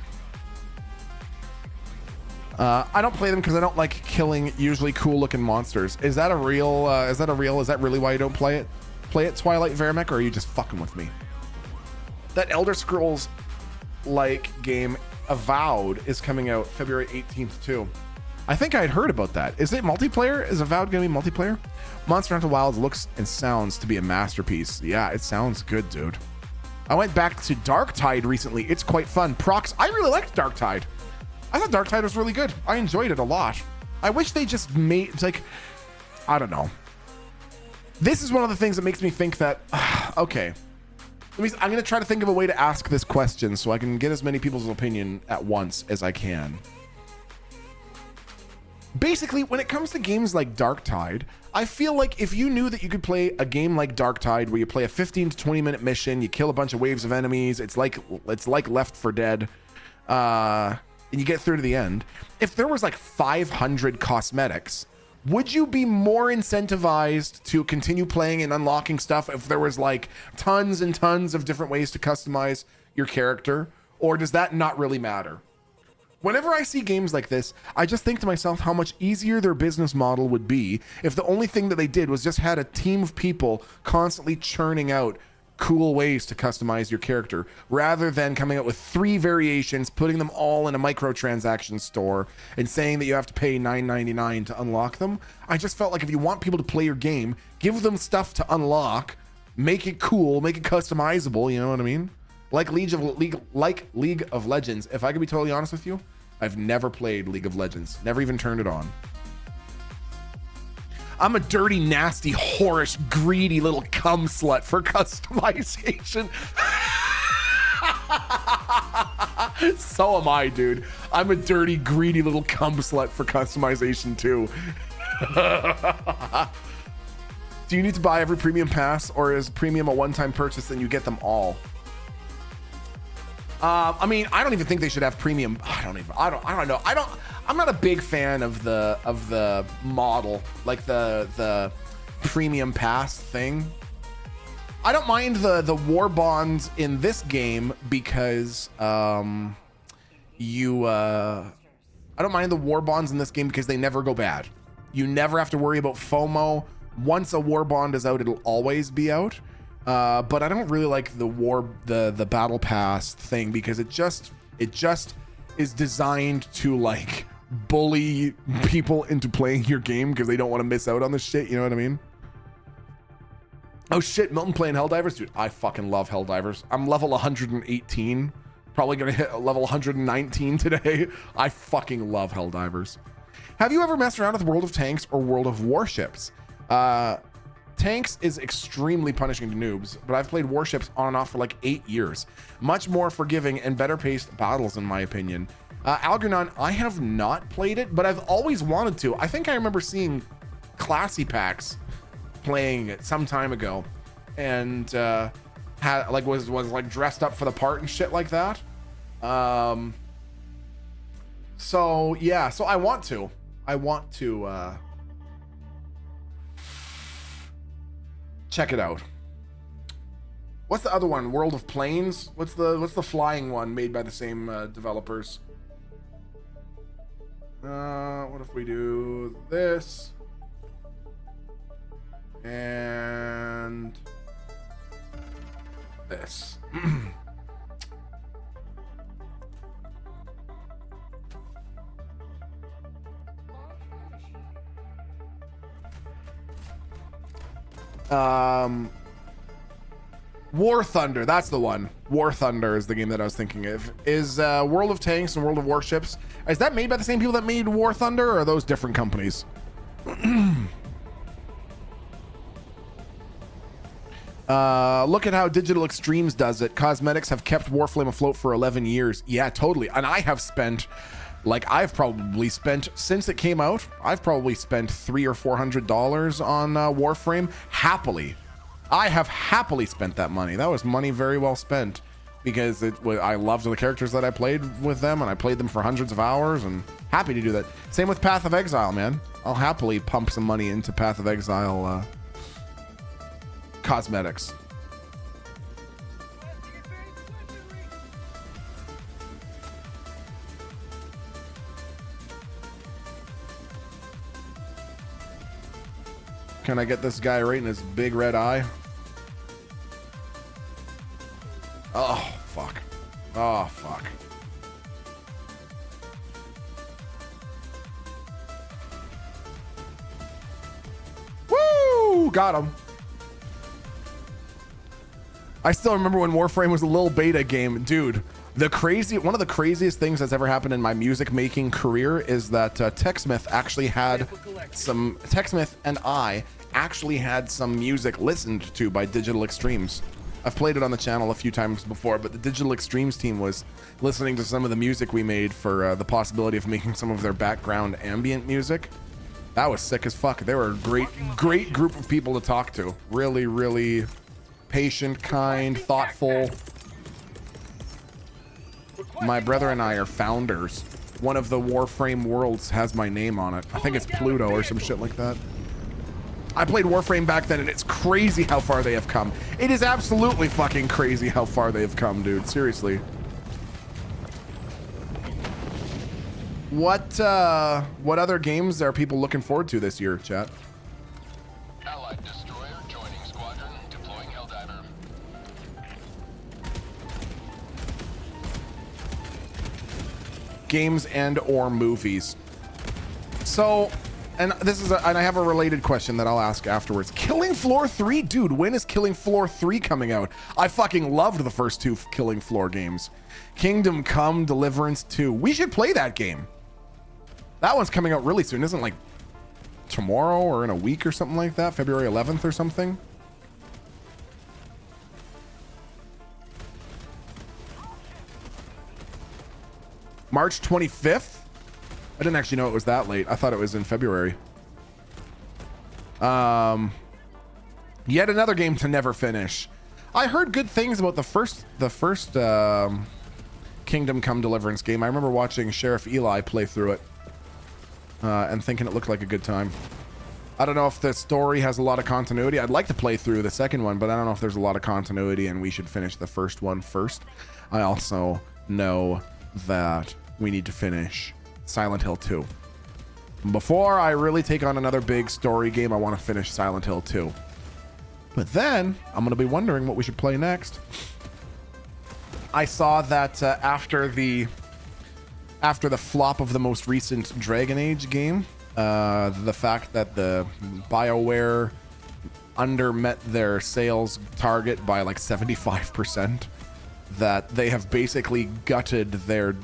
I don't play them because I don't like killing usually cool looking monsters. Is that really why you don't play it? Play it, Twilight Vermic, or are you just fucking with me? That Elder Scrolls like game Avowed is coming out February 18th too. I think I'd heard about that. Is it multiplayer? Is Avowed gonna be multiplayer? Monster Hunter Wilds looks and sounds to be a masterpiece. Yeah, it sounds good, dude. I went back to Darktide recently. It's quite fun. Prox, I really liked Darktide. I thought Darktide was really good. I enjoyed it a lot. I wish they just made, like, I don't know. This is one of the things that makes me think that, okay, I'm going to try to think of a way to ask this question so I can get as many people's opinion at once as I can. Basically, when it comes to games like Darktide, I feel like if you knew that you could play a game like Darktide where you play a 15 to 20 minute mission, you kill a bunch of waves of enemies, it's like Left 4 Dead, and you get through to the end. If there was like 500 cosmetics, would you be more incentivized to continue playing and unlocking stuff if there was like tons and tons of different ways to customize your character? Or does that not really matter? Whenever I see games like this, I just think to myself how much easier their business model would be if the only thing that they did was just had a team of people constantly churning out cool ways to customize your character, rather than coming up with 3 variations, putting them all in a microtransaction store and saying that you have to pay $9.99 to unlock them. I just felt like if you want people to play your game, give them stuff to unlock, make it cool, make it customizable, you know what I mean? Like League of Legends. If I could be totally honest with you, I've never played League of Legends, never even turned it on. I'm a dirty, nasty, whorish, greedy little cum slut for customization. So am I, dude. I'm a dirty, greedy little cum slut for customization too. Do you need to buy every premium pass, or is premium a one-time purchase and you get them all? I mean, I don't even think they should have premium. I don't know. I'm not a big fan of the model, like the premium pass thing. I don't mind the war bonds in this game because I don't mind the war bonds in this game because they never go bad. You never have to worry about FOMO. Once a war bond is out, it'll always be out. But I don't really like the battle pass thing because it just is designed to like bully people into playing your game because they don't want to miss out on the shit. You know what I mean? Oh shit, Milton playing Helldivers? Dude, I fucking love Helldivers. I'm level 118. Probably gonna hit level 119 today. I fucking love Helldivers. Have you ever messed around with World of Tanks or World of Warships? Tanks is extremely punishing to noobs, but I've played Warships on and off for like 8 years. Much more forgiving and better paced battles in my opinion. Algernon, I have not played it, but I've always wanted to. I think I remember seeing Classy Packs playing it some time ago, and had like was like dressed up for the part and shit like that. So yeah, so I want to check it out. What's the other one? World of Planes? What's the flying one made by the same developers? What if we do this and this? War Thunder, that's the one. War Thunder is the game that I was thinking of. Is World of Tanks and World of Warships, is that made by the same people that made War Thunder, or are those different companies? Look at how Digital Extremes does it. Cosmetics have kept Warframe afloat for 11 years. Yeah, totally. And I have spent, like, I've probably spent, since it came out, I've probably spent $300 or $400 on Warframe happily. I have happily spent that money. That was money very well spent, because I loved the characters that I played with them, and I played them for hundreds of hours, and happy to do that. Same with Path of Exile, man. I'll happily pump some money into Path of Exile cosmetics. Can I get this guy right in his big red eye? Oh, fuck. Oh, fuck. Woo! Got him. I still remember when Warframe was a little beta game. Dude, one of the craziest things that's ever happened in my music making career is that TechSmith actually had TechSmith and I actually had some music listened to by Digital Extremes. I've played it on the channel a few times before, but the Digital Extremes team was listening to some of the music we made for the possibility of making some of their background ambient music. That was sick as fuck. They were a great group of people to talk to. Really, really patient, kind, thoughtful. My brother and I are founders. One of the Warframe worlds has my name on it. I think it's Pluto or some shit like that. I played Warframe back then, and it's crazy how far they have come. It is absolutely fucking crazy how far they have come, dude. Seriously. What other games are people looking forward to this year, chat? Allied destroyer joining squadron, deploying Helldiver. Games and or movies. So, and I have a related question that I'll ask afterwards. Killing Floor 3? Dude, when is Killing Floor 3 coming out? I fucking loved the first two Killing Floor games. Kingdom Come, Deliverance 2. We should play that game. That one's coming out really soon. Isn't it like tomorrow or in a week or something like that? February 11th or something? March 25th? I didn't actually know it was that late. I thought it was in February. Yet another game to never finish. I heard good things about the first Kingdom Come Deliverance game. I remember watching Sheriff Eli play through it and thinking it looked like a good time. I don't know if the story has a lot of continuity. I'd like to play through the second one, but I don't know if there's a lot of continuity and we should finish the first one first. I also know that we need to finish Silent Hill 2. Before I really take on another big story game, I want to finish Silent Hill 2. But then I'm going to be wondering what we should play next. I saw that after the flop of the most recent Dragon Age game, the fact that the BioWare undermet their sales target by like 75%, that they have basically gutted their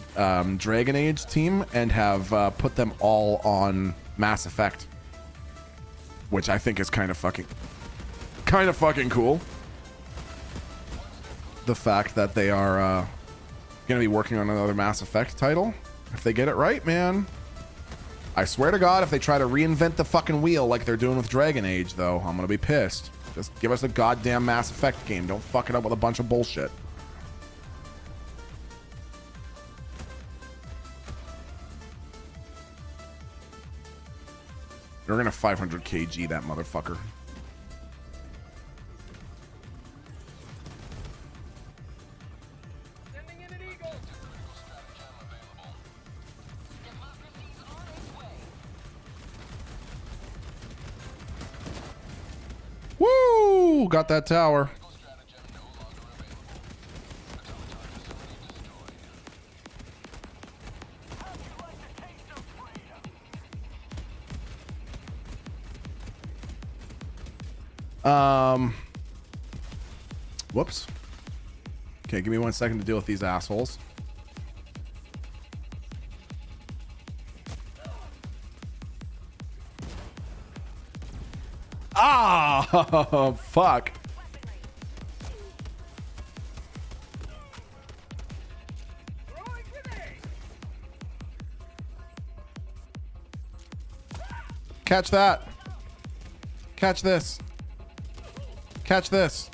Dragon Age team and have put them all on Mass Effect, which I think is kind of fucking cool. The fact that they are going to be working on another Mass Effect title, if they get it right, man. I swear to God, if they try to reinvent the fucking wheel like they're doing with Dragon Age, though, I'm gonna be pissed. Just give us a goddamn Mass Effect game. Don't fuck it up with a bunch of bullshit. You're gonna 500 kg that motherfucker. Sending in an Eagle. Woo! Got that tower. Whoops. Okay, give me 1 second to deal with these assholes. Ah, fuck. Throwing grenade. Catch that. Catch this. Catch this.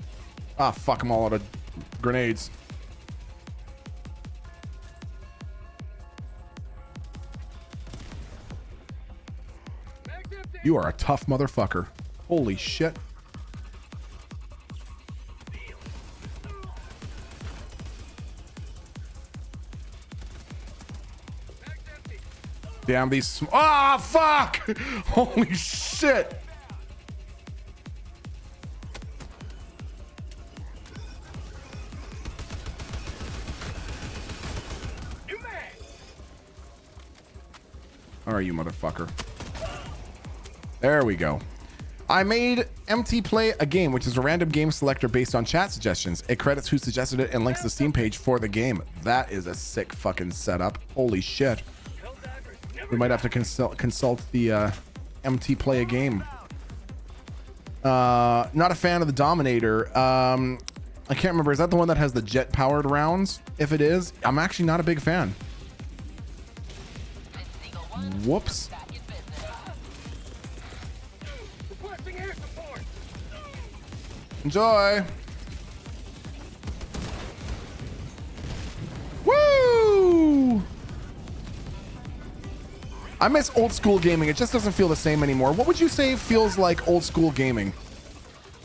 Ah, fuck, I'm all out of grenades. Mag's empty. You are a tough motherfucker. Holy shit. Mag's empty. Damn these. Ah, fuck. Holy shit. New mag. All right, you motherfucker. There we go. I made MT Play a game, which is a random game selector based on chat suggestions. It credits who suggested it and links the Steam page for the game. That is a sick fucking setup. Holy shit. Helldivers never We might have to consult the MT Play a game. Not a fan of the Dominator. I can't remember. Is that the one that has the jet powered rounds? If it is, I'm actually not a big fan. Whoops. requesting air support. Enjoy. Woo! I miss old school gaming. It just doesn't feel the same anymore. What would you say feels like old school gaming?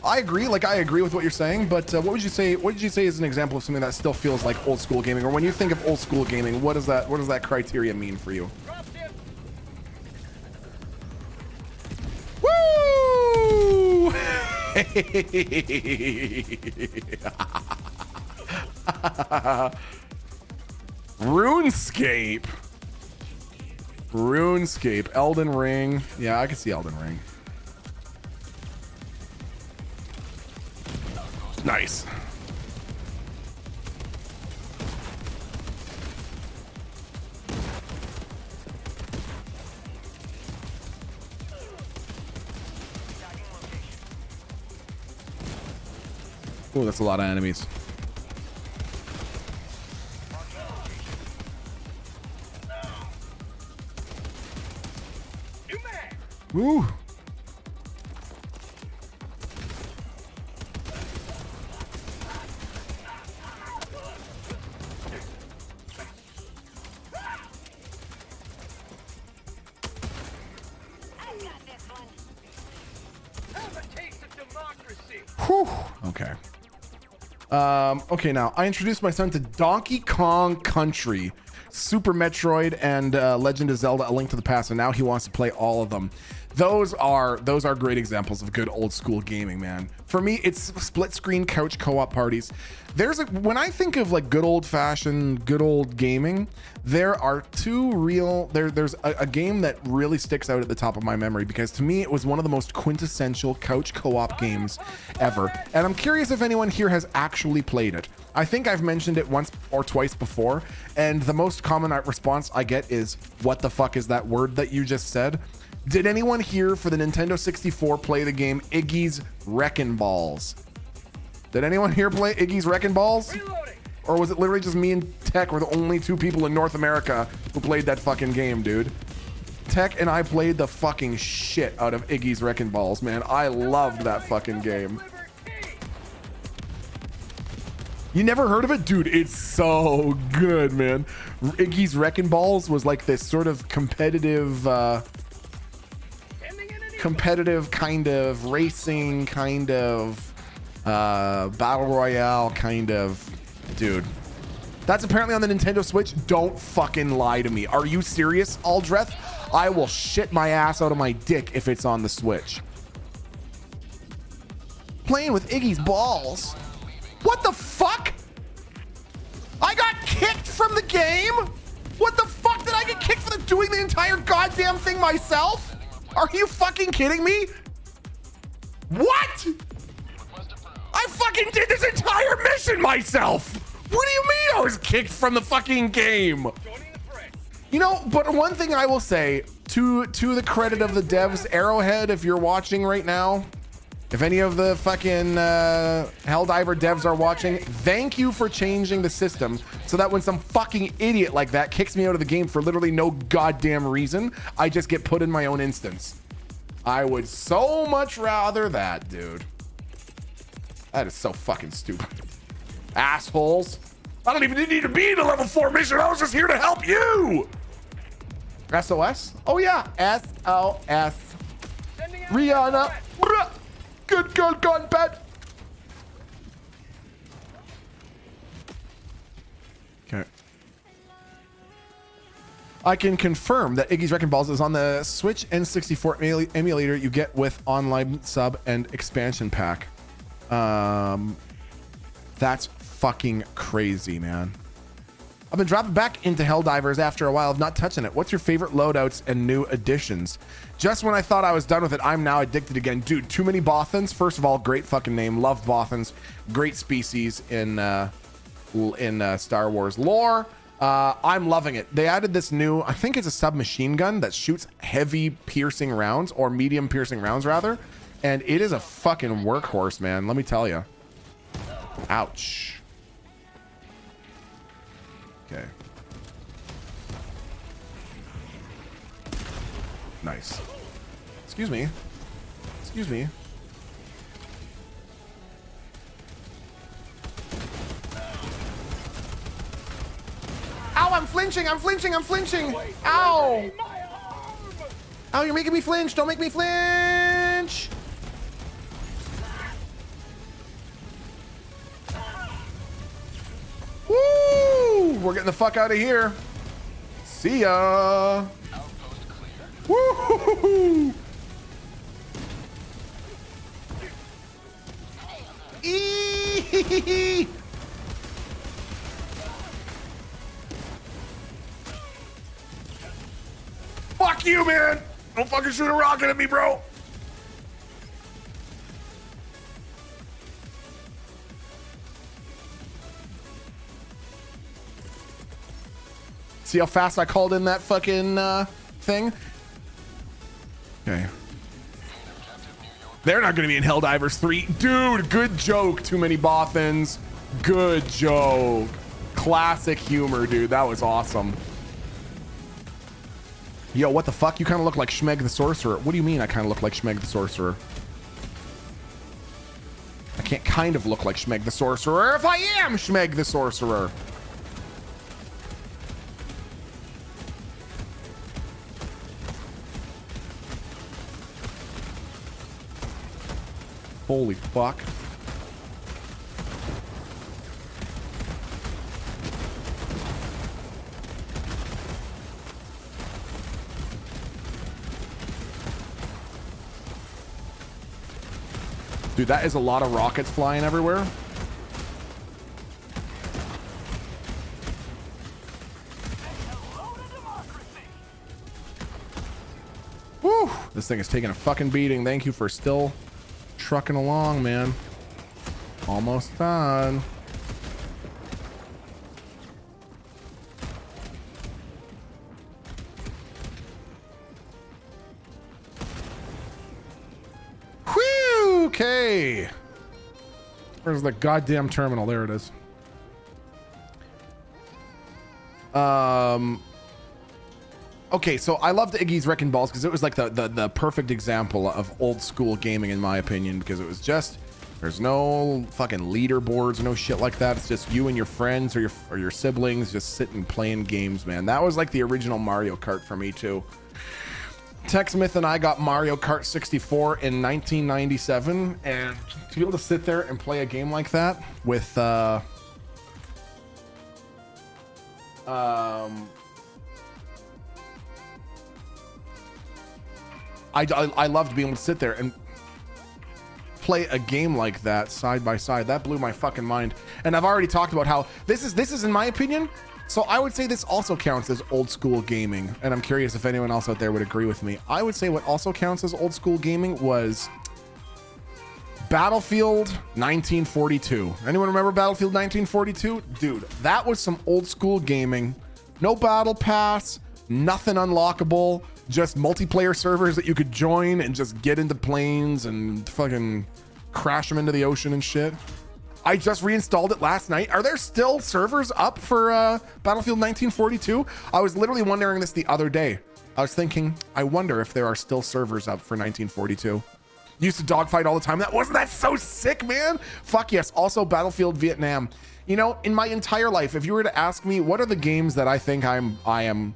I agree. Like, I agree with what you're saying, but what would you say? What did you say is an example of something that still feels like old school gaming? Or when you think of old school gaming, what does that criteria mean for you? Drop ship. Woo! RuneScape. RuneScape. Elden Ring. Yeah, I can see Elden Ring. Nice. Oh, that's a lot of enemies. New mag. Woo. Have a taste of democracy. Whew. Okay. Okay, now I introduced my son to Donkey Kong Country, Super Metroid, and Legend of Zelda: A Link to the Past, and now he wants to play all of them. Those are great examples of good old school gaming, man. For me, it's split screen couch co-op parties. When I think of like good old fashioned, good old gaming, there are two real. There's a game that really sticks out at the top of my memory because to me it was one of the most quintessential couch co-op games ever. And I'm curious if anyone here has actually played it. I think I've mentioned it once or twice before, and the most common response I get is, "What the fuck is that word that you just said?" Did anyone here for the Nintendo 64 play the game Iggy's Wreckin' Balls? Did anyone here play Iggy's Wreckin' Balls? Reloading. Or was it literally just me and Tech were the only two people in North America who played that fucking game, dude? Tech and I played the fucking shit out of Iggy's Wrecking Balls, man. I loved that fucking game. You never heard of it? Dude, it's so good, man. Iggy's Wrecking Balls was like this sort of competitive kind of racing, kind of battle royale, kind of. Dude, that's apparently on the Nintendo Switch. Don't fucking lie to me. Are you serious, Aldreth? I will shit my ass out of my dick if it's on the Switch. Playing with Iggy's balls. What the fuck? I got kicked from the game? What the fuck did I get kicked for doing the entire goddamn thing myself? Are you fucking kidding me? What? I fucking did this entire mission myself. What do you mean I was kicked from the fucking game? You know, but one thing I will say to the credit of the devs, Arrowhead, if you're watching right now, if any of the fucking Helldiver devs are watching, thank you for changing the system so that when some fucking idiot like that kicks me out of the game for literally no goddamn reason, I just get put in my own instance. I would so much rather that, dude. That is so fucking stupid. Assholes. I don't even need to be in a level 4 mission. I was just here to help you. SOS? Oh yeah, SOS. Rihanna. Good girl gone bad. Okay. I can confirm that Iggy's Wrecking Balls is on the Switch N64 emulator you get with online sub and expansion pack. That's fucking crazy, man. I've been dropping back into Helldivers after a while of not touching it. What's your favorite loadouts and new additions? Just when I thought I was done with it, I'm now addicted again. Dude, too many Bothans. First of all, great fucking name. Love Bothans. Great species in Star Wars lore. I'm loving it. They added this new, I think it's a submachine gun that shoots heavy piercing rounds, or medium piercing rounds rather. And it is a fucking workhorse, man. Let me tell you. Ouch. Okay. Nice. Excuse me. Excuse me. Ow, I'm flinching. I'm flinching. I'm flinching. Ow. Ow, you're making me flinch. Don't make me flinch. Woo! We're getting the fuck out of here. See ya. Woo! Eee! Fuck you, man! Don't fucking shoot a rocket at me, bro! See how fast I called in that fucking thing? Okay. They're not gonna be in Helldivers 3. Dude, good joke. Too many Bothans. Good joke. Classic humor, dude. That was awesome. Yo, what the fuck? You kind of look like Schmeg the Sorcerer. What do you mean I kind of look like Schmeg the Sorcerer? I can't kind of look like Schmeg the Sorcerer if I am Schmeg the Sorcerer. Holy fuck. Dude, that is a lot of rockets flying everywhere. Whew, this thing is taking a fucking beating. Thank you for still trucking along, man. Almost done. Whew, okay. Where's the goddamn terminal? There it is. Okay, so I loved Iggy's Wrecking Balls because it was like the perfect example of old school gaming, in my opinion, because it was just, there's no fucking leaderboards, no shit like that. It's just you and your friends or your siblings just sitting playing games, man. That was like the original Mario Kart for me too. TechSmith and I got Mario Kart 64 in 1997, and to be able to sit there and play a game like that with I loved being able to sit there and play a game like that side by side. That blew my fucking mind. And I've already talked about how this is in my opinion. So I would say this also counts as old school gaming. And I'm curious if anyone else out there would agree with me. I would say what also counts as old school gaming was Battlefield 1942. Anyone remember Battlefield 1942? Dude, that was some old school gaming. No battle pass, nothing unlockable, just multiplayer servers that you could join and just get into planes and fucking crash them into the ocean and shit. I just reinstalled it last night. Are there still servers up for Battlefield 1942? I was literally wondering this the other day. I was thinking, I wonder if there are still servers up for 1942. Used to dogfight all the time. Wasn't that so sick, man? Fuck yes. Also Battlefield Vietnam. You know, in my entire life, if you were to ask me what are the games that I think I am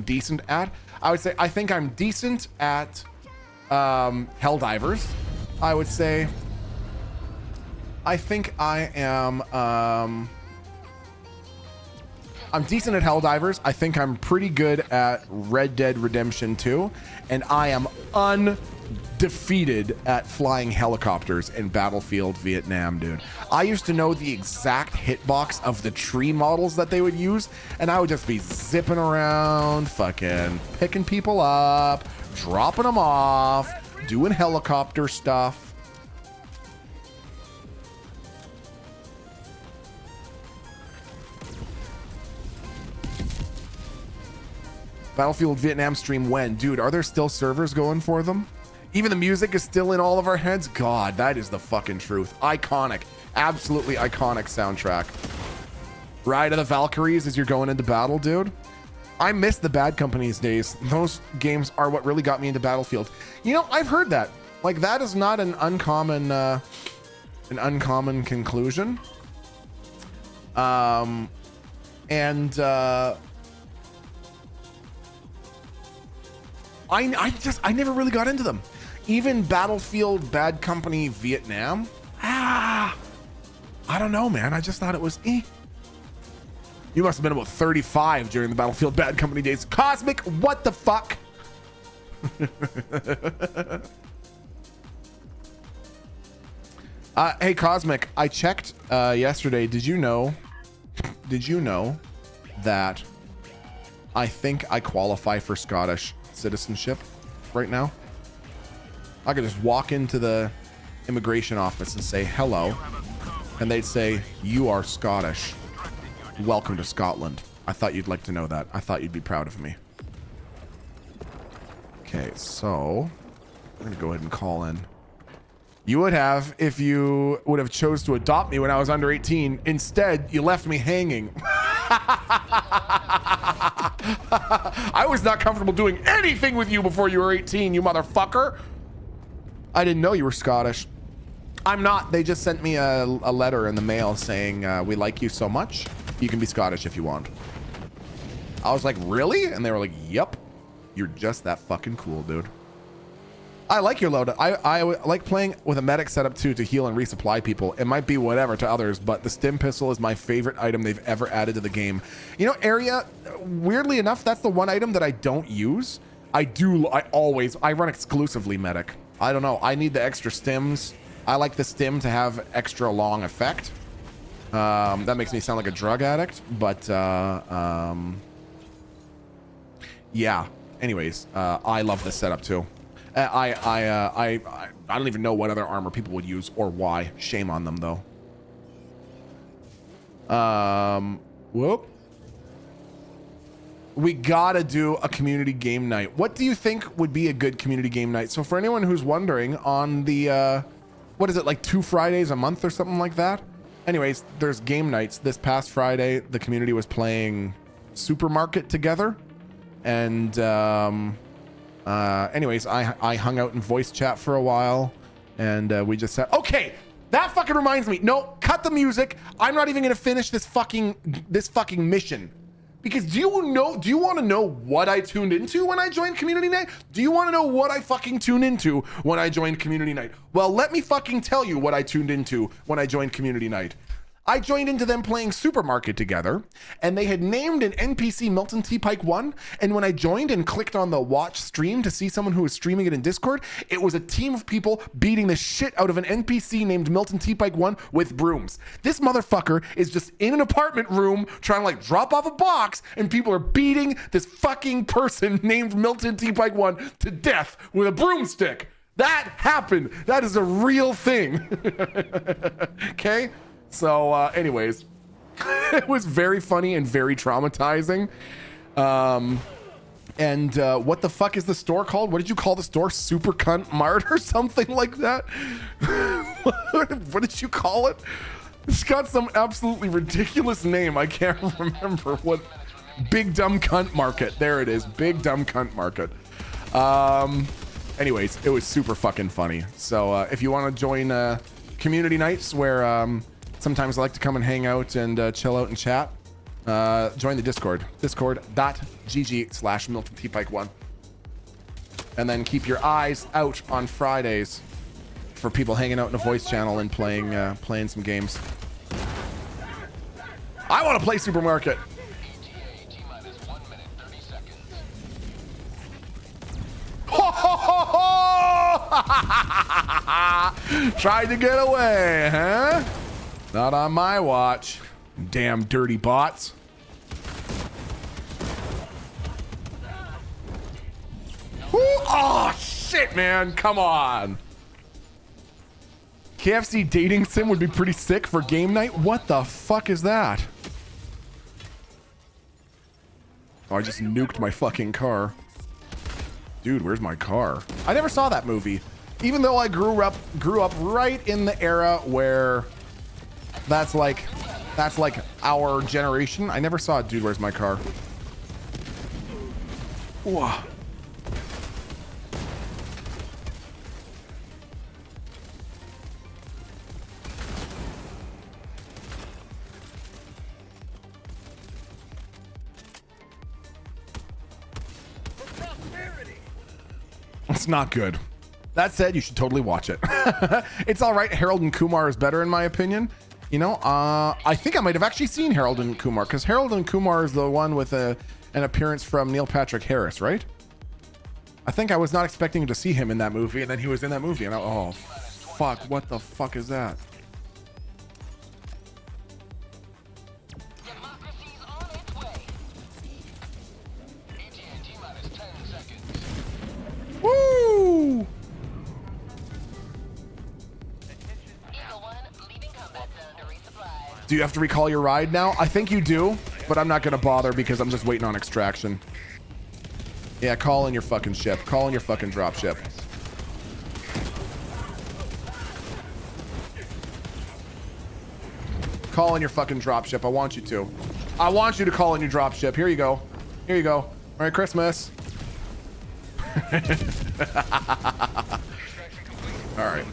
decent at, I would say I think I'm decent at Helldivers. I would say I think I am I'm decent at Helldivers. I think I'm pretty good at Red Dead Redemption 2, and I am undefeated at flying helicopters in Battlefield Vietnam, dude. I used to know the exact hitbox of the tree models that they would use, and I would just be zipping around, fucking picking people up, dropping them off, doing helicopter stuff. Battlefield Vietnam stream when? Dude, are there still servers going for them? Even the music is still in all of our heads? God, that is the fucking truth. Iconic. Absolutely iconic soundtrack. Ride of the Valkyries as you're going into battle, dude. I miss the Bad Company's days. Those games are what really got me into Battlefield. You know, I've heard that. Like, that is not an uncommon conclusion. I never really got into them. Even Battlefield Bad Company Vietnam. I don't know, man. I just thought it was You must have been about 35 during the Battlefield Bad Company days. Cosmic, what the fuck? Hey, Cosmic, I checked yesterday. Did you know that I think I qualify for Scottish citizenship right now? I could just walk into the immigration office and say hello, and they'd say, "You are Scottish. Welcome to Scotland." I thought you'd like to know that. I thought you'd be proud of me. Okay, so I'm gonna go ahead and call in. You would have if you would have chose to adopt me when I was under 18. Instead, you left me hanging. I was not comfortable doing anything with you before you were 18, you motherfucker. I didn't know you were Scottish. I'm not. They just sent me a letter in the mail saying, we like you so much, you can be Scottish if you want. I was like, really? And they were like, yep. You're just that fucking cool, dude. I like your loadout. I like playing with a medic setup too to heal and resupply people. It might be whatever to others, but the stim pistol is my favorite item they've ever added to the game. You know, Area, weirdly enough, that's the one item that I don't use. I run exclusively medic. I don't know. I need the extra stims. I like the stim to have extra long effect. That makes me sound like a drug addict, but yeah. Anyways, I love this setup too. I don't even know what other armor people would use or why. Shame on them though. Whoop. We gotta do a community game night. What do you think would be a good community game night? So for anyone who's wondering, on the what is it, like 2 Fridays a month or something like that? Anyways, there's game nights. This past Friday, the community was playing Supermarket together. And anyways, I hung out in voice chat for a while, and we just said, okay, that fucking reminds me. No, cut the music. I'm not even gonna finish this fucking mission. Because do you want to know what I tuned into when I joined Community Night? Do you want to know what I fucking tuned into when I joined Community Night? Well, let me fucking tell you what I tuned into when I joined Community Night. I joined into them playing Supermarket together, and they had named an NPC Milton T. Pike 1, and when I joined and clicked on the watch stream to see someone who was streaming it in Discord, it was a team of people beating the shit out of an NPC named Milton T. Pike 1 with brooms. This motherfucker is just in an apartment room trying to like drop off a box, and people are beating this fucking person named Milton T. Pike 1 to death with a broomstick. That happened. That is a real thing. Okay? So anyways, it was very funny and very traumatizing. And what the fuck is the store called? What did you call the store? Super Cunt Mart or something like that? What did you call it? It's got some absolutely ridiculous name. I can't remember what. Big Dumb Cunt Market. There it is. Big Dumb Cunt Market. Anyways, it was super fucking funny. So if you want to join community nights where sometimes I like to come and hang out and chill out and chat, join the Discord. Discord.gg/Milton T. Pike 1. And then keep your eyes out on Fridays for people hanging out in a voice channel and playing some games. I want to play Supermarket. ETA T-minus 1 minute 30 seconds. Ho, ho, ho, ho! Tried to get away, huh? Not on my watch. Damn dirty bots. Woo! Oh, shit, man. Come on. KFC dating sim would be pretty sick for game night. What the fuck is that? Oh, I just nuked my fucking car. Dude, where's my car? I never saw that movie. Even though I grew up right in the era where that's like our generation. I never saw it. Dude, where's my car? Whoa. It's not good. That said, you should totally watch it. It's all right. Harold and Kumar is better in my opinion. You know, I think I might have actually seen Harold and Kumar, because Harold and Kumar is the one with an appearance from Neil Patrick Harris, right? I think I was not expecting to see him in that movie, and then he was in that movie, and oh, fuck, what the fuck is that? Democracy's on its way. ETA T-minus 10 seconds. Woo! Eagle 1 leaving combat zone to resupply. Do you have to recall your ride now? I think you do, but I'm not gonna bother because I'm just waiting on extraction. Yeah, call in your fucking ship. Call in your fucking drop ship. Call in your fucking drop ship. I want you to. I want you to call in your drop ship. Here you go. Here you go. Merry Christmas. All right.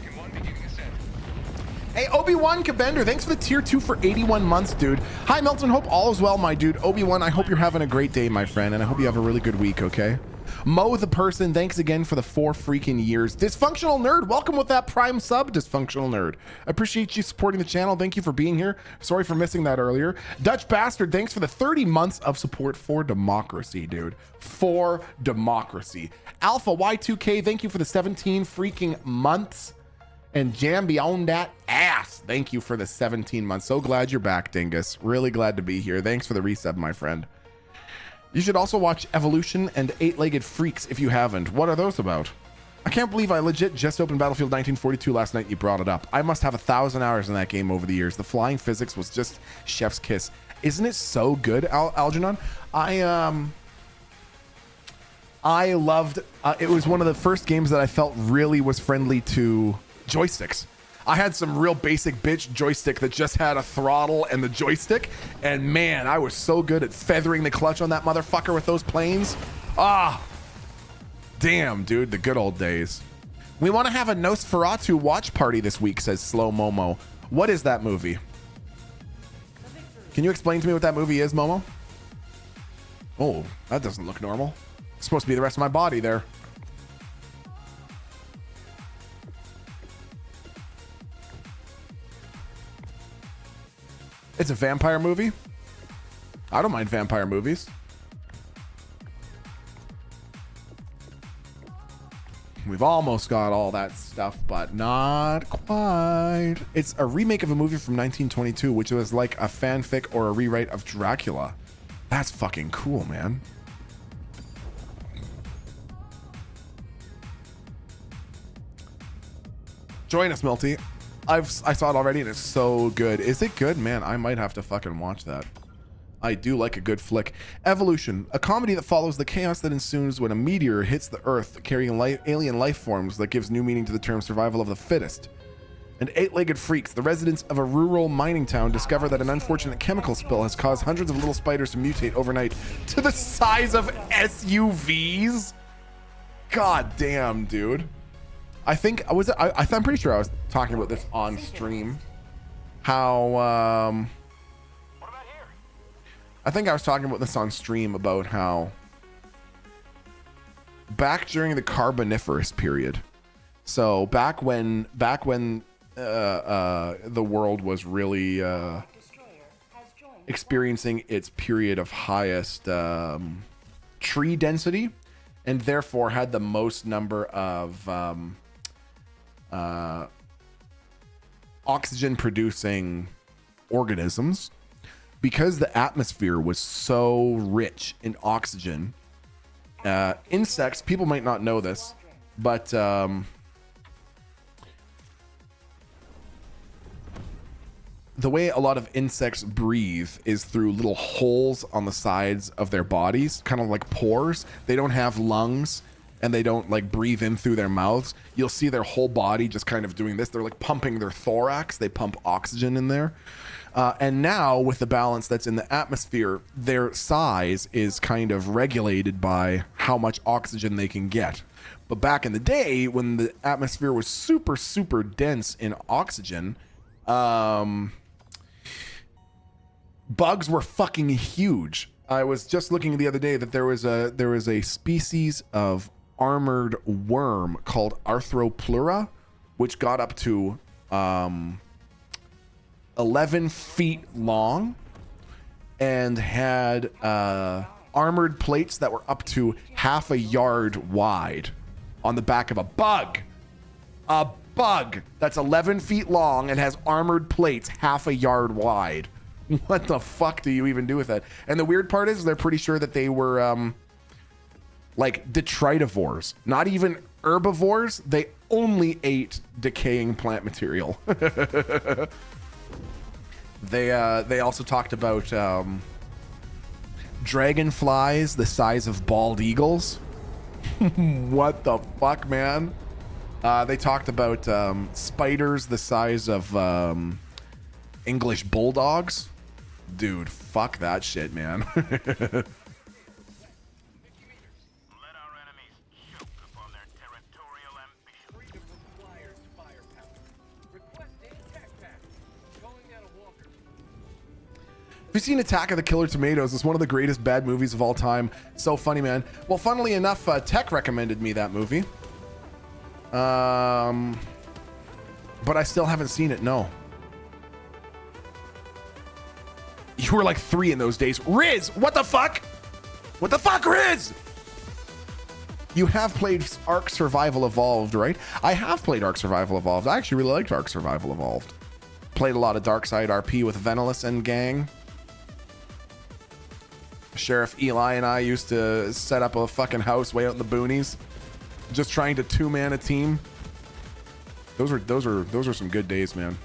Hey, Obi-Wan Kabender, thanks for the tier 2 for 81 months, dude. Hi, Melton. Hope all is well, my dude. Obi-Wan, I hope you're having a great day, my friend, and I hope you have a really good week, okay? Mo the person, thanks again for the 4 freaking years. Dysfunctional Nerd, welcome with that prime sub, Dysfunctional Nerd. I appreciate you supporting the channel. Thank you for being here. Sorry for missing that earlier. Dutch Bastard, thanks for the 30 months of support for democracy, dude. For democracy. Alpha Y2K, thank you for the 17 freaking months. And Jam Beyond That Ass, thank you for the 17 months. So glad you're back, Dingus. Really glad to be here. Thanks for the resub, my friend. You should also watch Evolution and Eight-Legged Freaks if you haven't. What are those about? I can't believe I legit just opened Battlefield 1942 last night. You brought it up. I must have 1,000 hours in that game over the years. The flying physics was just chef's kiss. Isn't it so good, Algernon? I loved. It was one of the first games that I felt really was friendly to joysticks. I had some real basic bitch joystick that just had a throttle and the joystick, and man, I was so good at feathering the clutch on that motherfucker with those planes. Ah, damn, dude, the good old days. We want to have a Nosferatu watch party this week, says Slow Momo. What is that movie? Can you explain to me what that movie is, Momo? Oh, that doesn't look normal. It's supposed to be the rest of my body there. It's a vampire movie. I don't mind vampire movies. We've almost got all that stuff, but not quite. It's a remake of a movie from 1922, which was like a fanfic or a rewrite of Dracula. That's fucking cool, man. Join us, Milty. I saw it already and it's so good. Is it good? Man, I might have to fucking watch that. I do like a good flick. Evolution, a comedy that follows the chaos that ensues when a meteor hits the Earth carrying alien life forms that gives new meaning to the term survival of the fittest. And eight-legged freaks, the residents of a rural mining town, discover that an unfortunate chemical spill has caused hundreds of little spiders to mutate overnight to the size of SUVs. God damn, dude. I'm pretty sure I was talking about this on stream. How, I think I was talking about this on stream about how back during the Carboniferous period. So back when the world was really experiencing its period of highest tree density, and therefore had the most number of oxygen producing organisms. Because the atmosphere was so rich in oxygen, insects, people might not know this, but the way a lot of insects breathe is through little holes on the sides of their bodies, kind of like pores. They don't have lungs and they don't like breathe in through their mouths. You'll see their whole body just kind of doing this. They're like pumping their thorax. They pump oxygen in there. And now with the balance that's in the atmosphere, their size is kind of regulated by how much oxygen they can get. But back in the day when the atmosphere was super, super dense in oxygen, bugs were fucking huge. I was just looking the other day that there was a species of armored worm called Arthropleura, which got up to 11 feet long and had armored plates that were up to half a yard wide on the back of a bug. A bug that's 11 feet long and has armored plates half a yard wide. What the fuck do you even do with that? And the weird part is they're pretty sure that they were like detritivores, not even herbivores. They only ate decaying plant material. They also talked about dragonflies the size of bald eagles. What the fuck, man? They talked about spiders the size of English bulldogs. Dude, fuck that shit, man. Let our enemies choke upon their territorial ambition. Freedom requires firepower. Requesting tech pack. Calling out a walker. Have you seen Attack of the Killer Tomatoes? It's one of the greatest bad movies of all time. So funny, man. Well, funnily enough, Tech recommended me that movie. But I still haven't seen it, no. You were like 3 in those days. Riz, what the fuck? What the fuck, Riz? You have played Ark Survival Evolved, right? I have played Ark Survival Evolved. I actually really liked Ark Survival Evolved. Played a lot of Darkside RP with Venelus and gang. Sheriff Eli and I used to set up a fucking house way out in the boonies, just trying to 2-man a team. Those are some good days, man.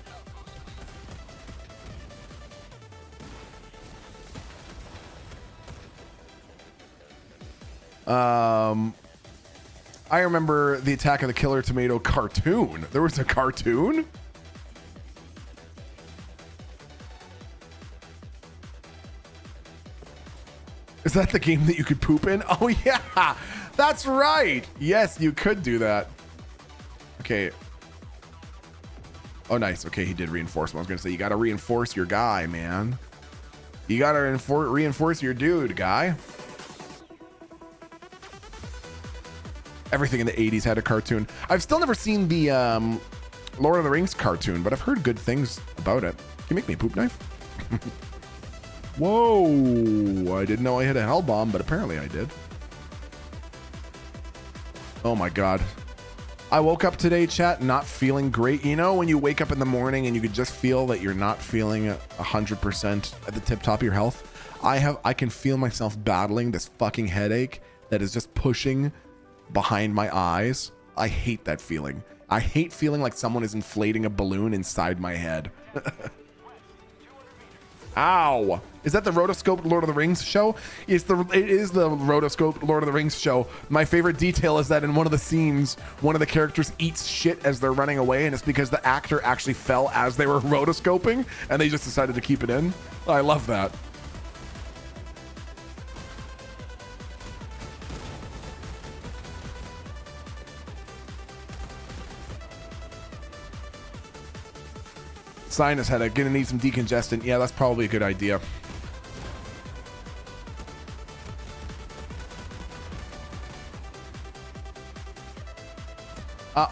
I remember the Attack of the Killer Tomato cartoon. There was a cartoon? Is that the game that you could poop in? Oh yeah, that's right. Yes, you could do that. Okay. Oh, nice. Okay, he did reinforce. I was gonna say, you gotta reinforce your guy, man. You gotta reinforce your dude, guy. Everything in the 80s had a cartoon. I've still never seen the Lord of the Rings cartoon, but I've heard good things about it. Can you make me a poop knife? Whoa, I didn't know I hit a hell bomb, but apparently I did. Oh my God. I woke up today, chat, not feeling great. You know, when you wake up in the morning and you could just feel that you're not feeling 100% at the tip top of your health. I can feel myself battling this fucking headache that is just pushing behind my eyes. I hate that feeling. I hate feeling like someone is inflating a balloon inside my head. Ow. Is that the Rotoscope Lord of the Rings show? It is the Rotoscope Lord of the Rings show. My favorite detail is that in one of the scenes, one of the characters eats shit as they're running away, and it's because the actor actually fell as they were rotoscoping, and they just decided to keep it in. I love that. Sinus headache, gonna need some decongestant. Yeah, that's probably a good idea.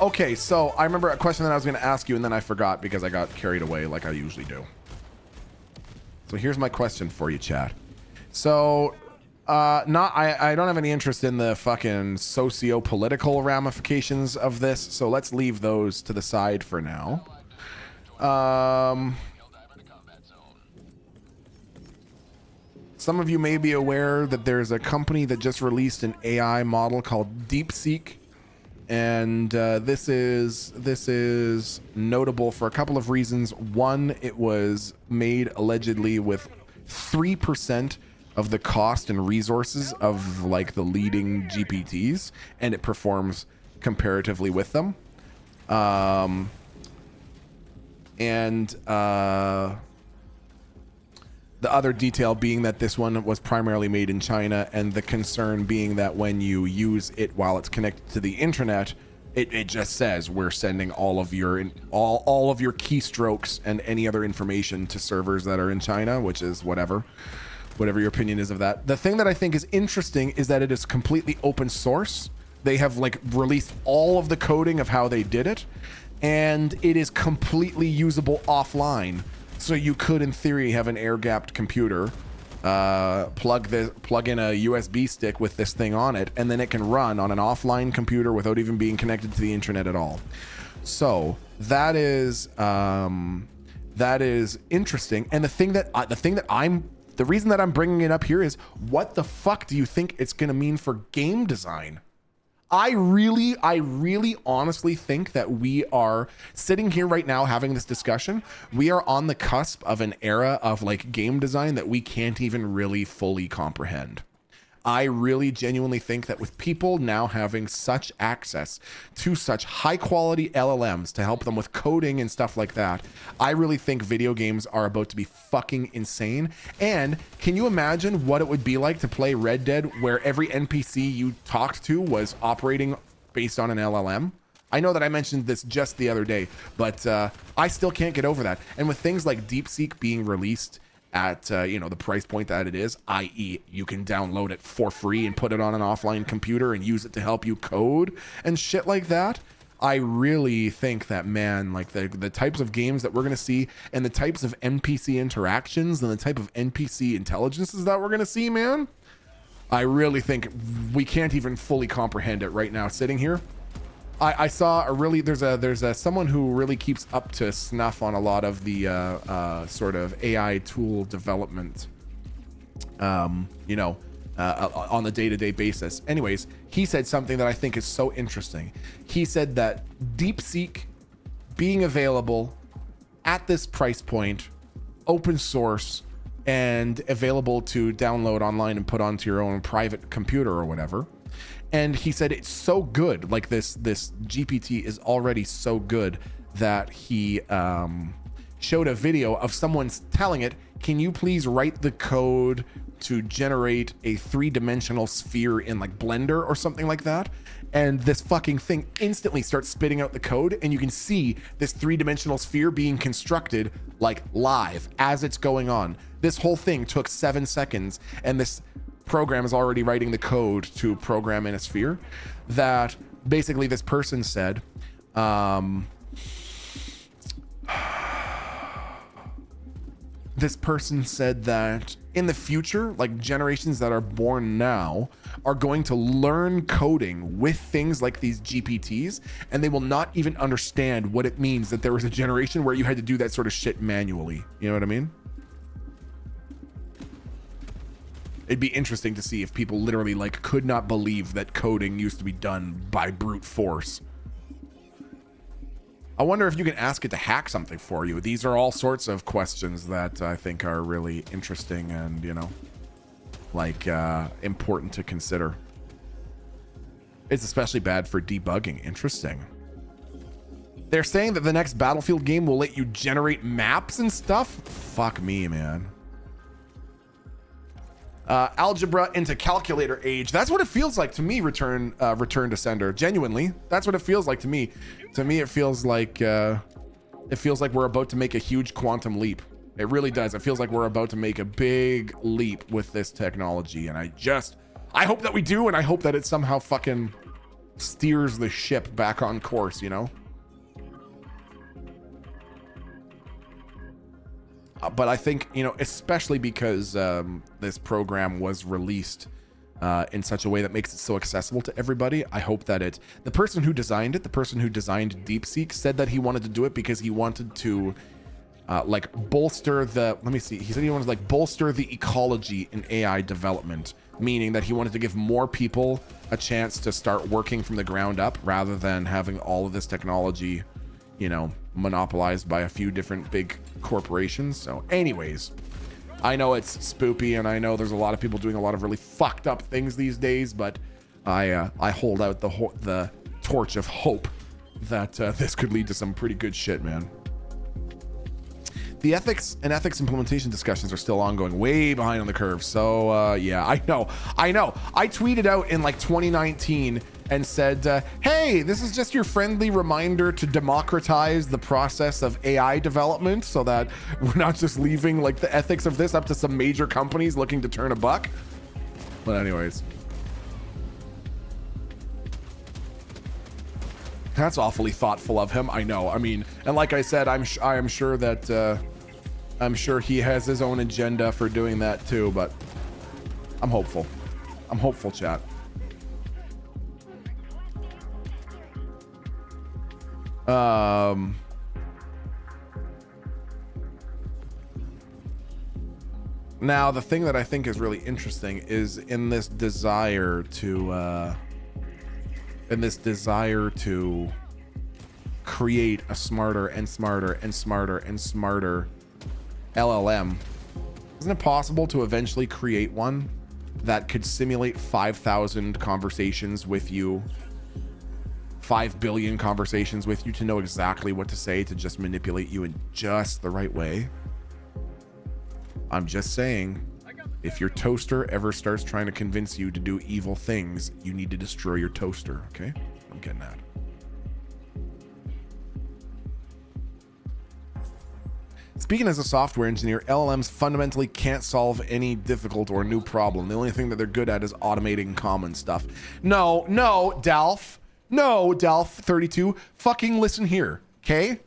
Okay, so I remember a question that I was going to ask you, and then I forgot because I got carried away like I usually do. So here's my question for you, chat. So, I don't have any interest in the fucking socio-political ramifications of this, so let's leave those to the side for now. Some of you may be aware that there's a company that just released an AI model called DeepSeek. And this is notable for a couple of reasons. One, it was made allegedly with 3% of the cost and resources of like the leading GPTs, and it performs comparatively with them. The other detail being that this one was primarily made in China, and the concern being that when you use it while it's connected to the internet, it just says we're sending all of your keystrokes and any other information to servers that are in China, which is whatever your opinion is of that. The thing that I think is interesting is that it is completely open source. They have like released all of the coding of how they did it, and it is completely usable offline. So you could, in theory, have an air-gapped computer, plug in a USB stick with this thing on it, and then it can run on an offline computer without even being connected to the internet at all. So that is interesting. And the reason that I'm bringing it up here is, what the fuck do you think it's going to mean for game design? I really honestly think that we are sitting here right now having this discussion. We are on the cusp of an era of like game design that we can't even really fully comprehend. I really genuinely think that with people now having such access to such high quality LLMs to help them with coding and stuff like that, I really think video games are about to be fucking insane. And can you imagine what it would be like to play Red Dead where every NPC you talked to was operating based on an LLM? I know that I mentioned this just the other day, but I still can't get over that. And with things like DeepSeek being released at the price point that it is, i.e. you can download it for free and put it on an offline computer and use it to help you code and shit like that, I really think that, man, like the types of games that we're going to see and the types of NPC interactions and the type of NPC intelligences that we're going to see, man, I really think we can't even fully comprehend it right now sitting here. I saw there's someone who really keeps up to snuff on a lot of the sort of AI tool development, on the day-to-day basis. Anyways, he said something that I think is so interesting. He said that DeepSeek being available at this price point, open source, and available to download online and put onto your own private computer or whatever. And he said it's so good, like this GPT is already so good that he showed a video of someone telling it, can you please write the code to generate a 3-dimensional sphere in like Blender or something like that? And this fucking thing instantly starts spitting out the code, and you can see this 3-dimensional sphere being constructed like live as it's going on. This whole thing took 7 seconds, and this program is already writing the code to program in a sphere. That basically this person said, that in the future, like generations that are born now are going to learn coding with things like these GPTs, and they will not even understand what it means that there was a generation where you had to do that sort of shit manually. You know what I mean? It'd be interesting to see if people literally like could not believe that coding used to be done by brute force. I wonder if you can ask it to hack something for you. These are all sorts of questions that I think are really interesting and, you know, like important to consider. It's especially bad for debugging. Interesting. They're saying that the next Battlefield game will let you generate maps and stuff. Fuck me, man. Algebra into calculator age. That's what it feels like to me. Return to sender. Genuinely, that's what it feels like to me. To me, it feels like we're about to make a huge quantum leap. It really does. It feels like we're about to make a big leap with this technology, and I hope that we do, and I hope that it somehow fucking steers the ship back on course. You know. But I think, you know, especially because this program was released in such a way that makes it so accessible to everybody, I hope that the person who designed DeepSeek said that he wanted to do it because he wanted to like bolster he said he wanted to like bolster the ecology in AI development, meaning that he wanted to give more people a chance to start working from the ground up rather than having all of this technology, you know, monopolized by a few different big corporations. So anyways, I know it's spoopy, and I know there's a lot of people doing a lot of really fucked up things these days, but I hold out the torch of hope that this could lead to some pretty good shit, man. The ethics implementation discussions are still ongoing, way behind on the curve. So yeah, I know. I tweeted out in like 2019 and said, hey, this is just your friendly reminder to democratize the process of AI development so that we're not just leaving like the ethics of this up to some major companies looking to turn a buck. But anyways, that's awfully thoughtful of him. I know. I mean, and like I said, I am sure that I'm sure he has his own agenda for doing that too, but I'm hopeful. I'm hopeful, chat. Now the thing that I think is really interesting is in this desire to create a smarter and smarter and smarter and smarter LLM, isn't it possible to eventually create one that could simulate 5,000 conversations with you, 5 billion conversations with you, to know exactly what to say, to just manipulate you in just the right way? I'm just saying, if your toaster ever starts trying to convince you to do evil things, you need to destroy your toaster, okay? I'm getting at. Speaking as a software engineer, LLMs fundamentally can't solve any difficult or new problem. The only thing that they're good at is automating common stuff. No, Delph. No, Delph32. Fucking listen here, okay?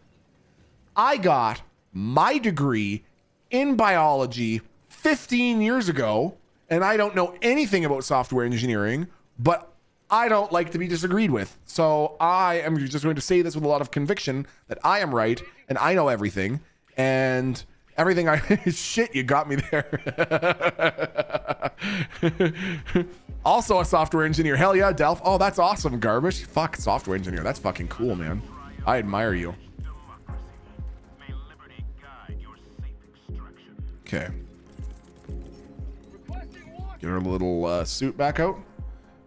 I got my degree in biology 15 years ago, and I don't know anything about software engineering, but I don't like to be disagreed with. So I am just going to say this with a lot of conviction that I am right and I know everything. And everything shit, you got me there. Also a software engineer. Hell yeah, Delph. Oh, that's awesome, Garbage. Fuck, software engineer. That's fucking cool, man. I admire you. Okay. Get her little suit back out.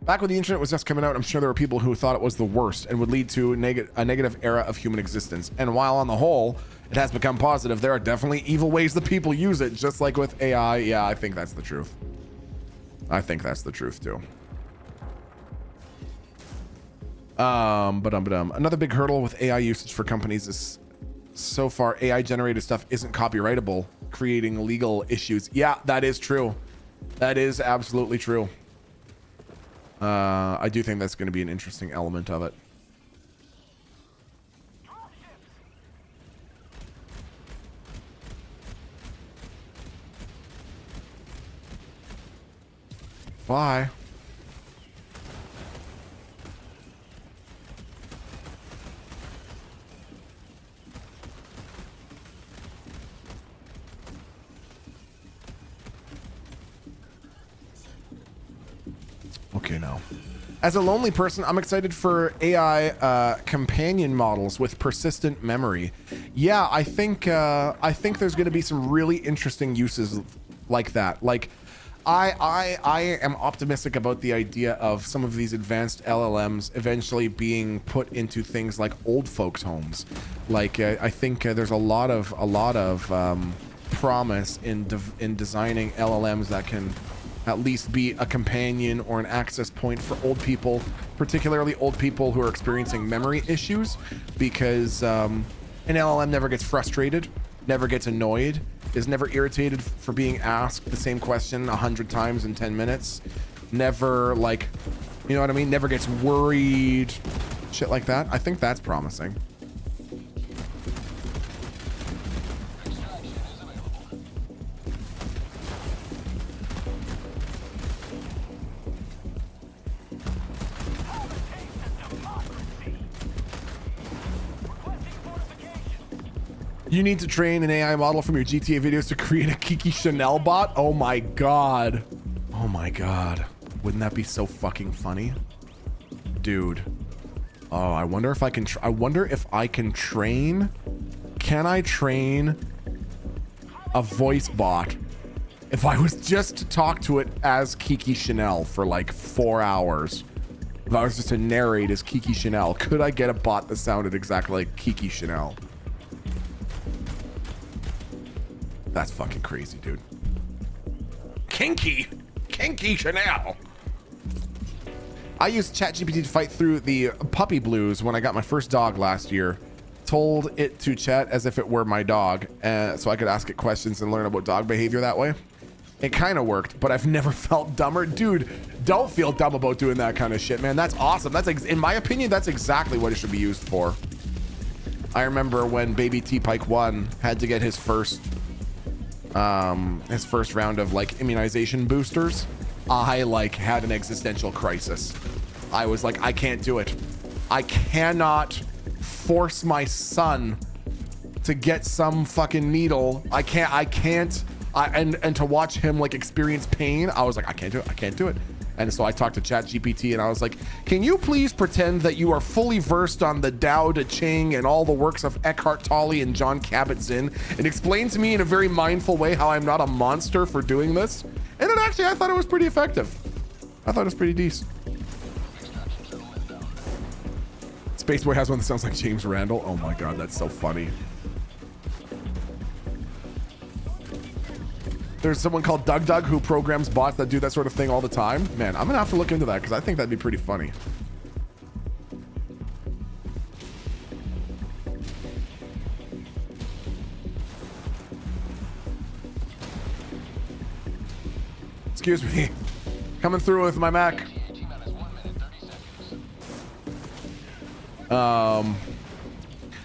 Back when the internet was just coming out, I'm sure there were people who thought it was the worst and would lead to a negative era of human existence. And while on the whole, it has become positive, there are definitely evil ways that people use it, just like with AI. Yeah, I think that's the truth. I think that's the truth too. Another big hurdle with AI usage for companies is so far AI generated stuff isn't copyrightable, creating legal issues. Yeah, that is true. That is absolutely true. I do think that's going to be an interesting element of it. Bye. Okay, now. As a lonely person, I'm excited for AI companion models with persistent memory. Yeah, I think there's going to be some really interesting uses like that. Like, I am optimistic about the idea of some of these advanced LLMs eventually being put into things like old folks' homes. Like, I think there's a lot of promise in designing LLMs that can at least be a companion or an access point for old people, particularly old people who are experiencing memory issues, because an LLM never gets frustrated, never gets annoyed, is never irritated for being asked the same question 100 times in 10 minutes, never, like, you know what I mean, never gets worried, shit like that. I think that's promising. You need to train an AI model from your GTA videos to create a Kiki Chanel bot? Oh my god. Oh my god. Wouldn't that be so fucking funny? Dude. Oh, I wonder if I can train. Can I train a voice bot if I was just to talk to it as Kiki Chanel for like 4 hours? If I was just to narrate as Kiki Chanel, could I get a bot that sounded exactly like Kiki Chanel? That's fucking crazy, dude. Kinky Chanel. I used ChatGPT to fight through the puppy blues when I got my first dog last year. Told it to chat as if it were my dog, so I could ask it questions and learn about dog behavior that way. It kind of worked, but I've never felt dumber. Dude, don't feel dumb about doing that kind of shit, man. That's awesome. That's, in my opinion, that's exactly what it should be used for. I remember when baby T-Pike 1 had to get his first round of like immunization boosters, I like had an existential crisis. I was like, I can't do it. I cannot force my son to get some fucking needle. I can't. And to watch him like experience pain, I was like, I can't do it. And so I talked to ChatGPT and I was like, can you please pretend that you are fully versed on the Tao Te Ching and all the works of Eckhart Tolle and John Kabat-Zinn and explain to me in a very mindful way how I'm not a monster for doing this? And it actually, I thought it was pretty effective. I thought it was pretty decent. Spaceboy has one that sounds like James Randall. Oh my God, that's so funny. There's someone called Doug who programs bots that do that sort of thing all the time. Man, I'm gonna have to look into that because I think that'd be pretty funny. Excuse me. Coming through with my Mac.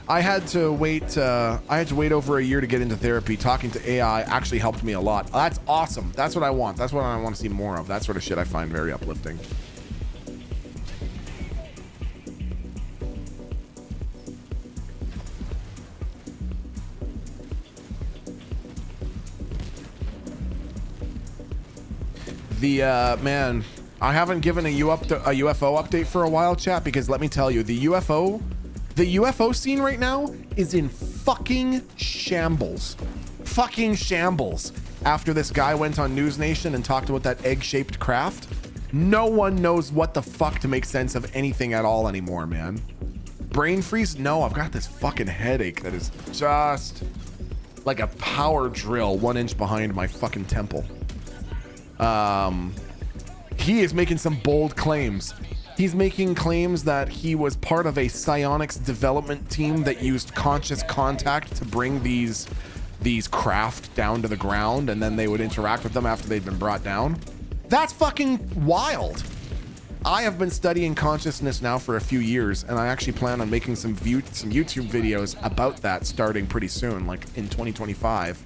I had to wait over a year to get into therapy. Talking to AI actually helped me a lot. That's awesome. That's what I want. That's what I want to see more of. That sort of shit I find very uplifting. Man, I haven't given a UFO update for a while, chat, because let me tell you, the UFO scene right now is in fucking shambles. Fucking shambles. After this guy went on News Nation and talked about that egg-shaped craft. No one knows what the fuck to make sense of anything at all anymore, man. Brain freeze? No, I've got this fucking headache that is just like a power drill 1 inch behind my fucking temple. He is making some bold claims. He's making claims that he was part of a psionics development team that used conscious contact to bring these craft down to the ground, and then they would interact with them after they'd been brought down. That's fucking wild. I have been studying consciousness now for a few years, and I actually plan on making some YouTube videos about that starting pretty soon, like in 2025.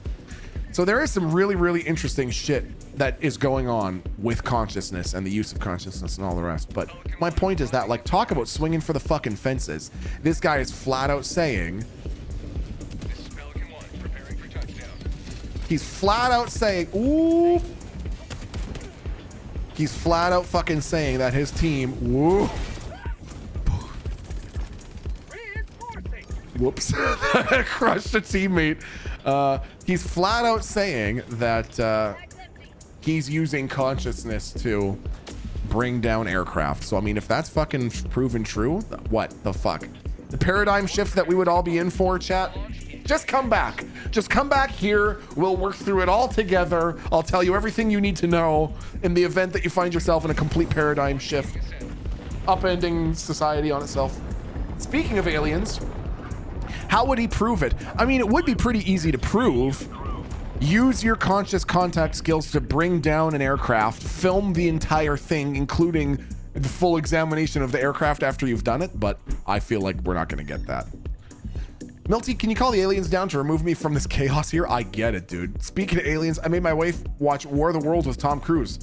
So there is some really, really interesting shit that is going on with consciousness and the use of consciousness and all the rest. But my point is that, like, talk about swinging for the fucking fences. This guy is flat out saying, This is Pelican 1, preparing for touchdown. he's flat out saying, ooh. He's flat out fucking saying that his team, woo. Reinforcing. Whoops. Crushed a teammate. He's flat out saying that he's using consciousness to bring down aircraft. So, I mean, if that's fucking proven true, what the fuck? The paradigm shift that we would all be in for, chat? Just come back. Just come back here. We'll work through it all together. I'll tell you everything you need to know in the event that you find yourself in a complete paradigm shift, upending society on itself. Speaking of aliens, how would he prove it? I mean, it would be pretty easy to prove. Use your conscious contact skills to bring down an aircraft, film the entire thing, including the full examination of the aircraft after you've done it, but I feel like we're not going to get that. Milty, can you call the aliens down to remove me from this chaos here? I get it, dude. Speaking of aliens, I made my wife watch War of the Worlds with Tom Cruise.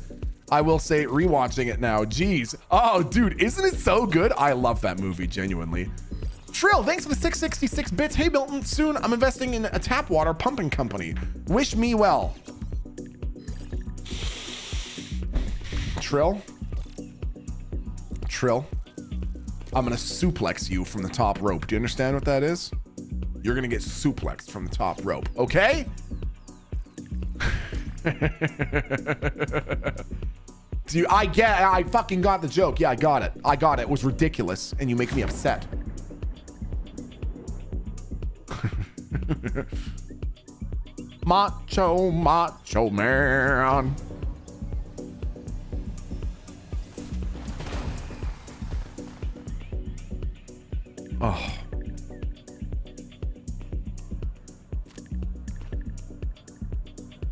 I will say, rewatching it now. Jeez. Oh, dude, isn't it so good? I love that movie, genuinely. Trill, thanks for the 666 bits. Hey, Milton, soon I'm investing in a tap water pumping company. Wish me well. Trill, I'm gonna suplex you from the top rope. Do you understand what that is? You're gonna get suplexed from the top rope, okay? I fucking got the joke. Yeah, I got it. It was ridiculous, and you make me upset. Macho man. Oh.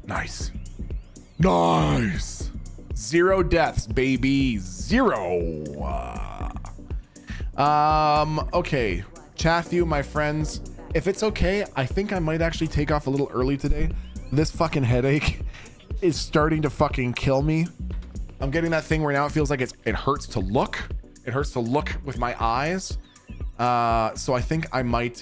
Nice. 0 deaths, baby. 0. Okay. Chathew, my friends, if it's okay, I think I might actually take off a little early today. This fucking headache is starting to fucking kill me. I'm getting that thing where now it feels like it hurts to look. It hurts to look with my eyes. So I think I might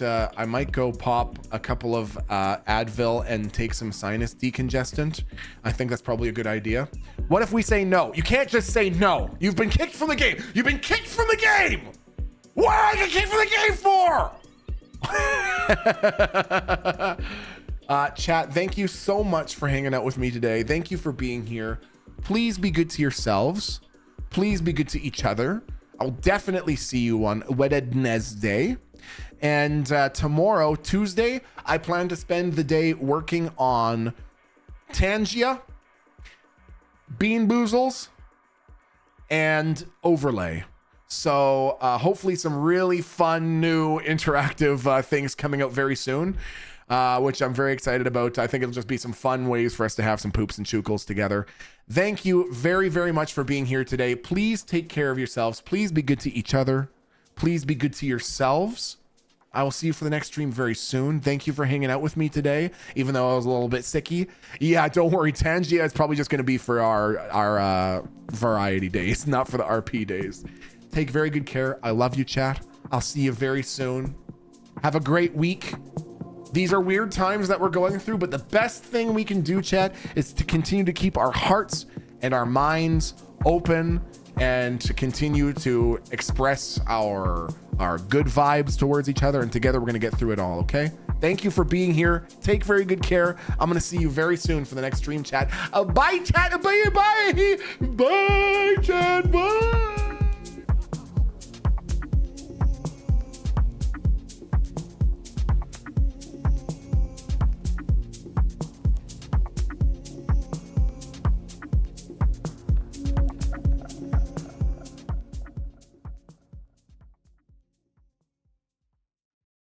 go pop a couple of Advil and take some sinus decongestant. I think that's probably a good idea. What if we say no? You can't just say no. You've been kicked from the game. You've been kicked from the game. What are I getting kicked from the game for? Chat, thank you so much for hanging out with me today. Thank you for being here. Please be good to yourselves. Please be good to each other. I'll definitely see you on Wednesday. And tomorrow, Tuesday, I plan to spend the day working on Tangia, Bean Boozles, and Overlay. So hopefully some really fun, new, interactive things coming out very soon, which I'm very excited about. I think it'll just be some fun ways for us to have some poops and chukels together. Thank you very, very much for being here today. Please take care of yourselves. Please be good to each other. Please be good to yourselves. I will see you for the next stream very soon. Thank you for hanging out with me today, even though I was a little bit sicky. Yeah, don't worry. Tangia is probably just going to be for our variety days, not for the RP days. Take very good care. I love you, chat. I'll see you very soon. Have a great week. These are weird times that we're going through, but the best thing we can do, chat, is to continue to keep our hearts and our minds open and to continue to express our good vibes towards each other. And together we're going to get through it all. Okay. Thank you for being here. Take very good care. I'm going to see you very soon for the next stream chat. Bye chat. Bye, bye. Bye chat. Bye.